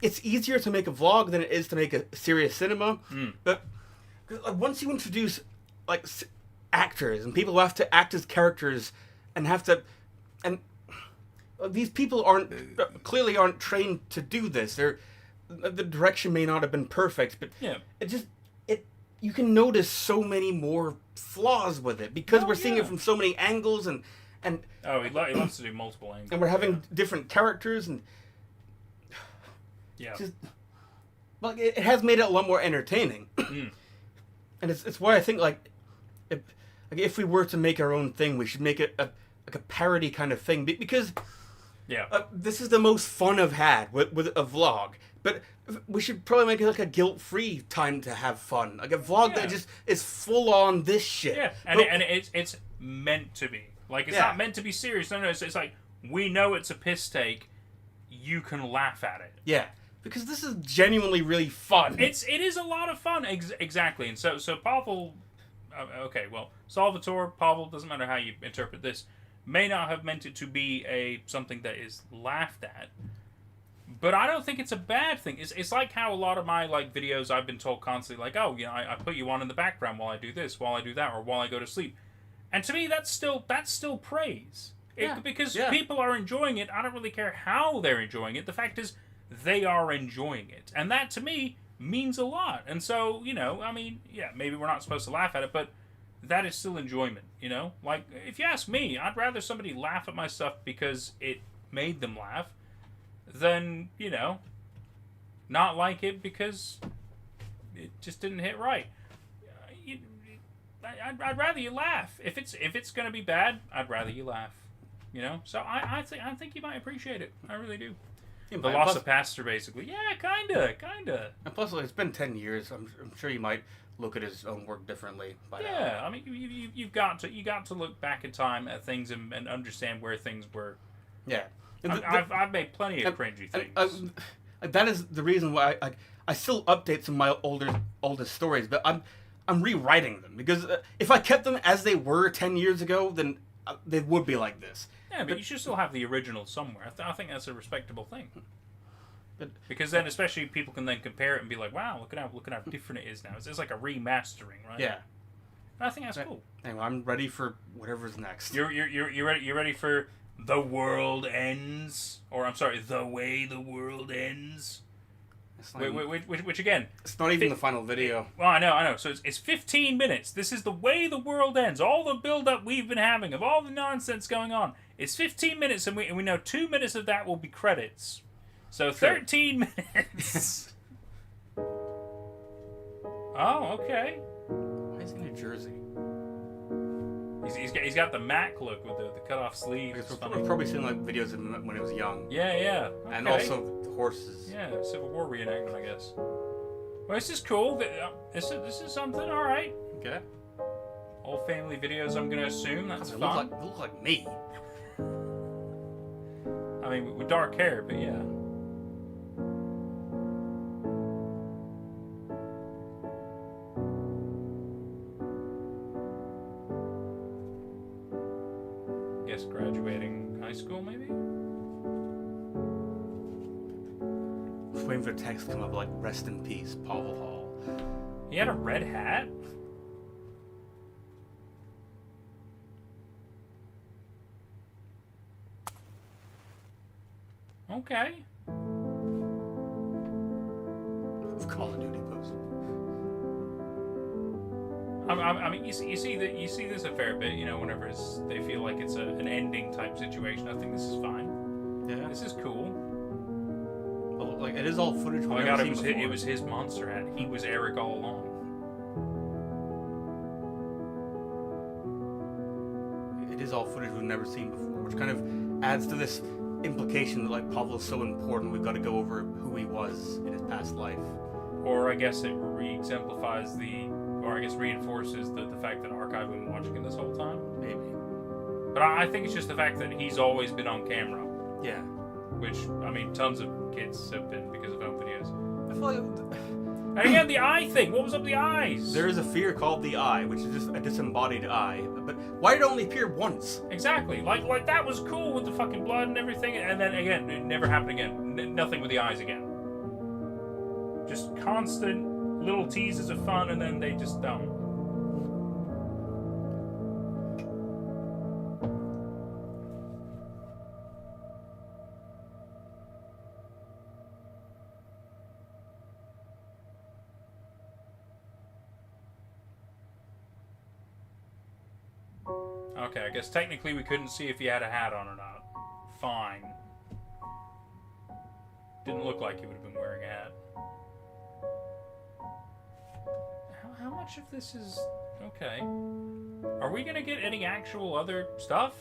it's easier to make a vlog than it is to make a serious cinema. But like, once you introduce like actors and people who have to act as characters and these people clearly aren't trained to do this. The direction may not have been perfect, but you can notice so many more flaws with it because we're seeing it from so many angles and he loves to do multiple angles, and we're having different characters and it has made it a lot more entertaining. And it's why I think like if we were to make our own thing, we should make it a parody kind of thing because this is the most fun I've had with a vlog. But we should probably make it like a guilt-free time to have fun, like a vlog that just is full on this shit. Yeah, and it's meant to be. Like it's not meant to be serious. No, it's like we know it's a piss take. You can laugh at it. Yeah, because this is genuinely really fun. It is a lot of fun. Exactly. And so Pavel. Okay, well, Salvatore, Pavel, doesn't matter how you interpret this, may not have meant it to be something that is laughed at. But I don't think it's a bad thing. It's like how a lot of my like videos I've been told constantly, like, oh, I put you on in the background while I do this, while I do that, or while I go to sleep. And to me, that's still praise. Because people are enjoying it. I don't really care how they're enjoying it. The fact is, they are enjoying it. And that, to me, means a lot. And so, maybe we're not supposed to laugh at it, but that is still enjoyment, Like, if you ask me, I'd rather somebody laugh at my stuff because it made them laugh than, not like it because it just didn't hit right. I'd rather you laugh. If it's going to be bad, I'd rather you laugh. So I think you might appreciate it. I really do. Yeah, the loss of pastor, basically. Yeah, kinda. And plus, it's been 10 years. I'm sure you might look at his own work differently. By now. I mean, you've got to look back in time at things and understand where things were. Yeah, I've made plenty of cringy things. That is the reason why I still update some of my oldest stories, but I'm rewriting them because if I kept them as they were 10 years ago, then they would be like this. Yeah, but you should still have the original somewhere. I think that's a respectable thing. Because then, especially, people can then compare it and be like, "Wow, look at how different it is now." It's like a remastering, right? Yeah. And I think that's cool. Anyway, I'm ready for whatever's next. You're ready. You're ready for The World Ends, or I'm sorry, The Way the World Ends. Which again, it's not even the final video. Well, I know. So it's 15 minutes. This is the way the world ends. All the build-up we've been having of all the nonsense going on. It's 15 minutes, and we know 2 minutes of that will be credits. So 13 minutes. Oh, okay. Why is he New Jersey? He's got the Mac look with the cut off sleeves. We've probably seen like videos of him when he was young. Yeah. Okay. And also the horses. Yeah, Civil War reenactment, I guess. Well, this is cool. This is something. All right. Okay. Old family videos, I'm gonna assume. That's fun. They look like me. I mean, with dark hair, but yeah. Guess graduating high school, maybe? Just waiting for the text to come up like, rest in peace, Pavel Hall. He had a red hat? Okay. Call of Duty post. I mean, you see this a fair bit, whenever they feel like it's an ending type situation. I think this is fine. Yeah. This is cool. Well, like, it is all footage. Oh my god, it was his monster hat. He was Eric all along. it is all footage we've never seen before, which kind of adds to this implication that like Pavel's so important. We've got to go over who he was in his past life. Or I guess it re-exemplifies reinforces the fact that Archive been watching it this whole time. Maybe. But I think it's just the fact that he's always been on camera. Yeah. Which, I mean, tons of kids have been because of home videos. I feel like... And again, the eye thing. What was up with the eyes? There is a fear called the eye, which is just a disembodied eye. But why did it only appear once? Exactly. Like that was cool with the fucking blood and everything, and then again, it never happened again. Nothing with the eyes again. Just constant little teases of fun, and then they just don't. Okay, I guess technically we couldn't see if he had a hat on or not. Fine. Didn't look like he would have been wearing a hat. How much of this is... Okay. Are we gonna get any actual other stuff?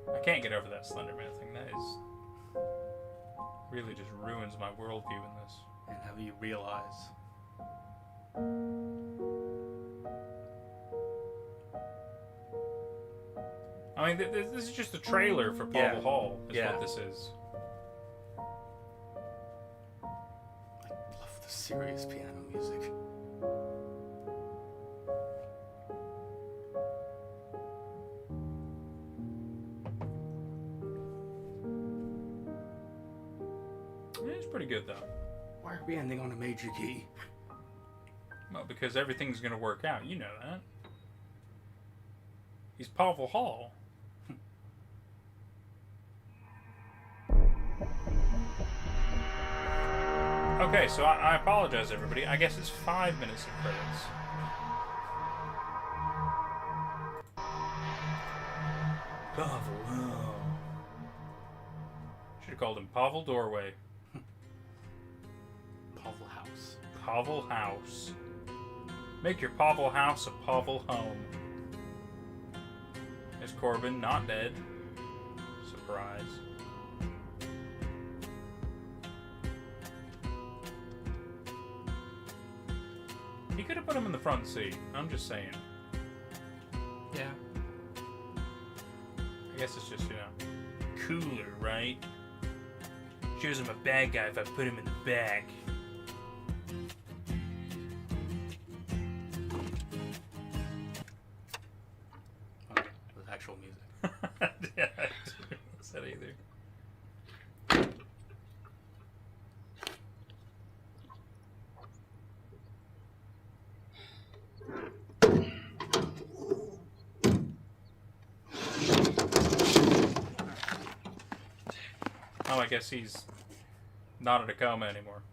I can't get over that Slenderman thing. That is... really just ruins my worldview in this. And how you realize... I mean, this is just a trailer for Pavel Hall, is what this is. I love the serious piano music. It's pretty good, though. Why are we ending on a major key? Well, because everything's going to work out. You know that. He's Pavel Hall. Okay, so I apologize, everybody. I guess it's 5 minutes of credits. Pavel Hall. Should have called him Pavel Doorway. Pavel House. Pavel House. Make your Pavel House a Pavel home. There's Corbin, not dead. Surprise. He could have put him in the front seat. I'm just saying. Yeah. I guess it's just, you know, cooler, right? Shows him a bad guy if I put him in the back. With actual music. Yeah, I didn't notice that either. Oh, I guess he's not in a coma anymore.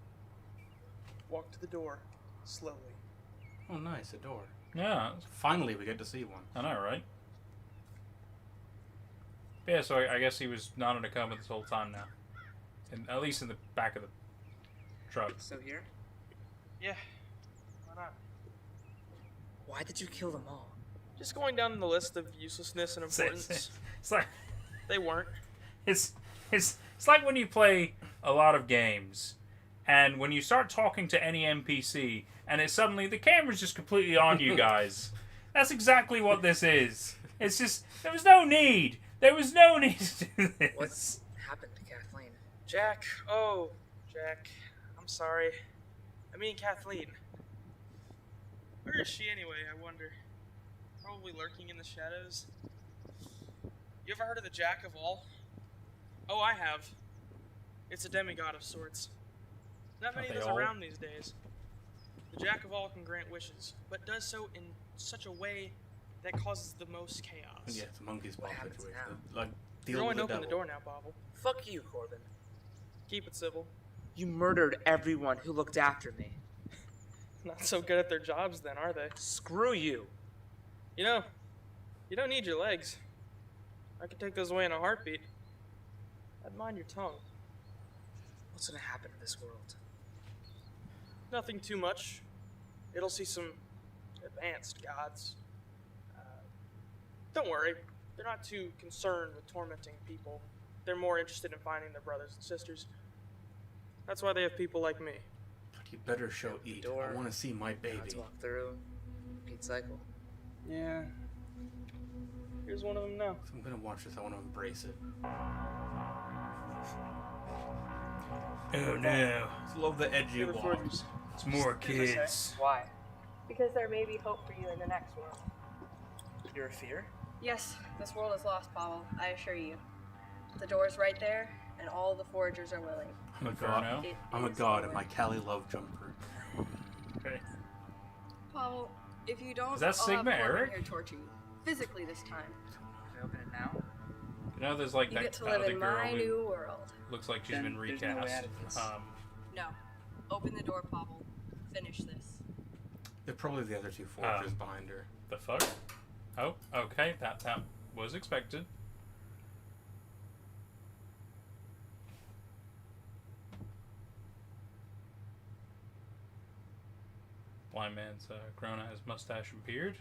Walk to the door, slowly. Oh, nice, a door. Yeah. Finally, we get to see one. I know, right? Yeah, so I guess he was not in a coma this whole time now. At least in the back of the truck. Still here? Yeah. Why not? Why did you kill them all? Just going down the list of uselessness and importance. It's like they weren't. It's like when you play a lot of games, and when you start talking to any NPC, and it's suddenly the camera's just completely on you guys. That's exactly what this is. It's just there was no need. There was no need to do this. What's happened to Kathleen? Jack. Oh, Jack. I'm sorry. I mean Kathleen. Where is she anyway, I wonder? Probably lurking in the shadows. You ever heard of the Jack of All? Oh, I have. It's a demigod of sorts. Not many of those around these days. The Jack of All can grant wishes, but does so in such a way that causes the most chaos. Yeah, it's a monkey's paw situation. now? Like, You're deal going with to the open the devil. door now, Pavel. Fuck you, Corbin. Keep it civil. You murdered everyone who looked after me. Not so good at their jobs then, are they? Screw you. You know, you don't need your legs. I could take those away in a heartbeat. I'd mind your tongue. What's gonna happen to this world? nothing too much. It'll see some advanced gods. Don't worry, they're not too concerned with tormenting people. They're more interested in finding their brothers and sisters. That's why they have people like me. But you better show eat. I want to see my baby. Let's walk through. Repeat cycle. Yeah. Here's one of them now. If I'm gonna watch this, I want to embrace it. Oh no. I love the edgy walls. It's more kids. Why? Because there may be hope for you in the next world. You're a fear? Yes, this world is lost, Pavel, I assure you. The door's right there, and all the foragers are willing. I'm a god. I'm a god in my Cali love jumper. Okay. Pavel, if you don't, Is that I'll Sigma have Corbin Eric? here torture you. Physically this time. Can I open it now? You know, there's like You that get to live other in girl my who new world. looks like she's Then been there's no way recast. out of this. No. Open the door, Pavel. Finish this. They're probably the other two foragers behind her. The fuck? Oh, okay. That was expected. Blind man's grown out his mustache and beard.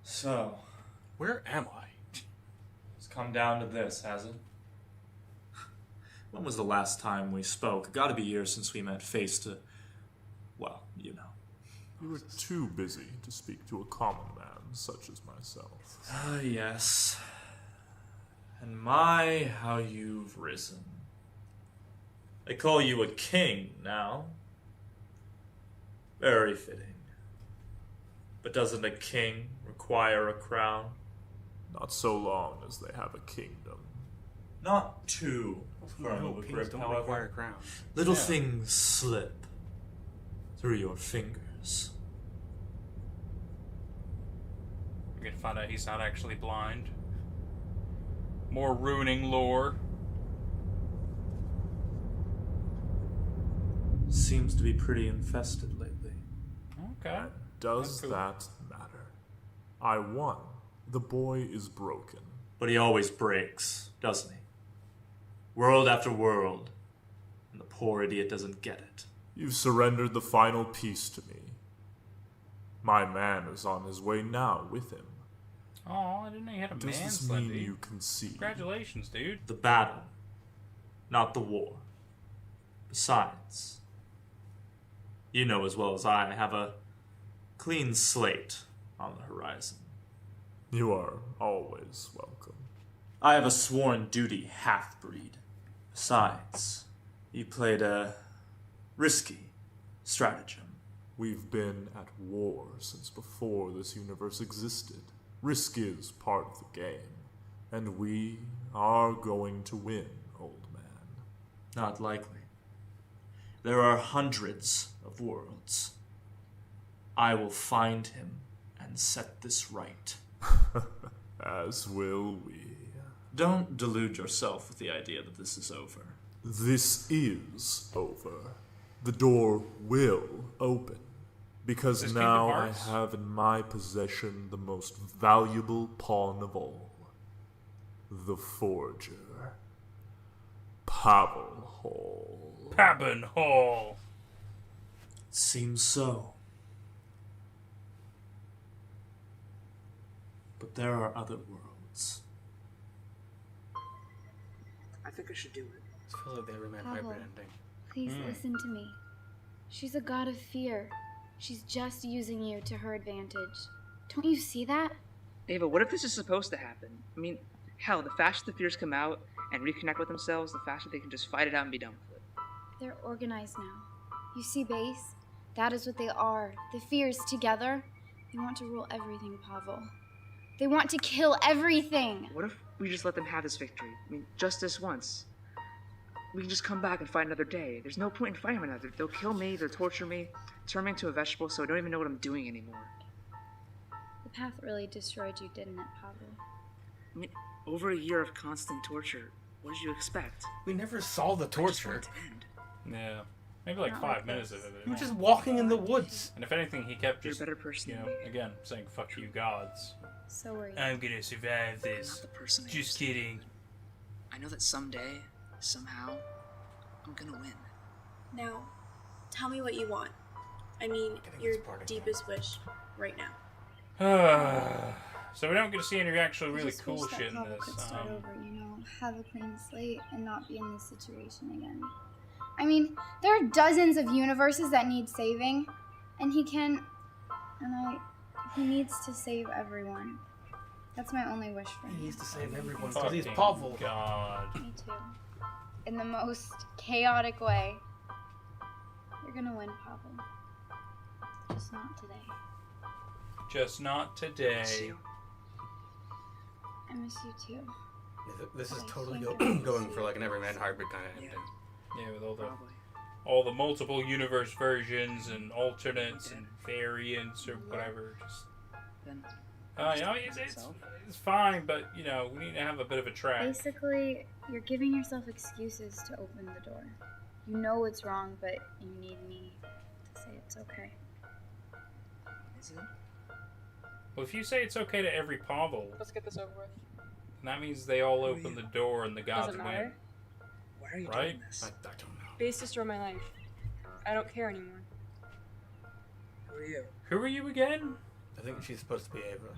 So, Where am I? it's come down to this, has it? When was the last time we spoke? Gotta be years since we met face to... well, you know. You were too busy to speak to a common man such as myself. Ah, yes. And my, how you've risen. They call you a king now. Very fitting. But doesn't a king require a crown? Not so long as they have a kingdom. Not too firm No, of a kings grip, don't however. require crowns. Little things slip through your fingers. We're gonna find out he's not actually blind. More ruining lore. Seems to be pretty infested lately. Okay. Does That's cool. that matter? I won. The boy is broken. But he always breaks, doesn't he? World after world. And the poor idiot doesn't get it. You've surrendered the final piece to me. My man is on his way now with him. Oh, I didn't know you had a Does man, this mean Slendy. you concede? Congratulations, dude. The battle, not the war. Besides, you know as well as I have a clean slate on the horizon. You are always welcome. I have a sworn duty half-breed. Besides, you played a risky stratagem. We've been at war since before this universe existed. Risk is part of the game, and we are going to win, old man. Not likely. There are hundreds of worlds. I will find him and set this right. As will we. Don't delude yourself with the idea that this is over. This is over. The door will open. Because This now Kingdom I Hearts? have in my possession the most valuable pawn of all. The forger. Pavel Hall. Pavel Hall. Seems so. But there are other worlds. I think I should do it. It's full of the Everyman Pavel. hybrid ending. Please listen to me. She's a god of fear. She's just using you to her advantage. Don't you see that? Ava, what if this is supposed to happen? I mean, hell, the faster the fears come out and reconnect with themselves, the faster they can just fight it out and be done with it. They're organized now. You see, Base? That is what they are. The fears together. They want to rule everything, Pavel. They want to kill everything. What if we just let them have this victory? I mean, just this once. We can just come back and fight another day. There's no point in fighting one another. They'll kill me, they'll torture me, turn me into a vegetable so I don't even know what I'm doing anymore. The path really destroyed you, didn't it, Pavel? I mean, over a year of constant torture, what did you expect? We never saw the I just torture. want it to end. Yeah. Maybe like Not 5 like minutes this. of it. You were just walking in the woods. And if anything, he kept You're a just, better person you than know, me. again, saying, fuck you, gods. So were you. I'm gonna survive Not this. the person I Just used to be. kidding. I know that someday, somehow, I'm gonna win. Now, Tell me what you want. I mean, your deepest wish right now. So we don't get to see any actually I really just cool wish that shit in Pavel this. could start over, you know, have a clean slate and not be in this situation again. I mean, there are dozens of universes that need saving, and he needs to save everyone. That's my only wish for him. He needs to save everyone because he's Pavel. God. Me too. In the most chaotic way. You're gonna win, Pavel. Just not today. Just not today. I miss you too. This is totally going for like an everyman hybrid kind of ending. Yeah, with all the multiple universe versions and alternates and variants or whatever. Just you know, it's fine, but you know, we need to have a bit of a track. Basically, you're giving yourself excuses to open the door. You know it's wrong, but you need me to say it's okay. Is it? Well, if you say it's okay to every Pavel, Let's get this over with. then that means they all open the door and the gods Doesn't win. matter. Why are you Right? doing this? I don't know. Base destroyed my life. I don't care anymore. Who are you? Who are you again? I think she's supposed to be Ava.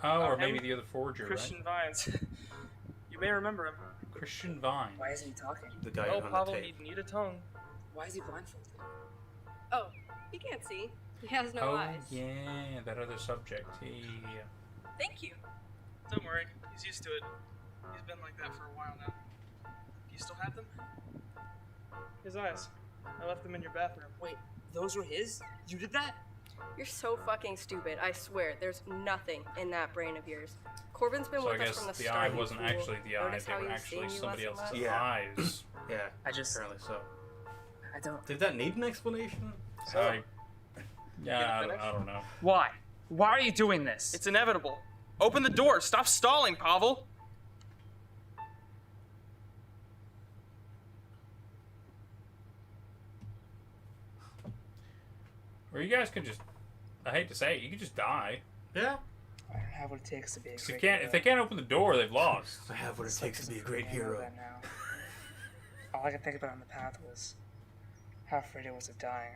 Oh, or him? maybe the other forger, Christian right? Vines. You may remember him. Christian Vine. Why isn't he talking? The guy Oh, on the Pavel, tape. he'd need a tongue. Why is he blindfolded? Oh, he can't see. He has no Oh, eyes. yeah, that other subject. Yeah. Thank you. Don't worry, he's used to it. He's been like that for a while now. Do you still have them? His eyes. I left them in your bathroom. Wait, those were his? You did that? You're so fucking stupid. I swear, there's nothing in that brain of yours. Corbin's been So I with us guess from the the start. eye you wasn't fool. actually the eye, Notice they how were he was actually seeing you somebody less and else's less? Yeah. eyes. Yeah, I just- apparently so. I don't. Did that need an explanation? I don't know. Why? Why are you doing this? It's inevitable. Open the door. Stop stalling, Pavel. Or you guys could just, I hate to say it, you could just die. Yeah. I don't have what it takes to be a If, great if they can't open the door, they've lost. I have what it takes to be a great I know hero. that now. All I could think about on the path was how afraid I was of dying.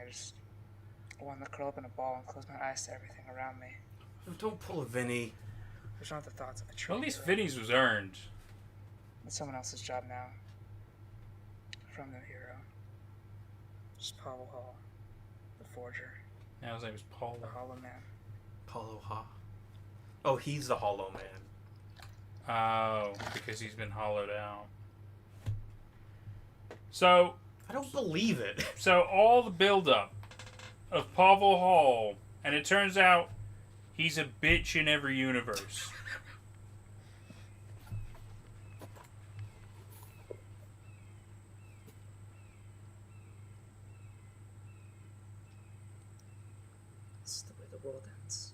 I wanted to curl up in a ball and close my eyes to everything around me. Don't pull a Vinny. There's not the thoughts of a tree. Well, at least Vinny's was earned. It's someone else's job now. From the hero. Just Pavel Hall, the forger, Now his name is Paul. the Hollow Man. Paulo Ha. Oh, he's the Hollow Man. Oh, because he's been hollowed out. So, I don't believe it. so all the build-up of Pavel Hall, and it turns out he's a bitch in every universe. This is the way the world ends.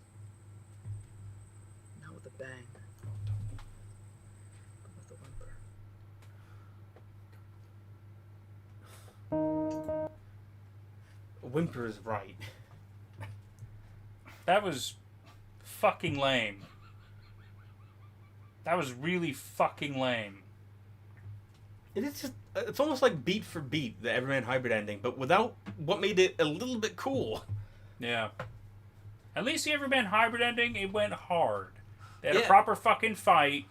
Not with a bang, but with a whimper. Whimper is right. That was fucking lame. That was really fucking lame. It is just, it's almost like beat for beat, the Everyman Hybrid ending, but without what made it a little bit cool. Yeah. At least the Everman Hybrid ending, it went hard. They had a Yeah. proper fucking fight.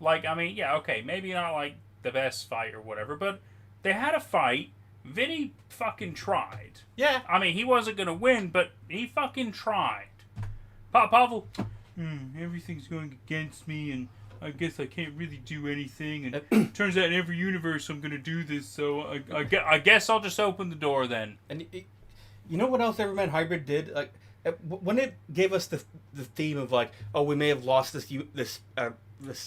Like, I mean, yeah, okay, maybe not like the best fight or whatever, but they had a fight. Vinny fucking tried. Yeah. I mean, he wasn't gonna win, but he fucking tried. Pavel, everything's going against me, and I guess I can't really do anything, and turns out in every universe I'm gonna do this, so I guess I'll just open the door then. And you know what else Everyman Hybrid did? Like, when it gave us the theme of like, oh, we may have lost this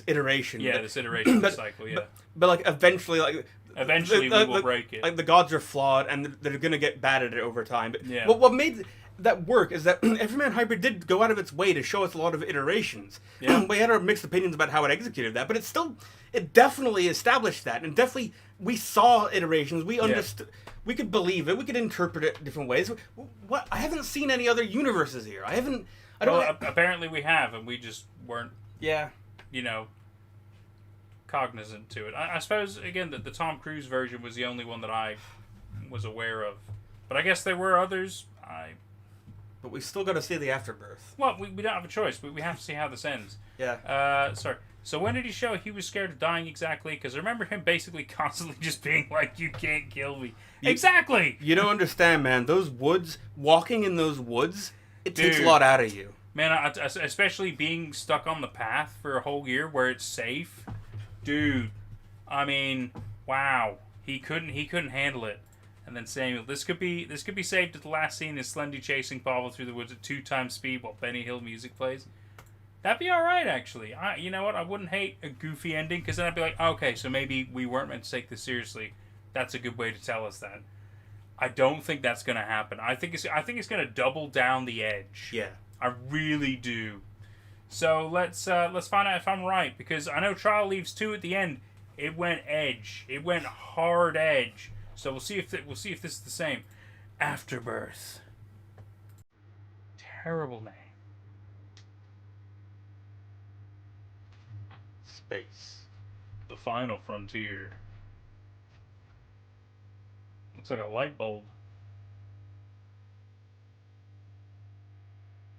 iteration. Yeah, but, this iteration of the cycle, yeah. But like, eventually, like... Eventually we will break it. Like, the gods are flawed, and they're gonna get bad at it over time. But Yeah. what made that work is that Everyman Hybrid did go out of its way to show us a lot of iterations. Yeah. We had our mixed opinions about how it executed that, but it definitely established that, and definitely we saw iterations. We understood. We could believe it. We could interpret it different ways. What? I haven't seen any other universes here. I don't. Apparently we have, and we just weren't. Yeah. Cognizant to it. I suppose again that the Tom Cruise version was the only one that I was aware of, But I guess there were others. But we still got to see the afterbirth. Well, we don't have a choice. We have to see how this ends. Yeah. Sorry. So when did he show he was scared of dying exactly? Because I remember him basically constantly just being like, "You can't kill me." Exactly. You don't understand, man. Those woods, walking in those woods, it takes a lot out of you. Man, especially being stuck on the path for a whole year where it's safe, dude. I mean, wow. He couldn't handle it. And then Samuel, this could be saved at the last scene is Slendy chasing Pavel through the woods at 2 times speed while Benny Hill music plays. That'd be alright, actually. You know what? I wouldn't hate a goofy ending, because then I'd be like, okay, so maybe we weren't meant to take this seriously. That's a good way to tell us that. I don't think that's going to happen. I think it's going to double down the edge. Yeah. I really do. So let's find out if I'm right, because I know Trial leaves 2 at the end. It went edge. It went hard edge. So we'll see if this is the same. Afterbirth. Terrible name. Space. The final frontier. Looks like a light bulb.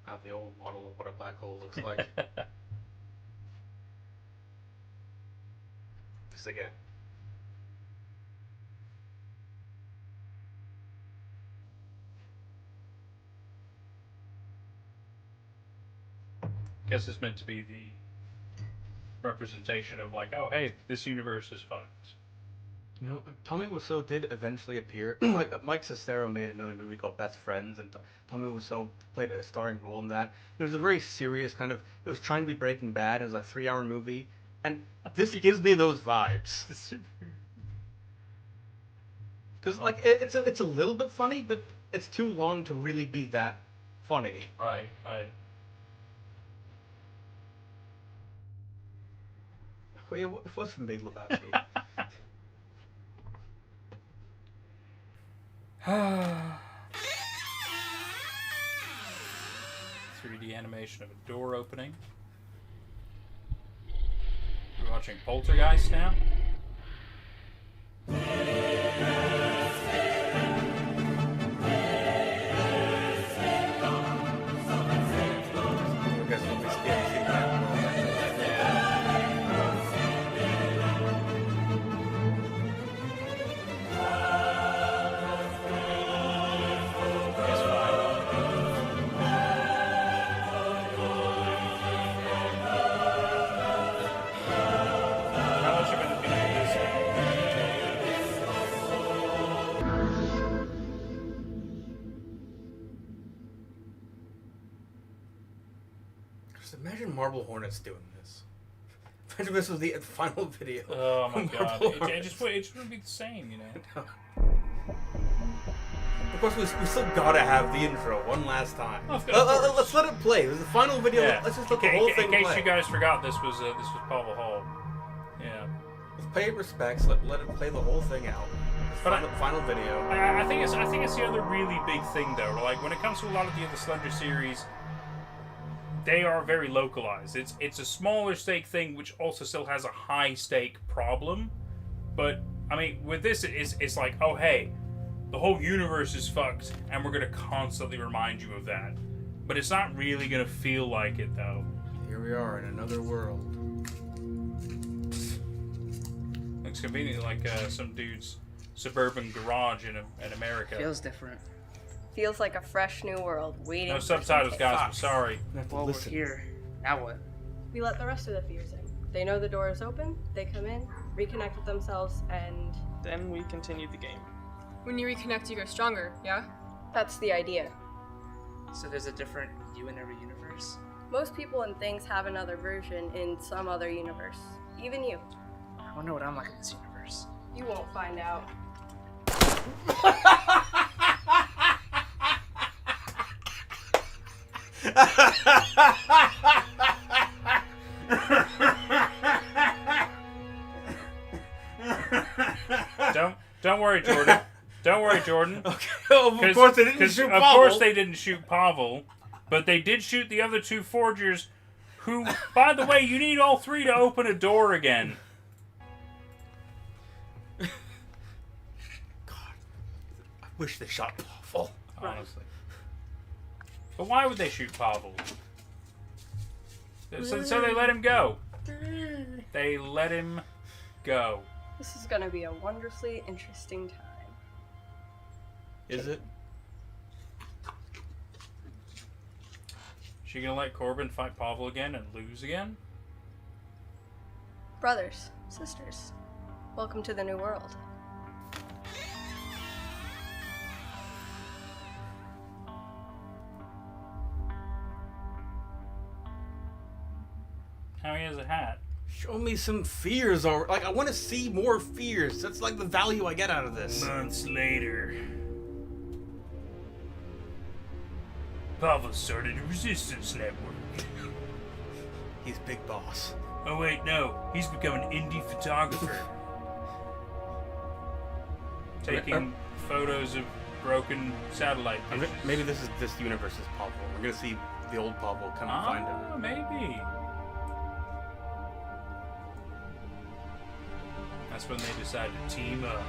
Not the old model of what a black hole looks like. This again. Guess it's meant to be the representation of like, oh hey, this universe is fucked. You know, Tommy Wiseau did eventually appear. Like Mike Cicero made another movie called Best Friends, and Tommy Wiseau played a starring role in that. It was a very serious kind of. It was trying to be Breaking Bad. It was a 3-hour movie, and this gives me those vibes. Because like it's a little bit funny, but it's too long to really be that funny. Right. Wait, what's the Big Lebowski? 3D animation of a door opening. We're watching Poltergeist now. Just imagine Marble Hornets doing this. Imagine this was the final video. Oh my god. It just wouldn't be the same, you know? Of course, we still gotta have the intro one last time. Of Let's let it play. It was the final video. Yeah. Let's just let the whole thing play. In case you guys forgot, this was Pavel Hall. Yeah. Let's pay it respects. Let it play the whole thing out. Final video. I think it's the other really big thing though. Like when it comes to a lot of the other Slender series, they are very localized. It's a smaller stake thing, which also still has a high stake problem. But I mean, with this, it's like, oh hey, the whole universe is fucked, and we're gonna constantly remind you of that. But it's not really gonna feel like it though. Here we are in another world. Looks conveniently like some dude's suburban garage in America. Feels different. Feels like a fresh new world waiting. No subtitles, guys. I'm sorry. Well, we're here. Now what? We let the rest of the fears in. They know the door is open. They come in, reconnect with themselves, and then we continue the game. When you reconnect, you go stronger. Yeah. That's the idea. So there's a different you in every universe? Most people and things have another version in some other universe. Even you. I wonder what I'm like in this universe. You won't find out. Don't worry, Jordan. Don't worry, Jordan. Okay. Of course they didn't shoot Pavel. Of course they didn't shoot Pavel, but they did shoot the other 2 forgers. Who, by the way, you need all 3 to open a door again. God, I wish they shot Pavel. honestly. But why would they shoot Pavel? So they let him go. They let him go. This is gonna be a wonderfully interesting time. Is it? She gonna let Corbin fight Pavel again and lose again? Brothers, sisters, welcome to the new world. Now he has a hat. Show me some fears, or like I want to see more fears. That's like the value I get out of this. Months later, Pavel started a resistance network. He's big boss. Oh wait, no. He's become an indie photographer. Taking photos of broken satellite dishes. Maybe this is this universe's Pavel. We're gonna see the old Pavel come and find him. Maybe. That's when they decide to team up.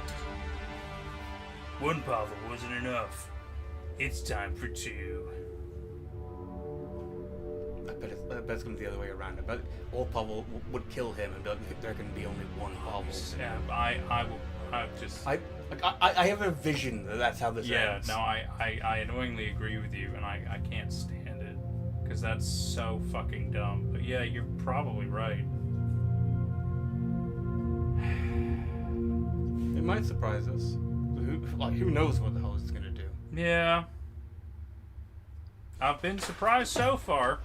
One Pavel wasn't enough. It's time for two. I bet it's going to be the other way around. I bet old Pavel would kill him, and there can be only one Pavel. Yeah, I just. I have a vision that that's how this ends. Yeah, no, I annoyingly agree with you, and I can't stand it because that's so fucking dumb. But yeah, you're probably right. It might surprise us. Who knows what the hell it's gonna do? Yeah. I've been surprised so far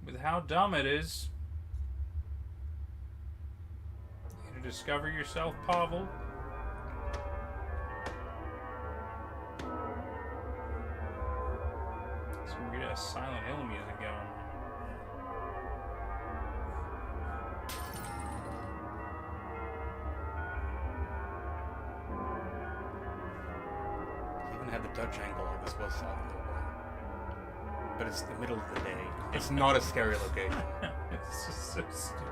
with how dumb it is. You to discover yourself, Pavel. Some weird ass Silent Hill music going on. Had the Dutch angle like this was Silent Hill 1. But it's the middle of the day. It's not a scary location. It's just so stupid.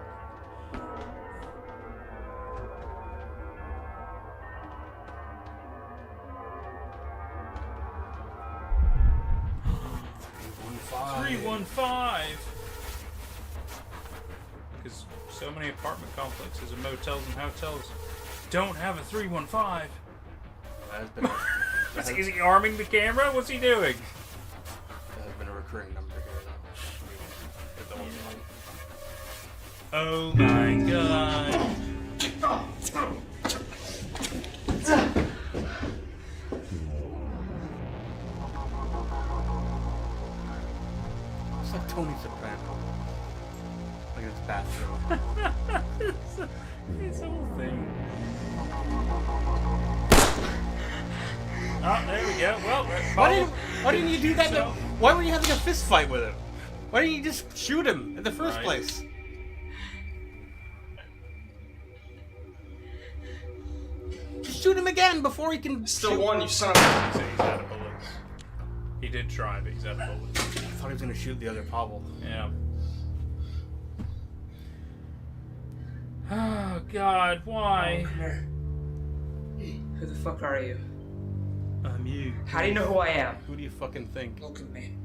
$315. Because so many apartment complexes and motels and hotels don't have a 315. Is he arming the camera? What's he doing? That has been a recurring number here. Oh my god. It's like Tony Soprano. Like his bathroom. His whole thing. Oh, there we go. Well, why didn't you do that? So, why were you having a fist fight with him? Why didn't you just shoot him in the first place? Just shoot him again before he can. Still won, you son of a. He's out of bullets. He did try, but he's out of bullets. I thought he was gonna shoot the other Pavel. Yeah. Oh God, why? Oh, come here. Who the fuck are you? I'm you. How do you know who I am? Who do you fucking think? Look at me.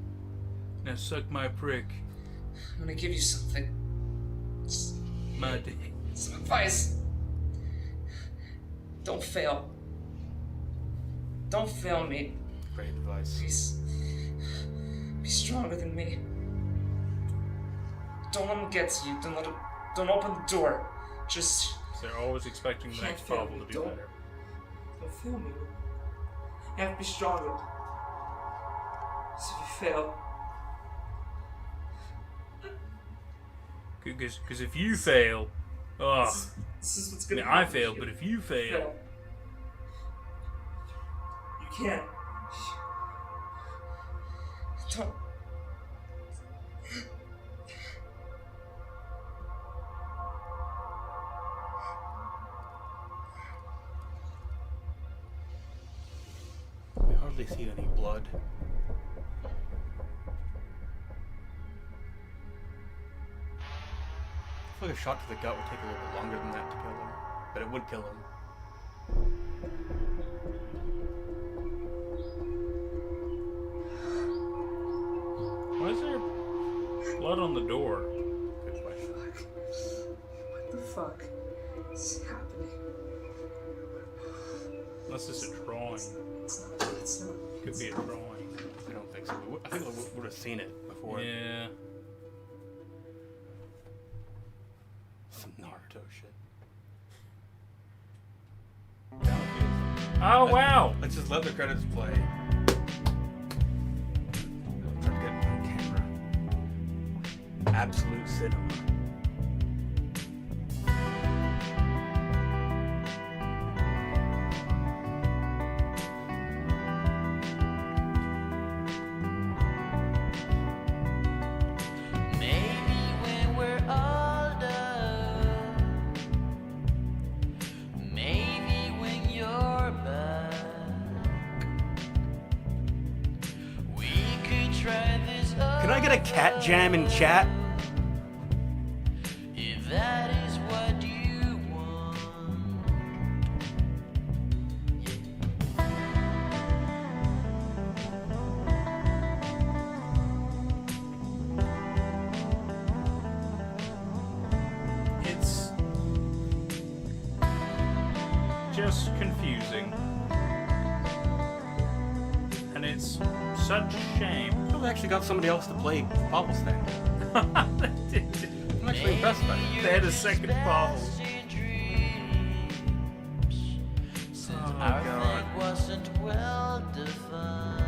Now suck my prick. I'm gonna give you something. My dick. Some advice. Don't fail. Don't fail me. Great advice. Please. Be stronger than me. Don't let him get to you. Don't open the door. Just. They're always expecting the next Pavel to do better. Don't fail me. You have to be stronger. So if you fail. Because if you fail, this is what's gonna I happen to failed, you. but if you fail, you can't. Don't. We hardly see any blood. I feel like a shot to the gut would take a little bit longer than that to kill him, but it would kill him. blood on the door? Good question. What the fuck is happening? Unless it's a drawing. It's not. Could be a drawing. I don't think so. I think we would have seen it before. Yeah. Some Naruto shit. Oh, wow! Let's just let the credits play. I'm trying to get it on camera. Absolute cinema. Can I get a cat jam in chat? If that is what you want. It's just confusing. And it's such a shame. I've actually got somebody else to play Pavel's thing. I'm actually impressed by it. They had a second Pavel. Oh God. Wasn't well defined.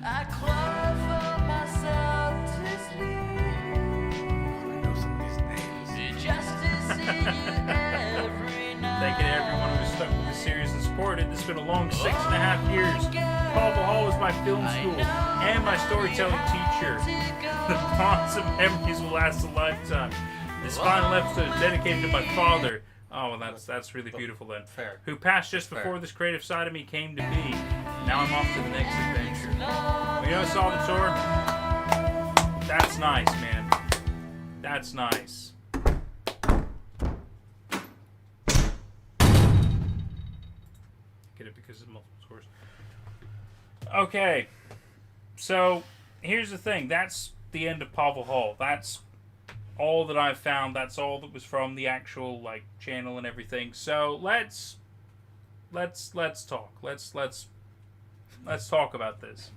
I chloroform myself to sleep. Just to see you every night. Thanking everyone who stuck with the series and supported. It's been a long 6.5 years. Pavel Hall was my film school and my storytelling teacher. The bonds of memories will last a lifetime. This final episode is dedicated to my father. Oh, well, that's really beautiful then. Fair. Who passed just before this creative side of me came to be. Now I'm off to the next adventure. You know, Salvatore? That's nice, man. That's nice. Get it because of multiple scores. Okay, so here's the thing. That's the end of Pavel Hall. That's all that I've found. That's all that was from the actual like channel and everything. So let's talk. Let's talk about this.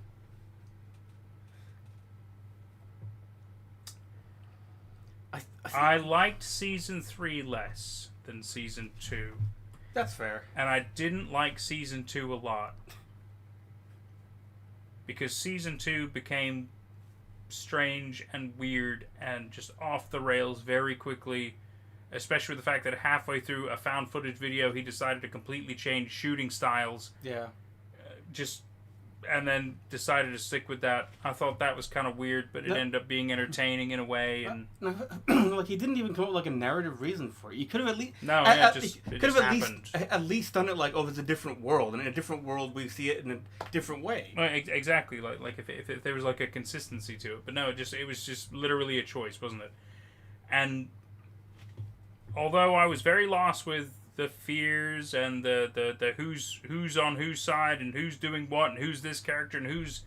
I liked season 3 less than season 2. That's fair. And I didn't like season 2 a lot. Because season 2 became strange and weird and just off the rails very quickly. Especially with the fact that halfway through a found footage video, he decided to completely change shooting styles. Yeah. And then decided to stick with that. I thought that was kind of weird, but it ended up being entertaining in a way. And like he didn't even come up with like a narrative reason for it. You could have at least at least done it like, oh, it's a different world, and in a different world we see it in a different way. Well, exactly, like if there was like a consistency to it, but no, it was just literally a choice, wasn't it? And although I was very lost with the fears and the who's on whose side and who's doing what and who's this character and who's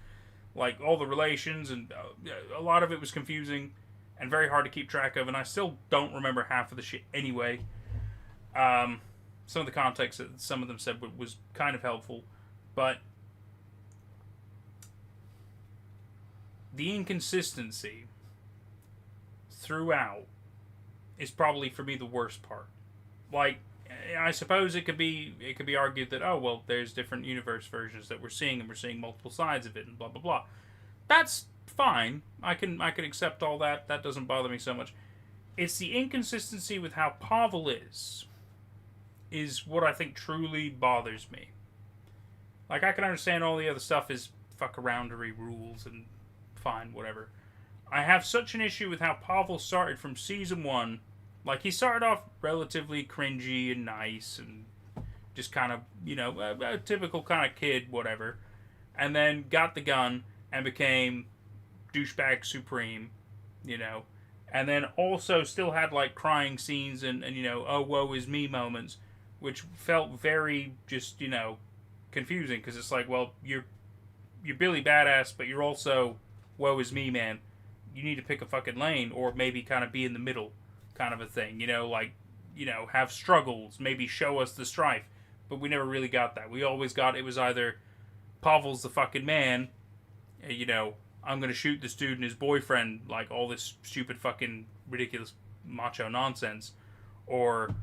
like all the relations, and a lot of it was confusing and very hard to keep track of, and I still don't remember half of the shit anyway. Some of the context that some of them said was kind of helpful, but the inconsistency throughout is probably for me the worst part. Like, I suppose it could be argued that, oh, well, there's different universe versions that we're seeing, and we're seeing multiple sides of it, and blah blah blah. That's fine. I can accept all that. That doesn't bother me so much. It's the inconsistency with how Pavel is what I think truly bothers me. Like, I can understand all the other stuff is fuck-aroundery rules and fine, whatever. I have such an issue with how Pavel started from season 1. Like, he started off relatively cringy and nice and just kind of, you know, a typical kind of kid, whatever. And then got the gun and became douchebag supreme, you know. And then also still had, like, crying scenes and you know, oh, woe is me moments, which felt very just, you know, confusing. Because it's like, well, you're Billy Badass, but you're also woe is me, man. You need to pick a fucking lane, or maybe kind of be in the middle, kind of a thing. Have struggles, maybe show us the strife. But we never really got that. We always got it was either Pavel's the fucking man, I'm gonna shoot this dude and his boyfriend, like all this stupid fucking ridiculous macho nonsense, or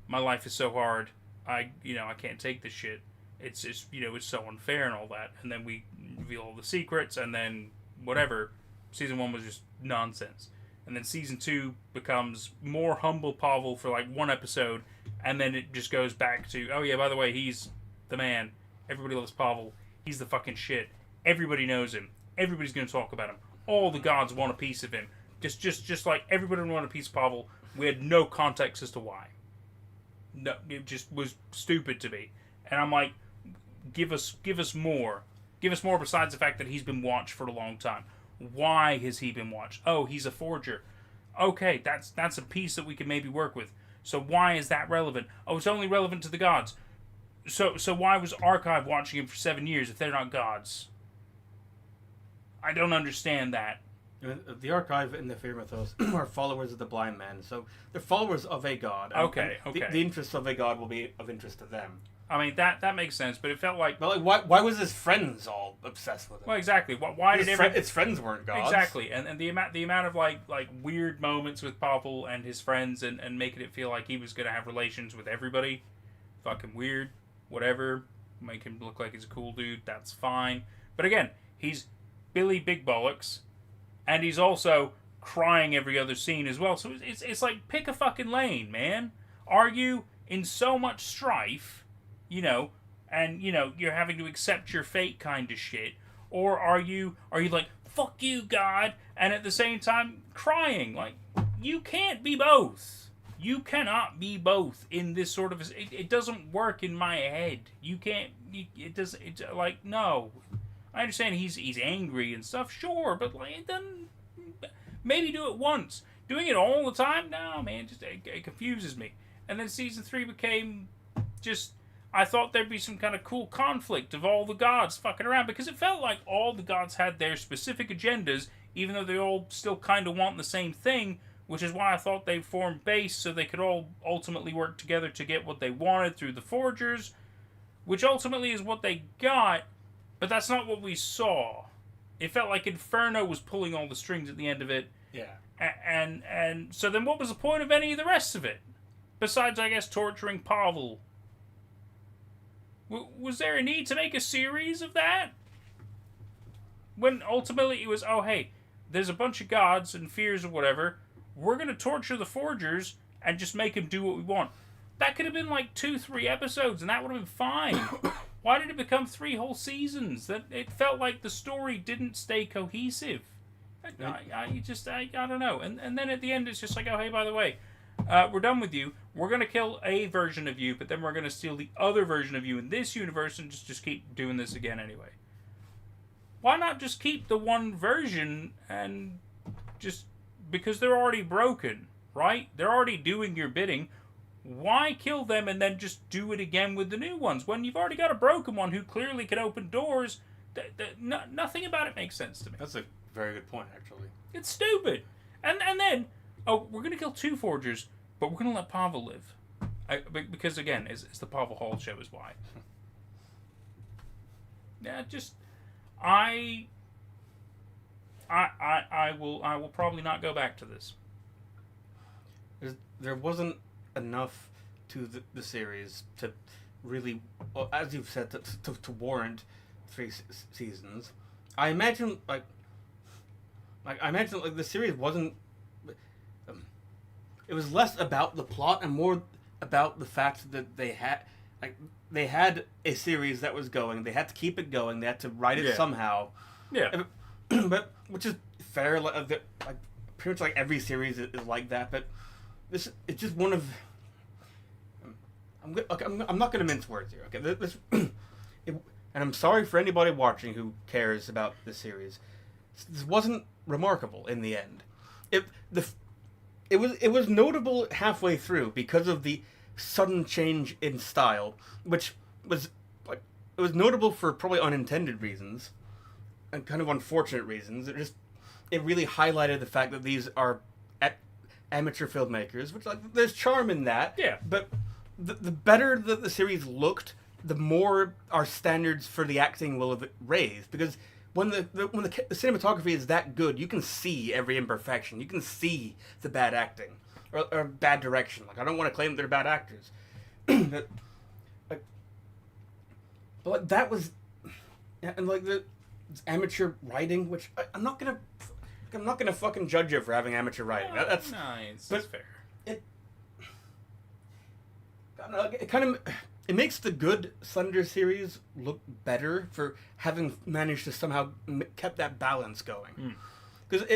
my life is so hard, I can't take this shit. It's just, it's so unfair and all that. And then we reveal all the secrets, and then whatever. Season 1 was just nonsense. And then Season 2 becomes more humble Pavel for like one episode, and then it just goes back to, oh yeah, by the way, he's the man. Everybody loves Pavel. He's the fucking shit. Everybody knows him. Everybody's going to talk about him. All the gods want a piece of him. Just like everybody wanted a piece of Pavel. We had no context as to why. No, it just was stupid to me. And I'm like, give us more. Give us more besides the fact that he's been watched for a long time. Why has he been watched? Oh, he's a forger. Okay, that's a piece that we can maybe work with. So why is that relevant? Oh, it's only relevant to the gods. So why was Archive watching him for 7 years if they're not gods? I don't understand that. The Archive and the Fear Mythos are followers of the blind man, so they're followers of a god. Okay. The interests of a god will be of interest to them. I mean, that makes sense, but it felt like... But like, why was his friends all obsessed with him? Well, exactly. Why did his friends weren't gods? Exactly, and the amount of like weird moments with Pavel and his friends, and making it feel like he was going to have relations with everybody, fucking weird. Whatever, make him look like he's a cool dude. That's fine. But again, he's Billy Big Bollocks, and he's also crying every other scene as well. So it's like, pick a fucking lane, man. Are you in so much strife, and you're having to accept your fate kind of shit, or are you like, fuck you, God, and at the same time crying? Like, you can't be both. You cannot be both in this sort of... It doesn't work in my head. You can't... It does... It's like, no. I understand he's angry and stuff, sure, but like, it doesn't... Maybe do it once. Doing it all the time? No, man. Just it confuses me. And then Season 3 became just... I thought there'd be some kind of cool conflict of all the gods fucking around, because it felt like all the gods had their specific agendas, even though they all still kind of want the same thing, which is why I thought they formed base so they could all ultimately work together to get what they wanted through the Forgers, which ultimately is what they got, but that's not what we saw. It felt like Inferno was pulling all the strings at the end of it. Yeah. And so then what was the point of any of the rest of it? Besides, I guess, torturing Pavel. Was there a need to make a series of that? When ultimately it was, oh hey, there's a bunch of gods and fears or whatever, we're going to torture the Forgers and just make them do what we want. That could have been like 2-3 episodes and that would have been fine. Why did it become 3 whole seasons? That it felt like the story didn't stay cohesive. I don't know. And then at the end it's just like, oh hey, by the way, we're done with you. We're going to kill a version of you, but then we're going to steal the other version of you in this universe and just keep doing this again anyway. Why not just keep the one version and just... Because they're already broken, right? They're already doing your bidding. Why kill them and then just do it again with the new ones? When you've already got a broken one who clearly can open doors, nothing about it makes sense to me. That's a very good point, actually. It's stupid. And then, oh, we're going to kill 2 Forgers, but we're going to let Pavel live. Because, again, it's the Pavel Hall show is why. Yeah, just... I will probably not go back to this. There wasn't enough to the series to really, well, as you've said, to warrant 3 seasons. I imagine the series wasn't. It was less about the plot and more about the fact that they had a series that was going. They had to keep it going. They had to write it somehow. Yeah. But which is fair. Like pretty much like every series is like that. But this it's just one of. I'm not going to mince words here. Okay, and I'm sorry for anybody watching who cares about this series. This wasn't remarkable in the end. It was notable halfway through because of the sudden change in style, which was like it was notable for probably unintended reasons and kind of unfortunate reasons. it really highlighted the fact that these are amateur filmmakers, which like there's charm in that. Yeah. But the better that the series looked, the more our standards for the acting will have raised, because when the cinematography is that good, you can see every imperfection. You can see the bad acting or bad direction. Like I don't want to claim they're bad actors, but like that was, and like the amateur writing, which I'm not gonna fucking judge you for having amateur writing. That's fair. It kind of it makes the good Slender series look better for having managed to somehow kept that balance going. Because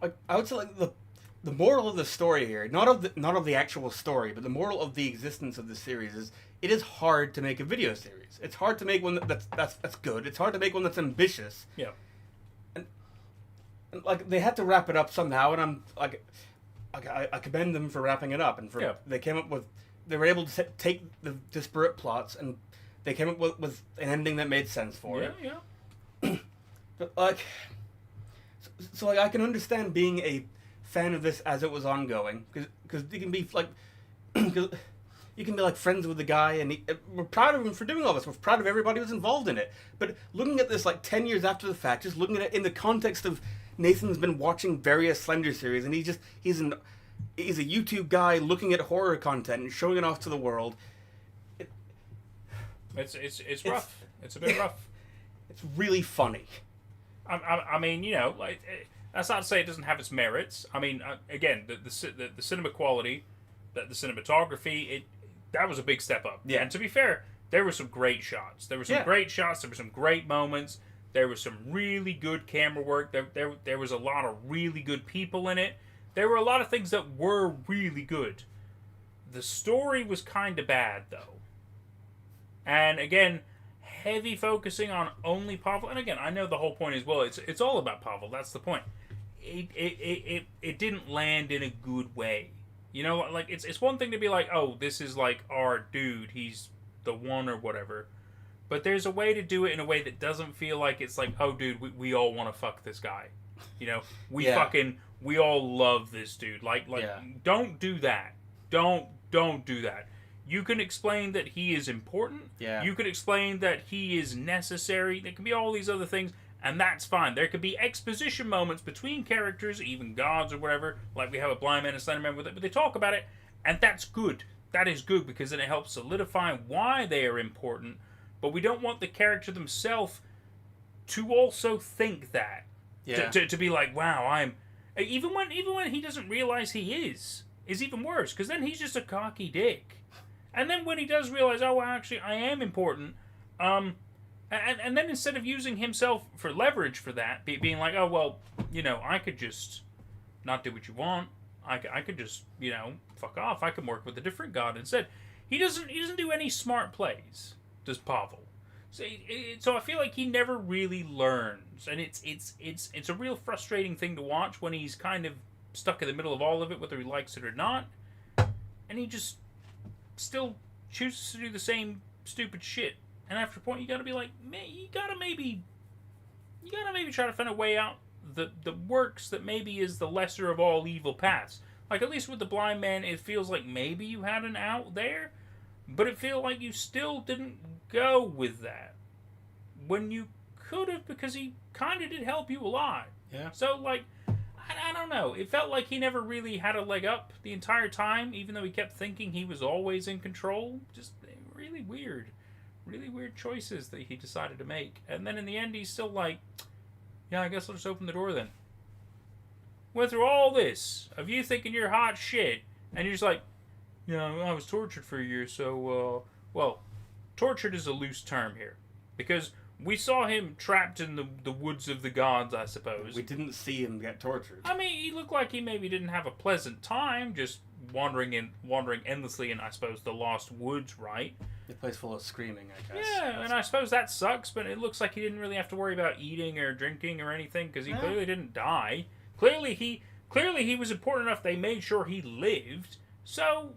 I would say like the moral of the story here, not of the actual story, but the moral of the existence of the series is it is hard to make a video series. It's hard to make one that's good. It's hard to make one that's ambitious. Yeah. And like they had to wrap it up somehow, and I'm like, I commend them for wrapping it up, and they were able to take the disparate plots, and they came up with an ending that made sense for it. Yeah. But like, so like I can understand being a fan of this as it was ongoing, because you can be like, cause you can be like friends with the guy, and we're proud of him for doing all this. We're proud of everybody who's involved in it. But looking at this like 10 years after the fact, just looking at it in the context of Nathan's been watching various Slender series, and he's a YouTube guy looking at horror content and showing it off to the world. It's rough. It's a bit rough. It's really funny. I mean, you know, like that's not to say it doesn't have its merits. I mean, again, the cinema quality, the cinematography, that was a big step up. Yeah. And to be fair, there were some great shots. There were some great shots. There were some great moments. There was some really good camera work. There was a lot of really good people in it. There were a lot of things that were really good. The story was kind of bad, though. And again, heavy focusing on only Pavel. And again, I know the whole point is, well, it's all about Pavel. That's the point. It didn't land in a good way. You know, like it's one thing to be like, oh, this is like our dude. He's the one or whatever. But there's a way to do it in a way that doesn't feel like it's like, oh, dude, we all want to fuck this guy. You know, we all love this dude. Like, don't do that. Don't do that. You can explain that he is important. Yeah. You could explain that he is necessary. There can be all these other things, and that's fine. There could be exposition moments between characters, even gods or whatever, like we have a blind man and Slenderman with it, but they talk about it, and that's good. That is good, because then it helps solidify why they are important, but we don't want the character themselves to also think that. Yeah. To be like, wow, I'm... Even when he doesn't realize he is even worse, because then he's just a cocky dick. And then when he does realize, oh, well, actually, I am important, and then instead of using himself for leverage for that, being like, oh, well, you know, I could just not do what you want. I could just, you know, fuck off. I can work with a different god instead. He doesn't do any smart plays, does Pavel. So I feel like he never really learns, and it's a real frustrating thing to watch when he's kind of stuck in the middle of all of it, whether he likes it or not, and he just still chooses to do the same stupid shit. And after a point, you gotta be like, man, you gotta maybe try to find a way out the works that maybe is the lesser of all evil paths. Like, at least with the blind man, it feels like maybe you had an out there, but it feels like you still didn't go with that when you could have, because he kind of did help you a lot. Yeah. So, like, I don't know. It felt like he never really had a leg up the entire time, even though he kept thinking he was always in control. Just really weird choices that he decided to make. And then in the end, he's still like, yeah, I guess I'll just open the door then. Went through all this of you thinking you're hot shit, and you're just like, yeah, I was tortured for a year, so, well, tortured is a loose term here. Because we saw him trapped in the woods of the gods, I suppose. We didn't see him get tortured. I mean, he looked like he maybe didn't have a pleasant time, just wandering endlessly in, I suppose, the lost woods, right? The place full of screaming, I guess. Yeah, and I suppose that sucks, but it looks like he didn't really have to worry about eating or drinking or anything, because he clearly didn't die. Clearly he was important enough they made sure he lived. So,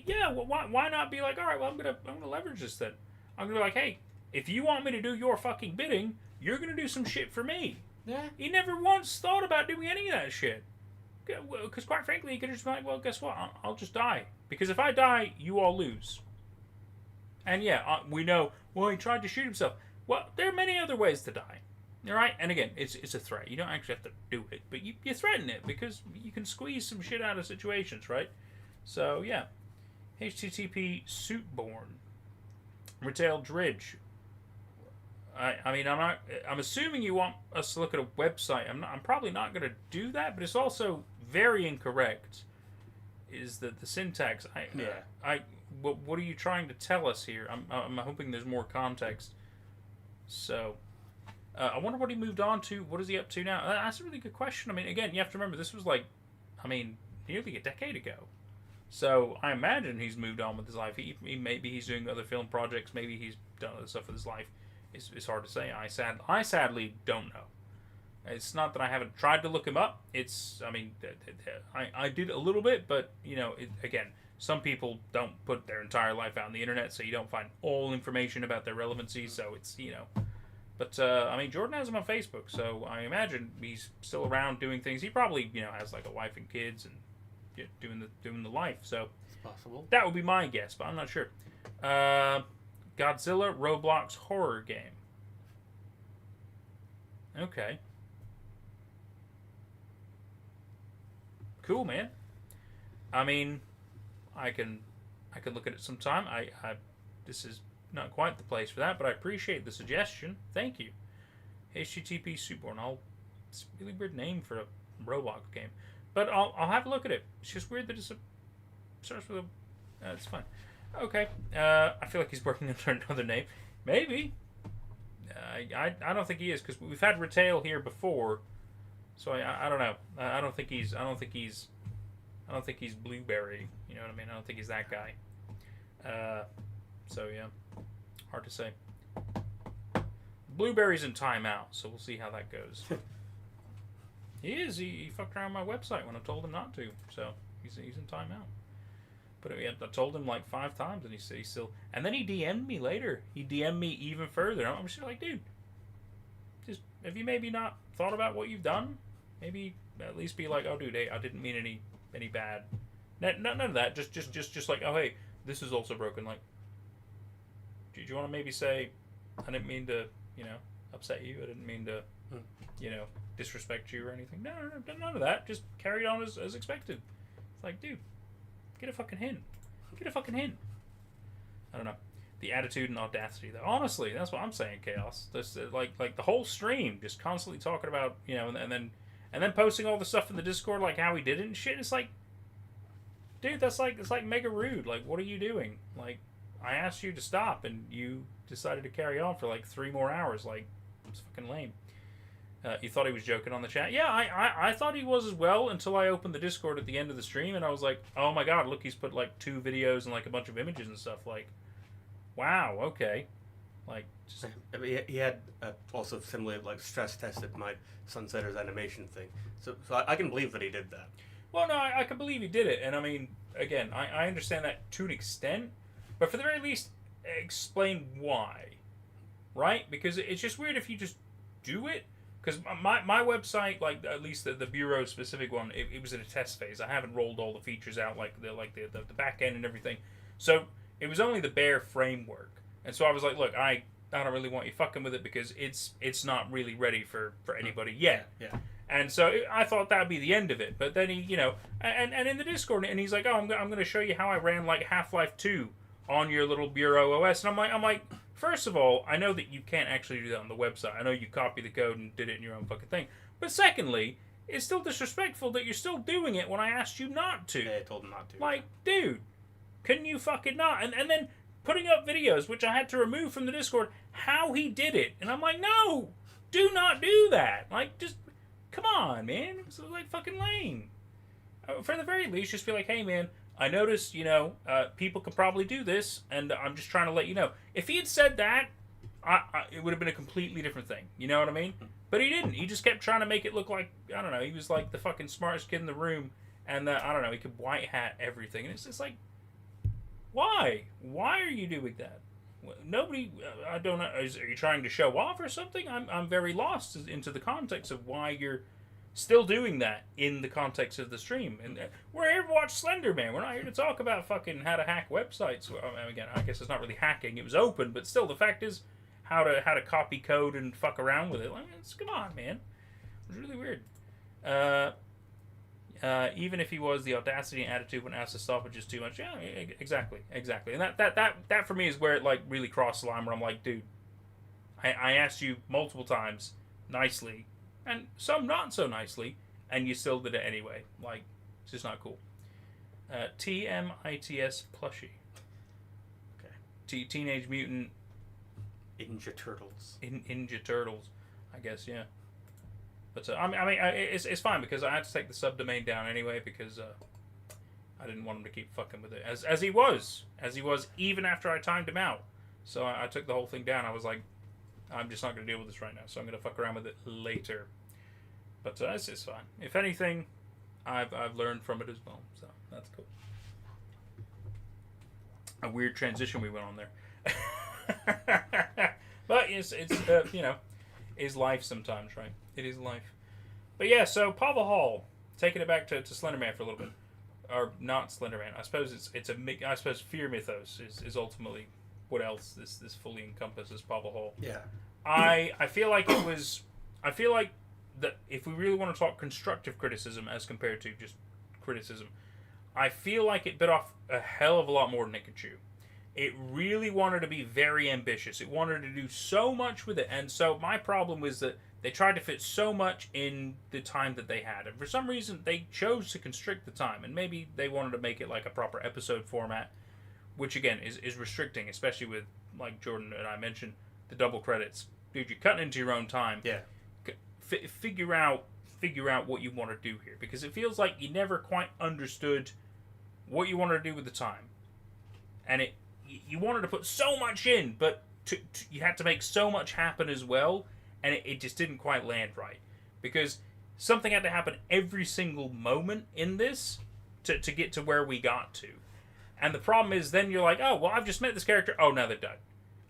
yeah, well, why not be like, all right, well, I'm gonna leverage this then. I'm gonna be like, hey, if you want me to do your fucking bidding, you're gonna do some shit for me. Yeah. He never once thought about doing any of that shit. Because quite frankly, he could have just been like, well, guess what? I'll just die. Because if I die, you all lose. And yeah, we know, well, he tried to shoot himself. Well, there are many other ways to die. All right? And again, it's a threat. You don't actually have to do it. But you threaten it because you can squeeze some shit out of situations, right? So, yeah. HTTP Suitborn. Retail Dridge. I'm assuming you want us to look at a website. I'm probably not going to do that, but it's also very incorrect. Is that the syntax? What are you trying to tell us here? I'm hoping there's more context. So, I wonder what he moved on to. What is he up to now? That's a really good question. I mean, again, you have to remember this was nearly a decade ago. So I imagine he's moved on with his life. He maybe he's doing other film projects. Maybe he's done other stuff with his life. It's hard to say. I sadly don't know. It's not that I haven't tried to look him up. I did a little bit, but again, some people don't put their entire life out on the internet, so you don't find all information about their relevancy. So it's But Jordan has him on Facebook, so I imagine he's still around doing things. He probably has like a wife and kids and doing the life. So it's possible. That would be my guess, but I'm not sure. Godzilla Roblox horror game. Okay. Cool, man. I mean, I can look at it sometime. This is not quite the place for that, but I appreciate the suggestion. Thank you. HTTP Suitborn. It's a really weird name for a Roblox game, but I'll have a look at it. It's just weird that it starts with a. It's fine. Okay. I feel like he's working under another name. Maybe. I don't think he is, because we've had Retail here before, so I don't know. I don't think he's Blueberry. You know what I mean? I don't think he's that guy. So yeah, hard to say. Blueberry's in timeout, so we'll see how that goes. He is. He fucked around my website when I told him not to, so he's in timeout. But I told him like 5 times, and he said he's still. And then he DM'd me later. He DM'd me even further. I'm just like, dude, just have you maybe not thought about what you've done? Maybe at least be like, oh, dude, hey, I didn't mean any bad. None of that. Just like, oh, hey, this is also broken. Like, do you want to maybe say, I didn't mean to, upset you. I didn't mean to, disrespect you or anything. No, none of that. Just carry on as expected. It's like, dude. Get a fucking hint. Get a fucking hint. I don't know. The attitude and audacity, though. Honestly, that's what I'm saying, Chaos. This like the whole stream, just constantly talking about, and then posting all the stuff in the Discord, like how he did it and shit. It's like, dude, it's like mega rude. Like, what are you doing? Like, I asked you to stop, and you decided to carry on for like 3 more hours. Like, it's fucking lame. You thought he was joking on the chat? Yeah, I thought he was as well until I opened the Discord at the end of the stream, and I was like, oh my god, look, he's put like 2 videos and like a bunch of images and stuff. Like, wow, okay. Like, just... he had also similarly like stress tested my Sunsetter's animation thing, so I can believe that he did that. Well, no, I can believe he did it, and I mean, again, I understand that to an extent, but for the very least, explain why, right? Because it's just weird if you just do it. Because my website, like at least the bureau specific one, it was in a test phase. I haven't rolled all the features out, like the back end and everything. So it was only the bare framework, and so I was like, look, I don't really want you fucking with it because it's not really ready for anybody yet. Yeah. And so I thought that'd be the end of it. But then he, and in the Discord, and he's like, oh, I'm going to show you how I ran like Half-Life 2 on your little bureau OS, and I'm like. First of all, I know that you can't actually do that on the website. I know you copied the code and did it in your own fucking thing. But secondly, it's still disrespectful that you're still doing it when I asked you not to. Yeah, I told him not to. Like, dude, couldn't you fucking not? And then putting up videos, which I had to remove from the Discord, how he did it. And I'm like, no, do not do that. Like, just, come on, man. It's like fucking lame. For the very least, just be like, hey, man, I noticed, people could probably do this, and I'm just trying to let you know. If he had said that, it would have been a completely different thing. You know what I mean? But he didn't. He just kept trying to make it look like, I don't know, he was like the fucking smartest kid in the room, and I don't know, he could white hat everything. And it's just like, why? Why are you doing that? Nobody, I don't know. Are you trying to show off or something? I'm very lost into the context of why you're still doing that in the context of the stream. And we're here to watch Slenderman. We're not here to talk about fucking how to hack websites. Well, again, I guess it's not really hacking. It was open, but still, the fact is how to copy code and fuck around with it. Like, come on, man. It was really weird. Even if he was, the audacity and attitude when asked to stop it just too much. Yeah, exactly. And that for me is where it like really crossed the line. Where I'm like, dude, I asked you multiple times nicely, and some not so nicely, and you still did it anyway. Like, it's just not cool. TMITS plushie. Okay. Teenage Mutant Ninja Turtles. Ninja Turtles, I guess. Yeah. But it's fine because I had to take the subdomain down anyway because I didn't want him to keep fucking with it as he was even after I timed him out. So I took the whole thing down. I was like, I'm just not going to deal with this right now. So I'm going to fuck around with it later. But it's fine. If anything, I've learned from it as well. So that's cool. A weird transition we went on there. But it's is life sometimes, right? It is life. But yeah, so Pavel Hall, taking it back to Slenderman for a little bit. Or not Slenderman. I suppose I suppose Fear Mythos is ultimately what else this fully encompasses Pavel Hall. Yeah. I feel like that if we really want to talk constructive criticism as compared to just criticism, I feel like it bit off a hell of a lot more than it could chew. It really wanted to be very ambitious. It wanted to do so much with it. And so my problem was that they tried to fit so much in the time that they had. And for some reason, they chose to constrict the time. And maybe they wanted to make it like a proper episode format, which again is restricting, especially with, like Jordan and I mentioned, the double credits. Dude, you're cutting into your own time. Yeah. Figure out what you want to do here. Because it feels like you never quite understood what you wanted to do with the time. And you wanted to put so much in, but you had to make so much happen as well, and it just didn't quite land right. Because something had to happen every single moment in this to get to where we got to. And the problem is then you're like, oh, well, I've just met this character. Oh, now they're done.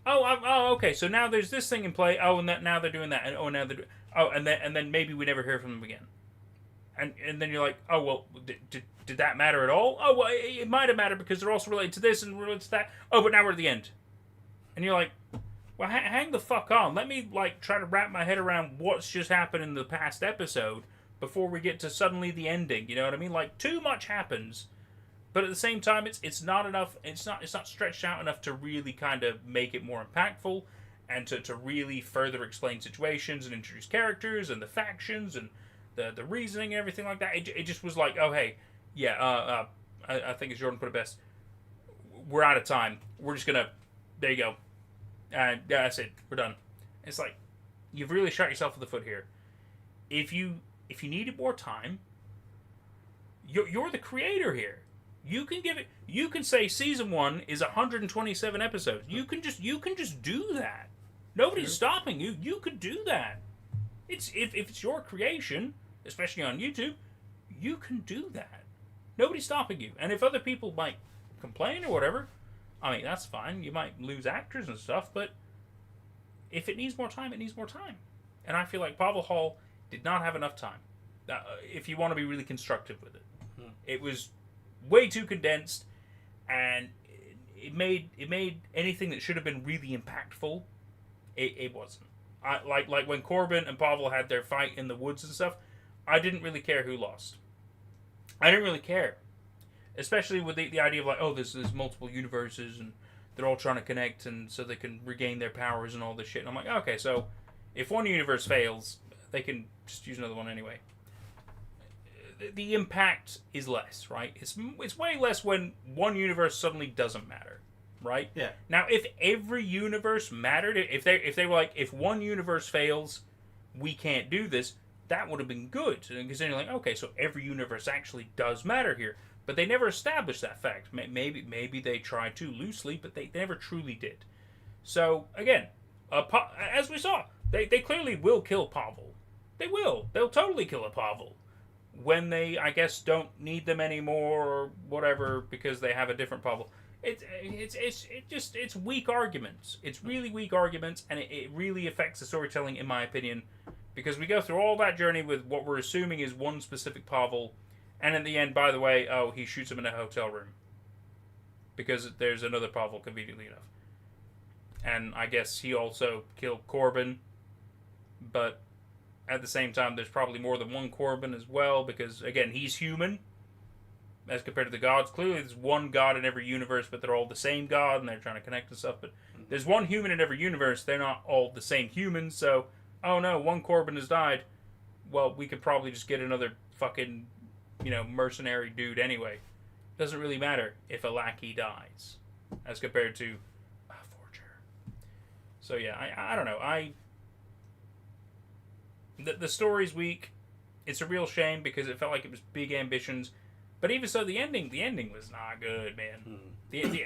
Oh, okay, so now there's this thing in play. Oh, and now they're doing that. And oh, now they're doing... Oh, and then maybe we never hear from them again. And then you're like, oh, well, did that matter at all? Oh, well, it might have mattered because they're also related to this and related to that. Oh, but now we're at the end. And you're like, well, hang the fuck on. Let me, like, try to wrap my head around what's just happened in the past episode before we get to suddenly the ending. You know what I mean? Like, too much happens. But at the same time, it's not enough. It's not stretched out enough to really kind of make it more impactful and to really further explain situations and introduce characters and the factions and the reasoning and everything like that. It just was like, oh, hey, yeah, I think as Jordan put it best, we're out of time. We're just gonna, there you go. And yeah, that's it. We're done. It's like, you've really shot yourself in the foot here. If you needed more time, you're the creator here. You can give it. You can say season 1 is 127 episodes. You can just do that. Nobody's stopping you. You could do that. If it's your creation, especially on YouTube, you can do that. Nobody's stopping you. And if other people might complain or whatever, I mean, that's fine. You might lose actors and stuff, but if it needs more time, it needs more time. And I feel like Pavel Hall did not have enough time. If you want to be really constructive with it, it was way too condensed, and it made anything that should have been really impactful. It wasn't. Like when Corbin and Pavel had their fight in the woods and stuff, I didn't really care who lost. I didn't really care. Especially with the idea of like, oh, there's multiple universes and they're all trying to connect and so they can regain their powers and all this shit. And I'm like, okay, so if one universe fails, they can just use another one anyway. The impact is less, right? It's way less when one universe suddenly doesn't matter, right? Yeah. Now, if every universe mattered, if they were like, if one universe fails, we can't do this, that would have been good. Because then you're like, okay, so every universe actually does matter here. But they never established that fact. Maybe they tried to loosely, but they never truly did. So, again, as we saw, they clearly will kill Pavel. They will. They'll totally kill a Pavel. When they, I guess, don't need them anymore or whatever because they have a different Pavel. It's weak arguments. It's really weak arguments, and it really affects the storytelling, in my opinion, because we go through all that journey with what we're assuming is one specific Pavel, and in the end, by the way, he shoots him in a hotel room because there's another Pavel, conveniently enough, and I guess he also killed Corbin, but at the same time, there's probably more than one Corbin as well, because again, he's human as compared to the gods. Clearly, there's one god in every universe, but they're all the same god, and they're trying to connect and stuff. But there's one human in every universe. They're not all the same humans. So, oh no, one Corbin has died. Well, we could probably just get another fucking, mercenary dude anyway. Doesn't really matter if a lackey dies, as compared to a forger. So yeah, I don't know. The story's weak. It's a real shame because it felt like it was big ambitions. But even so, the ending was not good, man.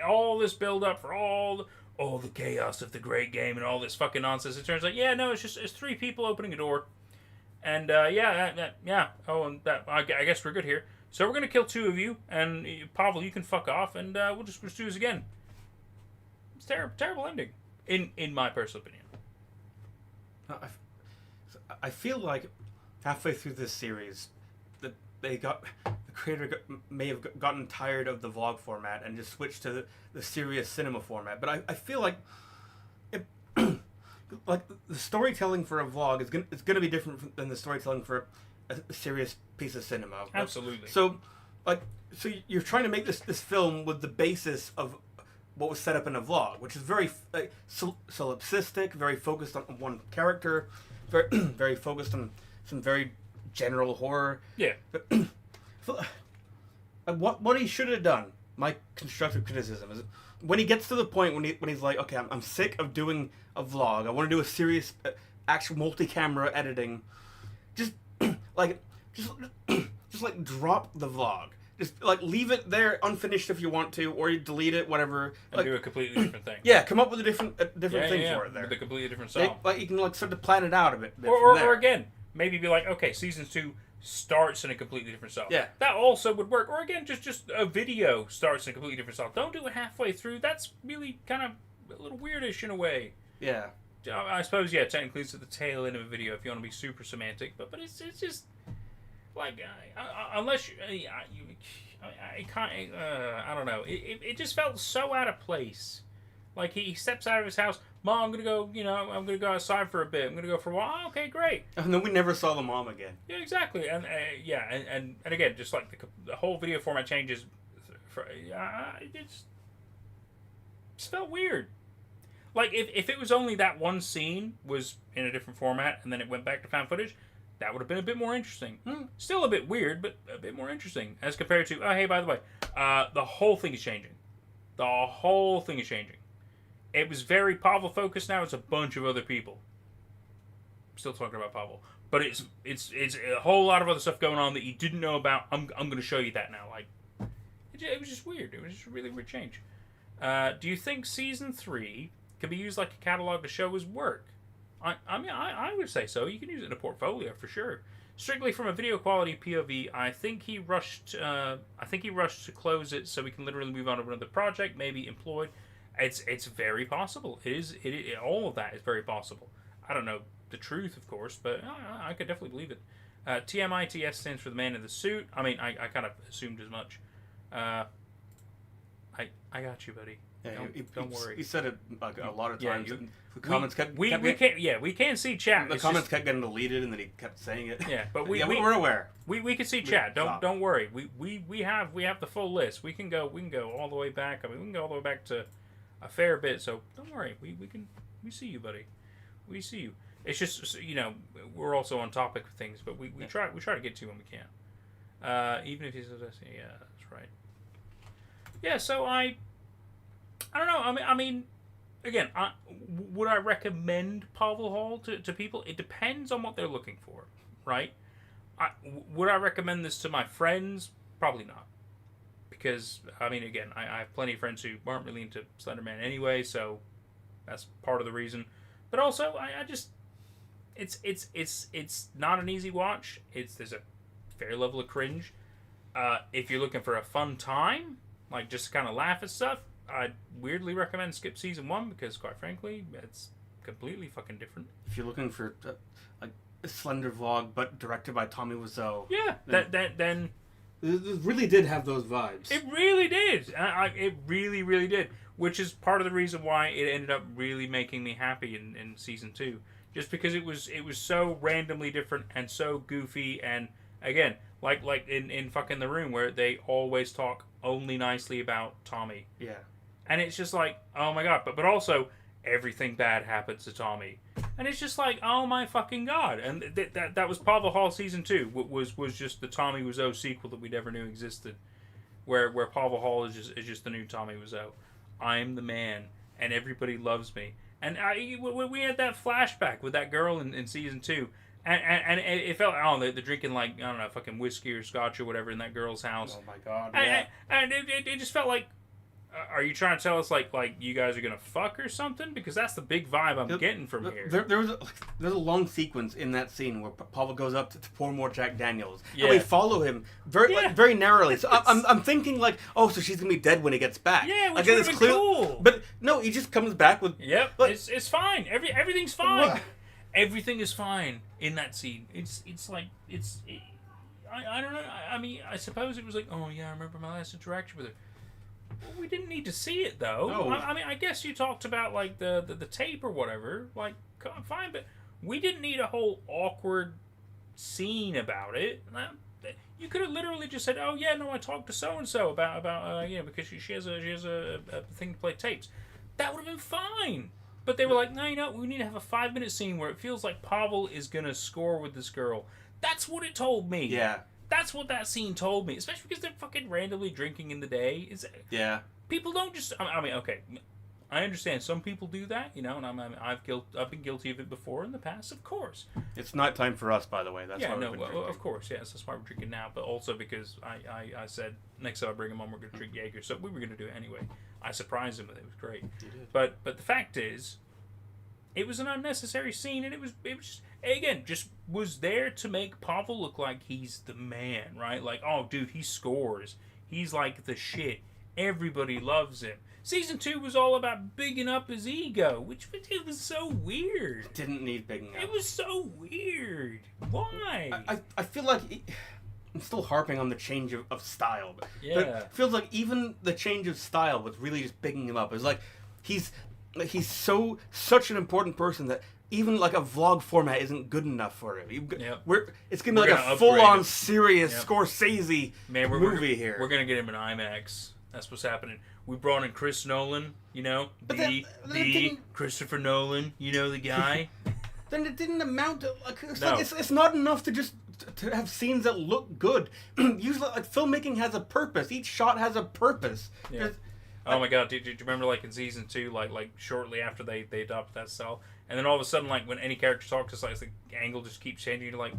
All this build up for all the chaos of the great game and all this fucking nonsense. It turns out, it's 3 people opening a door, and yeah. Oh, and I guess we're good here. So we're gonna kill 2 of you, and Pavel, you can fuck off, and we'll just do this again. It's terrible ending, in my personal opinion. I feel like halfway through this series, that the creator may have gotten tired of the vlog format and just switched to the serious cinema format. But I feel like like the storytelling for a vlog is gonna be different than the storytelling for a serious piece of cinema. Absolutely. So you're trying to make this film with the basis of what was set up in a vlog, which is very solipsistic, very focused on one character, very very focused on some very general horror. Yeah. What he should have done, my constructive criticism, is when he gets to the point when he's like, okay, I'm sick of doing a vlog. I want to do a serious, actual multi-camera editing. Just drop the vlog. Just leave it there unfinished if you want to, or you delete it, whatever. And do a completely different thing. Yeah, come up with a different thing for it there. With a completely different style. You can start to plan it out a bit. Or again, maybe be like, okay, season 2 starts in a completely different style. Yeah. That also would work. Or again, just a video starts in a completely different style. Don't do it halfway through. That's really kind of a little weirdish in a way. Yeah. I suppose, yeah, technically it's at the tail end of a video if you want to be super semantic. But it's just like unless I can't. I don't know. It just felt so out of place. Like he steps out of his house. Mom, I'm gonna go. I'm gonna go outside for a bit. I'm gonna go for a while. Oh, okay, great. And then we never saw the mom again. Yeah, exactly. And and again, just like the whole video format changes. It just felt weird. Like if it was only that one scene was in a different format and then it went back to found footage, that would have been a bit more interesting. Still a bit weird, but a bit more interesting as compared to, oh, hey, by the way, the whole thing is changing. The whole thing is changing. It was very Pavel focused. Now it's a bunch of other people. Still talking about Pavel, but it's a whole lot of other stuff going on that you didn't know about. I'm going to show you that now. Like it was just weird. It was just a really weird change. Do you think season 3 can be used like a catalog to show his work? I mean, I would say so. You can use it in a portfolio for sure. Strictly from a video quality POV, I think he rushed to close it so we can literally move on to another project, maybe employed. It's very possible. All of that is very possible. I don't know the truth, of course, but I could definitely believe it. TMITS stands for the man in the suit. I mean, I kind of assumed as much. I got you, buddy. Yeah, don't worry. He said it like a lot of times. Yeah, the comments we can't see chat. The comments kept getting deleted, and then he kept saying it. Yeah, but we're aware. We can see chat. Don't worry. We have the full list. We can go all the way back. I mean, we can go all the way back to a fair bit. So don't worry. We see you, buddy. We see you. It's just we're also on topic of things, but we try to get to when we can. Even if he says, yeah, that's right. Yeah. So I don't know. I mean, again, would I recommend Pavel Hall to people? It depends on what they're looking for, right? Would I recommend this to my friends? Probably not. Because, I mean, again, I have plenty of friends who aren't really into Slenderman anyway, so that's part of the reason. But also, I just... It's not an easy watch. There's a fair level of cringe. If you're looking for a fun time, like just to kind of laugh at stuff, I'd weirdly recommend skip season 1 because, quite frankly, it's completely fucking different. If you're looking for like a Slender vlog, but directed by Tommy Wiseau, Yeah, then it really did have those vibes. it really did. It really, really did. Which is part of the reason why it ended up really making me happy in season 2, just because it was so randomly different and so goofy, and again, like in fucking The Room, where they always talk only nicely about Tommy. Yeah. And it's just like, oh my god, but also everything bad happens to Tommy, and it's just like, oh my fucking god. And that was Pavel Hall season 2 was just the Tommy Wiseau sequel that we never knew existed, where Pavel Hall is just the new Tommy Wiseau. I'm the man, and everybody loves me. And we had that flashback with that girl in season 2, and it felt, they're drinking like, I don't know, fucking whiskey or scotch or whatever in that girl's house. Oh my god. Yeah. And it just felt like, are you trying to tell us like you guys are gonna fuck or something? Because that's the big vibe I'm getting from here. There's a long sequence in that scene where Pavel goes up to pour more Jack Daniels, Yeah. and we follow him very narrowly. So I'm thinking like, oh, so she's gonna be dead when he gets back. Yeah, which like, would have been cool. But no, he just comes back with. Yep, like, it's fine. Everything's fine. Everything is fine in that scene. I don't know. I mean, I suppose it was like, oh yeah, I remember my last interaction with her. Well, we didn't need to see it though. No. I mean, I guess you talked about like the tape or whatever. Like, fine, but we didn't need a whole awkward scene about it. You could have literally just said, "Oh yeah, no, I talked to so and so about because she has a thing to play tapes." That would have been fine. But they were like, "No, we need to have a 5-minute scene where it feels like Pavel is gonna score with this girl." That's what it told me. Yeah. That's what that scene told me, especially because they're fucking randomly drinking in the day. Yeah. People don't just. I mean, okay, I understand some people do that, and I've been guilty of it before in the past, of course. It's not time for us, by the way. That's why no, we've been drinking. of course, yes, that's why we're drinking now. But also because I said next time I bring him on, we're going to drink Jaeger, so we were going to do it anyway. I surprised him with it. It was great. You did. But the fact is, it was an unnecessary scene, and it was just, again, just was there to make Pavel look like he's the man, right? Like, oh, dude, he scores. He's like the shit. Everybody loves him. Season 2 was all about bigging up his ego, which it was so weird. Didn't need bigging up. It was so weird. Why? I feel like I'm still harping on the change of style. But it feels like even the change of style was really just bigging him up. It's like he's such an important person that even like a vlog format isn't good enough for him. It's gonna be like a full-on serious Scorsese movie here. We're gonna get him an IMAX. That's what's happening. We brought in Chris Nolan, Christopher Nolan, the guy. Then it didn't amount to like it's not enough to just to have scenes that look good. Usually, like filmmaking has a purpose. Each shot has a purpose. Yeah. Oh my god, do you remember like in season 2, like shortly after they adopted that style, and then all of a sudden, like when any character talks, it's like the angle just keeps changing. You're like,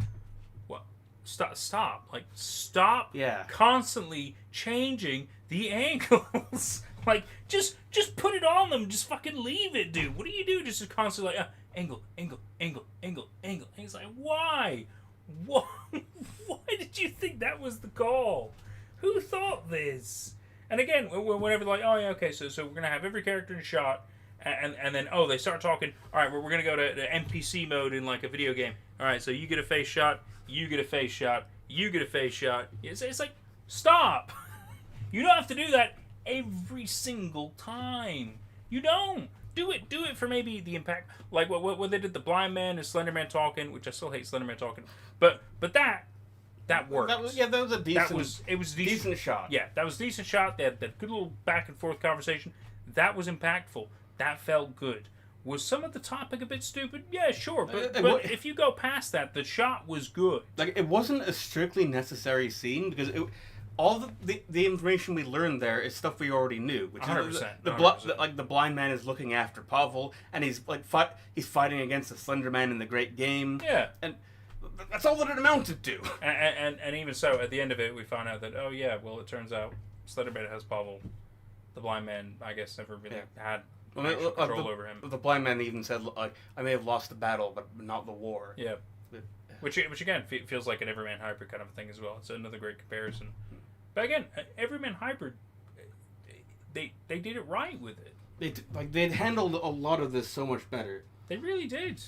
what? Stop! Like stop! Yeah. Constantly changing the angles. Like just put it on them. Just fucking leave it, dude. What do you do? Just constantly like angle. It's like why? Why did you think that was the call? Who thought this? And again, whenever like, oh yeah, okay, so we're gonna have every character in a shot, and then they start talking. All right, we're gonna go to NPC mode in like a video game. All right, so you get a face shot, you get a face shot, you get a face shot. It's like stop. You don't have to do that every single time. You don't do it for maybe the impact, like what they did the blind man and Slenderman talking, which I still hate Slenderman talking, but that worked. That was a decent. It was decent shot. Yeah, that was a decent shot. They had that good little back and forth conversation. That was impactful. That felt good. Was some of the topic a bit stupid? Yeah, sure. But if you go past that, the shot was good. Like it wasn't a strictly necessary scene because all the information we learned there is stuff we already knew. Which 100%. is the blind man is looking after Pavel, and he's like he's fighting against the Slender Man in the Great Game. Yeah, and that's all that it amounted to. And even so, at the end of it, we found out that it turns out Slenderman has Pavel. The blind man, I guess, never really had control over him. The blind man even said, like, I may have lost the battle, but not the war. Yeah. Which again, feels like an Everyman Hybrid kind of thing as well. It's another great comparison. But again, Everyman Hybrid, they did it right with it. They'd handled a lot of this so much better. They really did.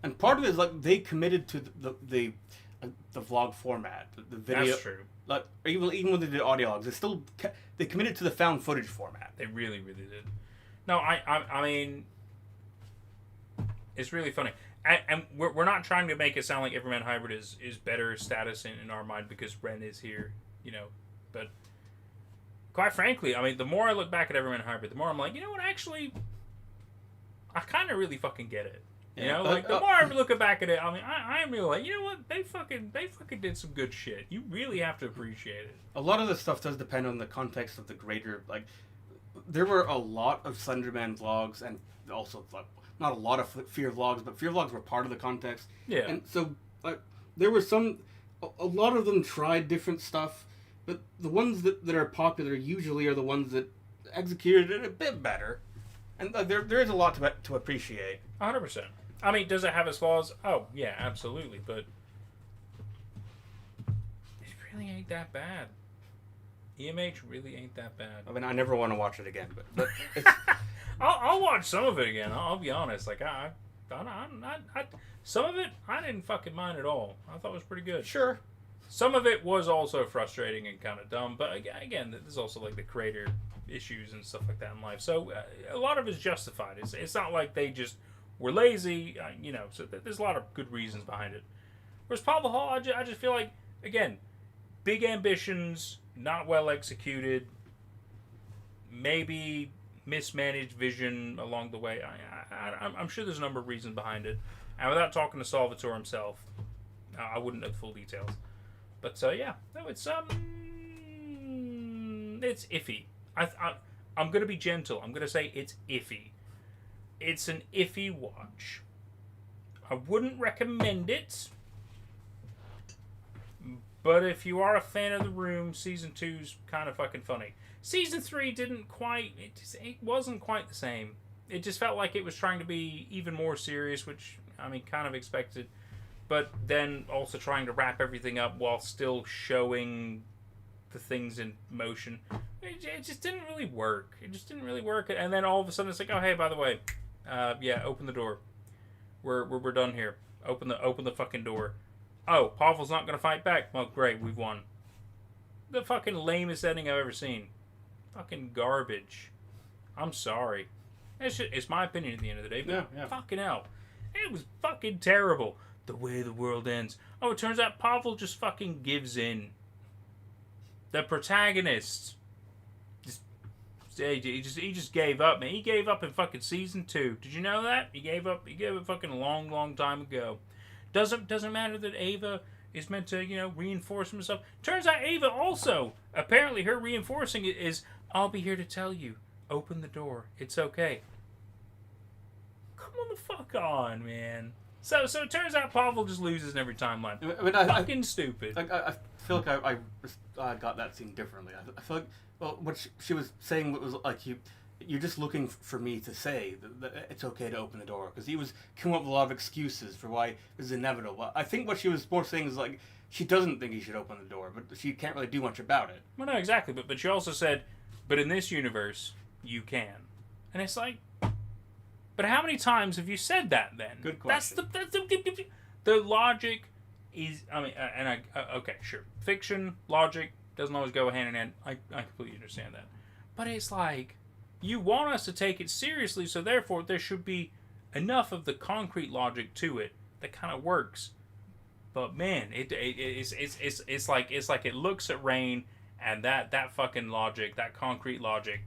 And part of it is like they committed to the vlog format, the video. That's true. Like even when they did audio logs, they committed to the found footage format. They really, really did. No, I mean, it's really funny, and we're not trying to make it sound like Everyman Hybrid is better status in our mind because Ren is here, you know, but quite frankly, I mean, the more I look back at Everyman Hybrid, the more I'm like, you know what, actually, I kind of really fucking get it. You know, like the more I look back at it, I mean, I'm really like, you know what, they fucking did some good shit. You really have to appreciate it. A lot of this stuff does depend on the context of the greater, like, there were a lot of Slenderman vlogs, and also like not a lot of Fear vlogs, but Fear vlogs were part of the context. Yeah. And so there were a lot of them tried different stuff, but the ones that are popular usually are the ones that executed it a bit better, and there is a lot to appreciate. 100%. I mean, does it have its flaws? Oh, yeah, absolutely, but it really ain't that bad. EMH really ain't that bad. I mean, I never want to watch it again, but it's... I'll watch some of it again. I'll be honest. Like some of it I didn't fucking mind at all. I thought it was pretty good. Sure. Some of it was also frustrating and kind of dumb, but again, there's also like the creator issues and stuff like that in life. So a lot of it's justified. It's not like they just were lazy, you know. So there's a lot of good reasons behind it. Whereas Pavel Hall, I just feel like, again, big ambitions, not well executed, maybe mismanaged vision along the way. I'm sure there's a number of reasons behind it. And without talking to Salvatore himself, I wouldn't know the full details. But yeah, no, it's iffy. I'm gonna be gentle. I'm gonna say it's iffy. It's an iffy watch. I wouldn't recommend it. But if you are a fan of The Room, Season 2's kind of fucking funny. Season 3 didn't quite... It wasn't quite the same. It just felt like it was trying to be even more serious, which, I mean, kind of expected. But then also trying to wrap everything up while still showing the things in motion. It just didn't really work. It just didn't really work. And then all of a sudden it's like, oh, hey, by the way, yeah, open the door. We're done here. Open the fucking door. Oh, Pavel's not gonna fight back. Well, great, we've won. The fucking lamest ending I've ever seen. Fucking garbage. I'm sorry. It's my opinion at the end of the day. But yeah. Fucking hell. It was fucking terrible. The way the world ends. Oh, it turns out Pavel just fucking gives in. The protagonist. He just gave up, man. He gave up in fucking season 2. Did you know that? He gave up fucking a long, long time ago. Doesn't matter that Ava is meant to, you know, reinforce himself. Turns out Ava also, apparently her reinforcing it is, I'll be here to tell you. Open the door. It's okay. Come on the fuck on, man. So it turns out Pavel just loses in every timeline. I mean, fucking stupid. I feel like I got that scene differently. I feel like, well, what she was saying was like, you're just looking for me to say that it's okay to open the door, because he was coming up with a lot of excuses for why this is inevitable. I think what she was more saying is like, she doesn't think he should open the door, but she can't really do much about it. Well, no, exactly. But she also said, but in this universe, you can. And it's like, but how many times have you said that then? Good question. That's the logic is, I mean, okay, sure. Fiction, logic, doesn't always go hand in hand. I completely understand that. But it's like, you want us to take it seriously, so therefore there should be enough of the concrete logic to it that kind of works. But man, it's like it looks at Rain, and that fucking logic, that concrete logic,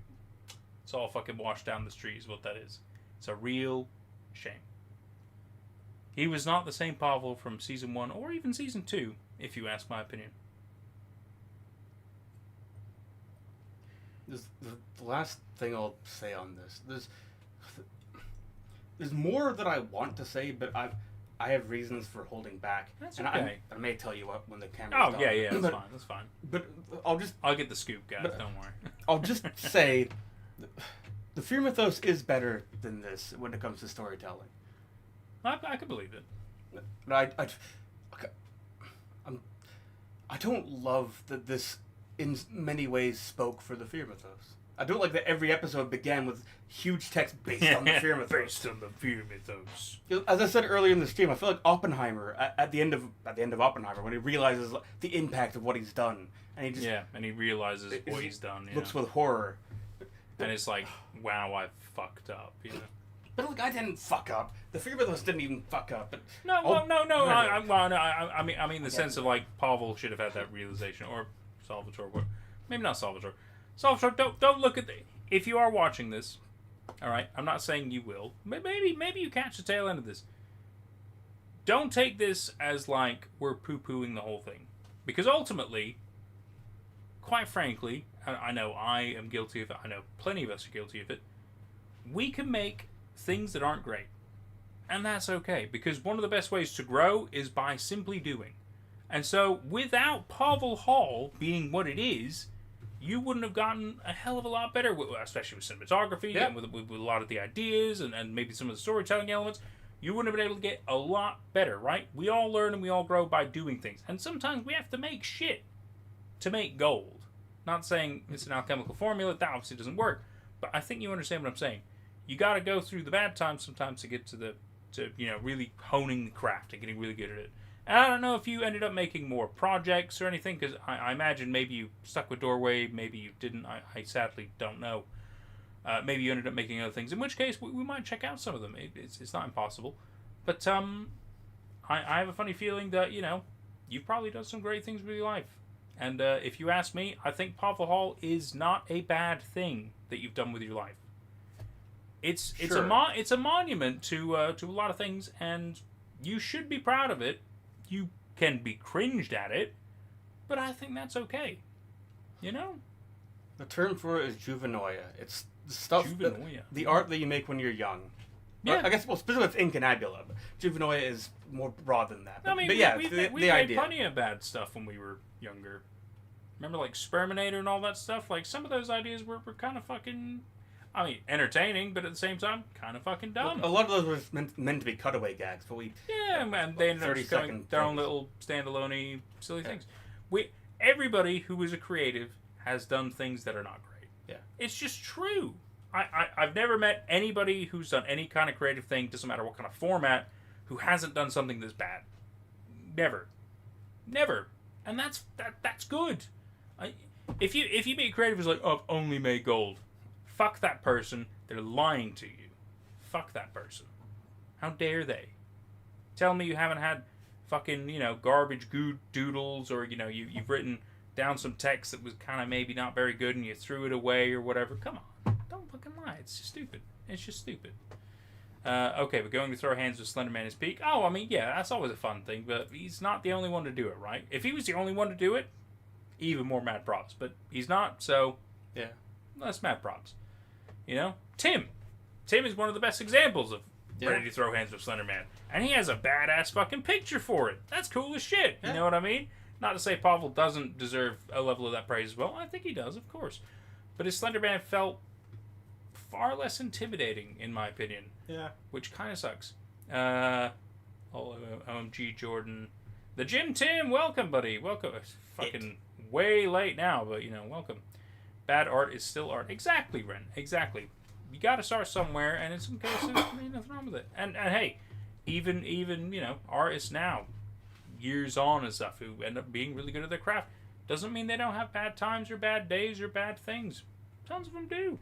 it's all fucking washed down the street is what that is. It's a real shame. He was not the same Pavel from season 1 or even season 2, if you ask my opinion. The last thing I'll say on this, there's more that I want to say, but I have reasons for holding back. That's and okay. I may tell you what when the camera's Oh, done. yeah, that's fine. But I'll get the scoop, guys, don't worry. I'll just say, the Fear Mythos is better than this when it comes to storytelling. I can believe it. But I don't love that this in many ways spoke for the Fear Mythos. I don't like that every episode began with huge text based on the fear mythos. Based on the fear mythos. As I said earlier in the stream, I feel like Oppenheimer at the end of Oppenheimer, when he realizes the impact of what he's done, and he just and he realizes what he's done. Looks with horror, and it's like, wow, I fucked up. You know. But look, I didn't fuck up. The fear mythos didn't even fuck up. But no. I mean, the sense of like Pavel should have had that realization, or Salvatore, maybe not Salvatore. Salvatore, don't look at the. If you are watching this, all right, I'm not saying you will. Maybe you catch the tail end of this. Don't take this as like we're poo-pooing the whole thing, because ultimately, quite frankly, I know I am guilty of it. I know plenty of us are guilty of it. We can make things that aren't great, and that's okay, because one of the best ways to grow is by simply doing. And so, without Pavel Hall being what it is, you wouldn't have gotten a hell of a lot better, especially with cinematography and with a lot of the ideas and maybe some of the storytelling elements. You wouldn't have been able to get a lot better, right? We all learn and we all grow by doing things. And sometimes we have to make shit to make gold. Not saying it's an alchemical formula, that obviously doesn't work. But I think you understand what I'm saying. You got to go through the bad times sometimes to get to really honing the craft and getting really good at it. And I don't know if you ended up making more projects or anything, because I imagine maybe you stuck with Doorway, maybe you didn't. I sadly don't know. Maybe you ended up making other things, in which case we might check out some of them. It's not impossible. But I have a funny feeling that, you've probably done some great things with your life. And if you ask me, I think Pavel Hall is not a bad thing that you've done with your life. It's a monument to a lot of things, and you should be proud of it. You can be cringed at it, but I think that's okay. The term for it is juvenoia. It's the stuff, the art that you make when you're young. Yeah. I guess, specifically it's incunabula, but juvenoia is more broad than that. But, I mean, but yeah, we the made idea. plenty of bad stuff when we were younger. Remember, like, Sperminator and all that stuff? Like, some of those ideas were kind of fucking... entertaining, but at the same time, kind of fucking dumb. A lot of those were meant to be cutaway gags, but we... Yeah, and they ended up just going their own little standalone silly things. Everybody who is a creative has done things that are not great. Yeah. It's just true. I've never met anybody who's done any kind of creative thing, doesn't matter what kind of format, who hasn't done something that's bad. Never. And that's good. If you be creative is like, oh, I've only made gold. Fuck that person. They're lying to you. Fuck that person. How dare they? Tell me you haven't had fucking, garbage doodles, or, you've written down some text that was kind of maybe not very good and you threw it away or whatever. Come on. Don't fucking lie. It's just stupid. Okay, we're going to throw hands with Slenderman his peak. Oh, I mean, yeah, that's always a fun thing, but he's not the only one to do it, right? If he was the only one to do it, even more mad props. But he's not, so yeah, less mad props. Tim is one of the best examples of ready to throw hands with Slenderman. And he has a badass fucking picture for it. That's cool as shit. You know what I mean? Not to say Pavel doesn't deserve a level of that praise as well. I think he does, of course. But his Slenderman felt far less intimidating, in my opinion. Yeah. Which kind of sucks. OMG Jordan. The Jim Tim, welcome, buddy. Welcome. It's fucking way late now, but, welcome. Bad art is still art. Exactly, Ren. Exactly. You got to start somewhere, and in some cases, nothing wrong with it. And hey, even artists now, years on and stuff, who end up being really good at their craft, doesn't mean they don't have bad times or bad days or bad things. Tons of them do.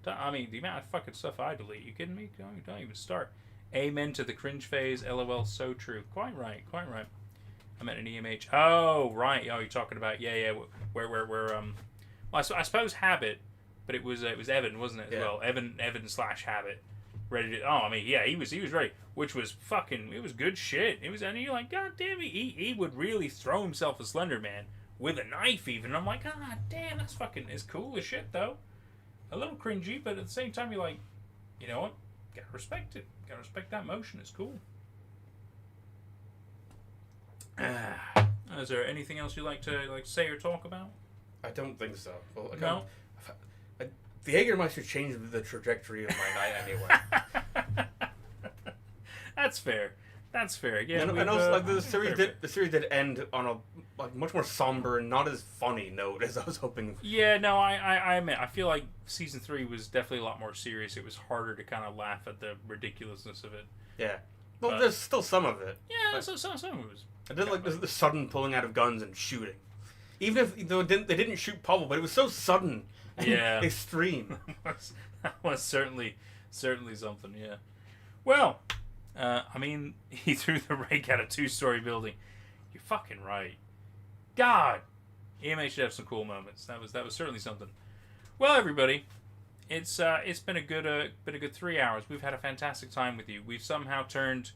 I mean, the amount of fucking stuff I delete. You kidding me? Don't even start. Amen to the cringe phase. LOL. So true. Quite right. I meant an EMH. Oh, right. Oh, you're talking about where well, I suppose Habit, but it was Evan, wasn't it? As well, Evan / Habit, ready to. Oh, I mean, yeah, he was ready, which was fucking. It was good shit. It was, and you're like, God damn it, he would really throw himself a Slender Man with a knife even. And I'm like, God damn, that's fucking is cool as shit though. A little cringy, but at the same time, you're like, you know what? Gotta respect it. Gotta respect that motion. It's cool. Is there anything else you'd like to say or talk about? I don't think so. Well, no? The Jägermeister changed the trajectory of my night anyway. That's fair. Yeah. And also, the series did end on like much more somber and not as funny note as I was hoping. Yeah, no, I admit, I feel like season 3 was definitely a lot more serious. It was harder to kind of laugh at the ridiculousness of it. Yeah. Well, But- there's still some of it. Yeah, But some of it was. I did like the sudden pulling out of guns and shooting. Even if they didn't shoot Pavel, but it was so sudden and Yeah. extreme. That was certainly something, yeah. Well, I mean, he threw the rake at a 2-story building. You're fucking right. God, EMA should have some cool moments. That was certainly something. Well, everybody, it's been a good 3 hours. We've had a fantastic time with you. We've somehow turned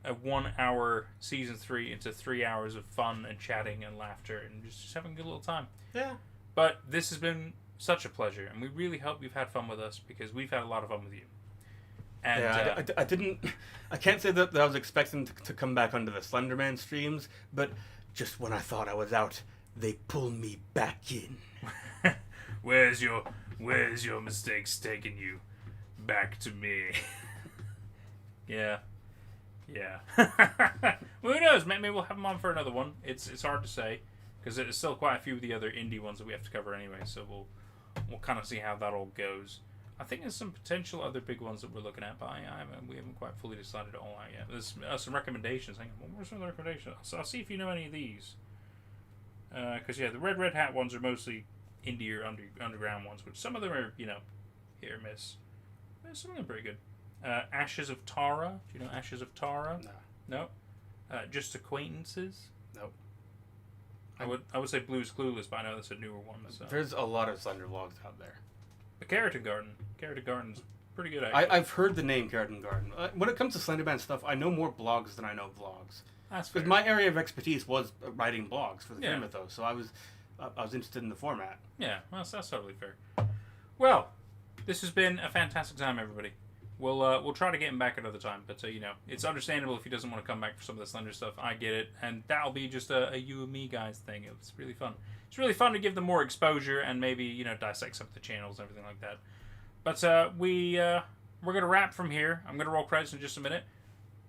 a 1-hour season 3 into 3 hours of fun and chatting and laughter and just having a good little time. Yeah. But this has been such a pleasure, and we really hope you've had fun with us because we've had a lot of fun with you. And yeah, I can't say that I was expecting to come back onto the Slenderman streams, but just when I thought I was out, they pulled me back in. Where's your mistakes taking you back to me? Yeah. Well, who knows? Maybe we'll have them on for another one. It's hard to say because there's still quite a few of the other indie ones that we have to cover anyway. So we'll kind of see how that all goes. I think there's some potential other big ones that we're looking at, but we haven't quite fully decided it all out yet. There's some recommendations. Hang on, what are some of the recommendations? So I'll see if you know any of these. Because the Red Hat ones are mostly indie or underground ones, which some of them are hit or miss. But some of them are pretty good. Ashes of Tara. Do you know Ashes of Tara? No. Just Acquaintances. Nope. I would say Blue's Clueless, but I know that's a newer one. So. There's a lot of Slender vlogs out there. The Keratin Garden. Keratin Garden's pretty good, actually. I've heard the name Keratin Garden. When it comes to Slenderman stuff, I know more blogs than I know vlogs. That's fair. Because my area of expertise was writing blogs for the Yeah. Film Mythos, so I was interested in the format. Yeah, well, that's totally fair. Well, this has been a fantastic time, everybody. We'll try to get him back another time, but it's understandable if he doesn't want to come back for some of the Slender stuff. I get it, and that'll be just a you and me guys thing. It's really fun. It's really fun to give them more exposure and maybe dissect some of the channels and everything like that. But we're gonna wrap from here. I'm gonna roll credits in just a minute.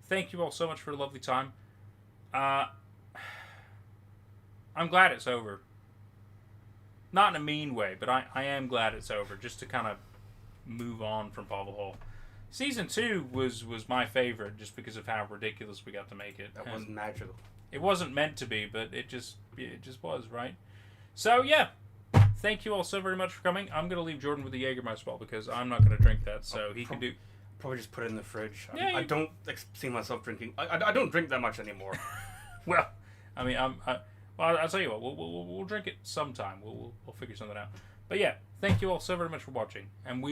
Thank you all so much for a lovely time. I'm glad it's over. Not in a mean way, but I am glad it's over, just to kind of move on from Pavel Hall. Season 2 was my favorite, just because of how ridiculous we got to make it. That wasn't magical. It wasn't meant to be, but it just was, right? So yeah, thank you all so very much for coming. I'm gonna leave Jordan with the Jägermeister bottle because I'm not gonna drink that, so he can do. Probably just put it in the fridge. Yeah, I don't see myself drinking. I don't drink that much anymore. Well, I mean, I'll tell you what. We'll drink it sometime. We'll figure something out. But yeah, thank you all so very much for watching, and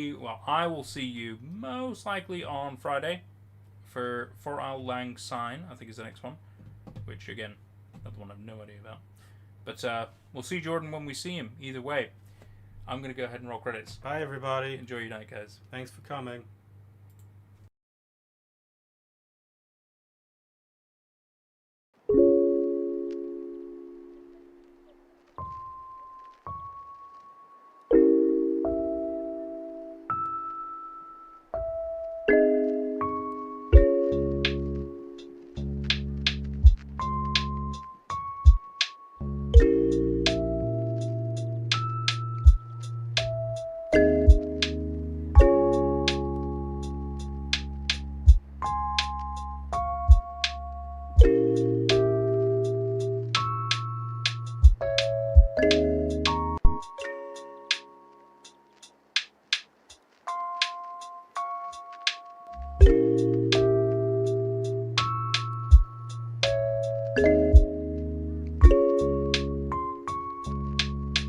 I will see you most likely on Friday for Auld Lang Syne. I think is the next one, which again, another one I have no idea about. But we'll see Jordan when we see him. Either way, I'm gonna go ahead and roll credits. Bye, everybody. Enjoy your night, guys. Thanks for coming.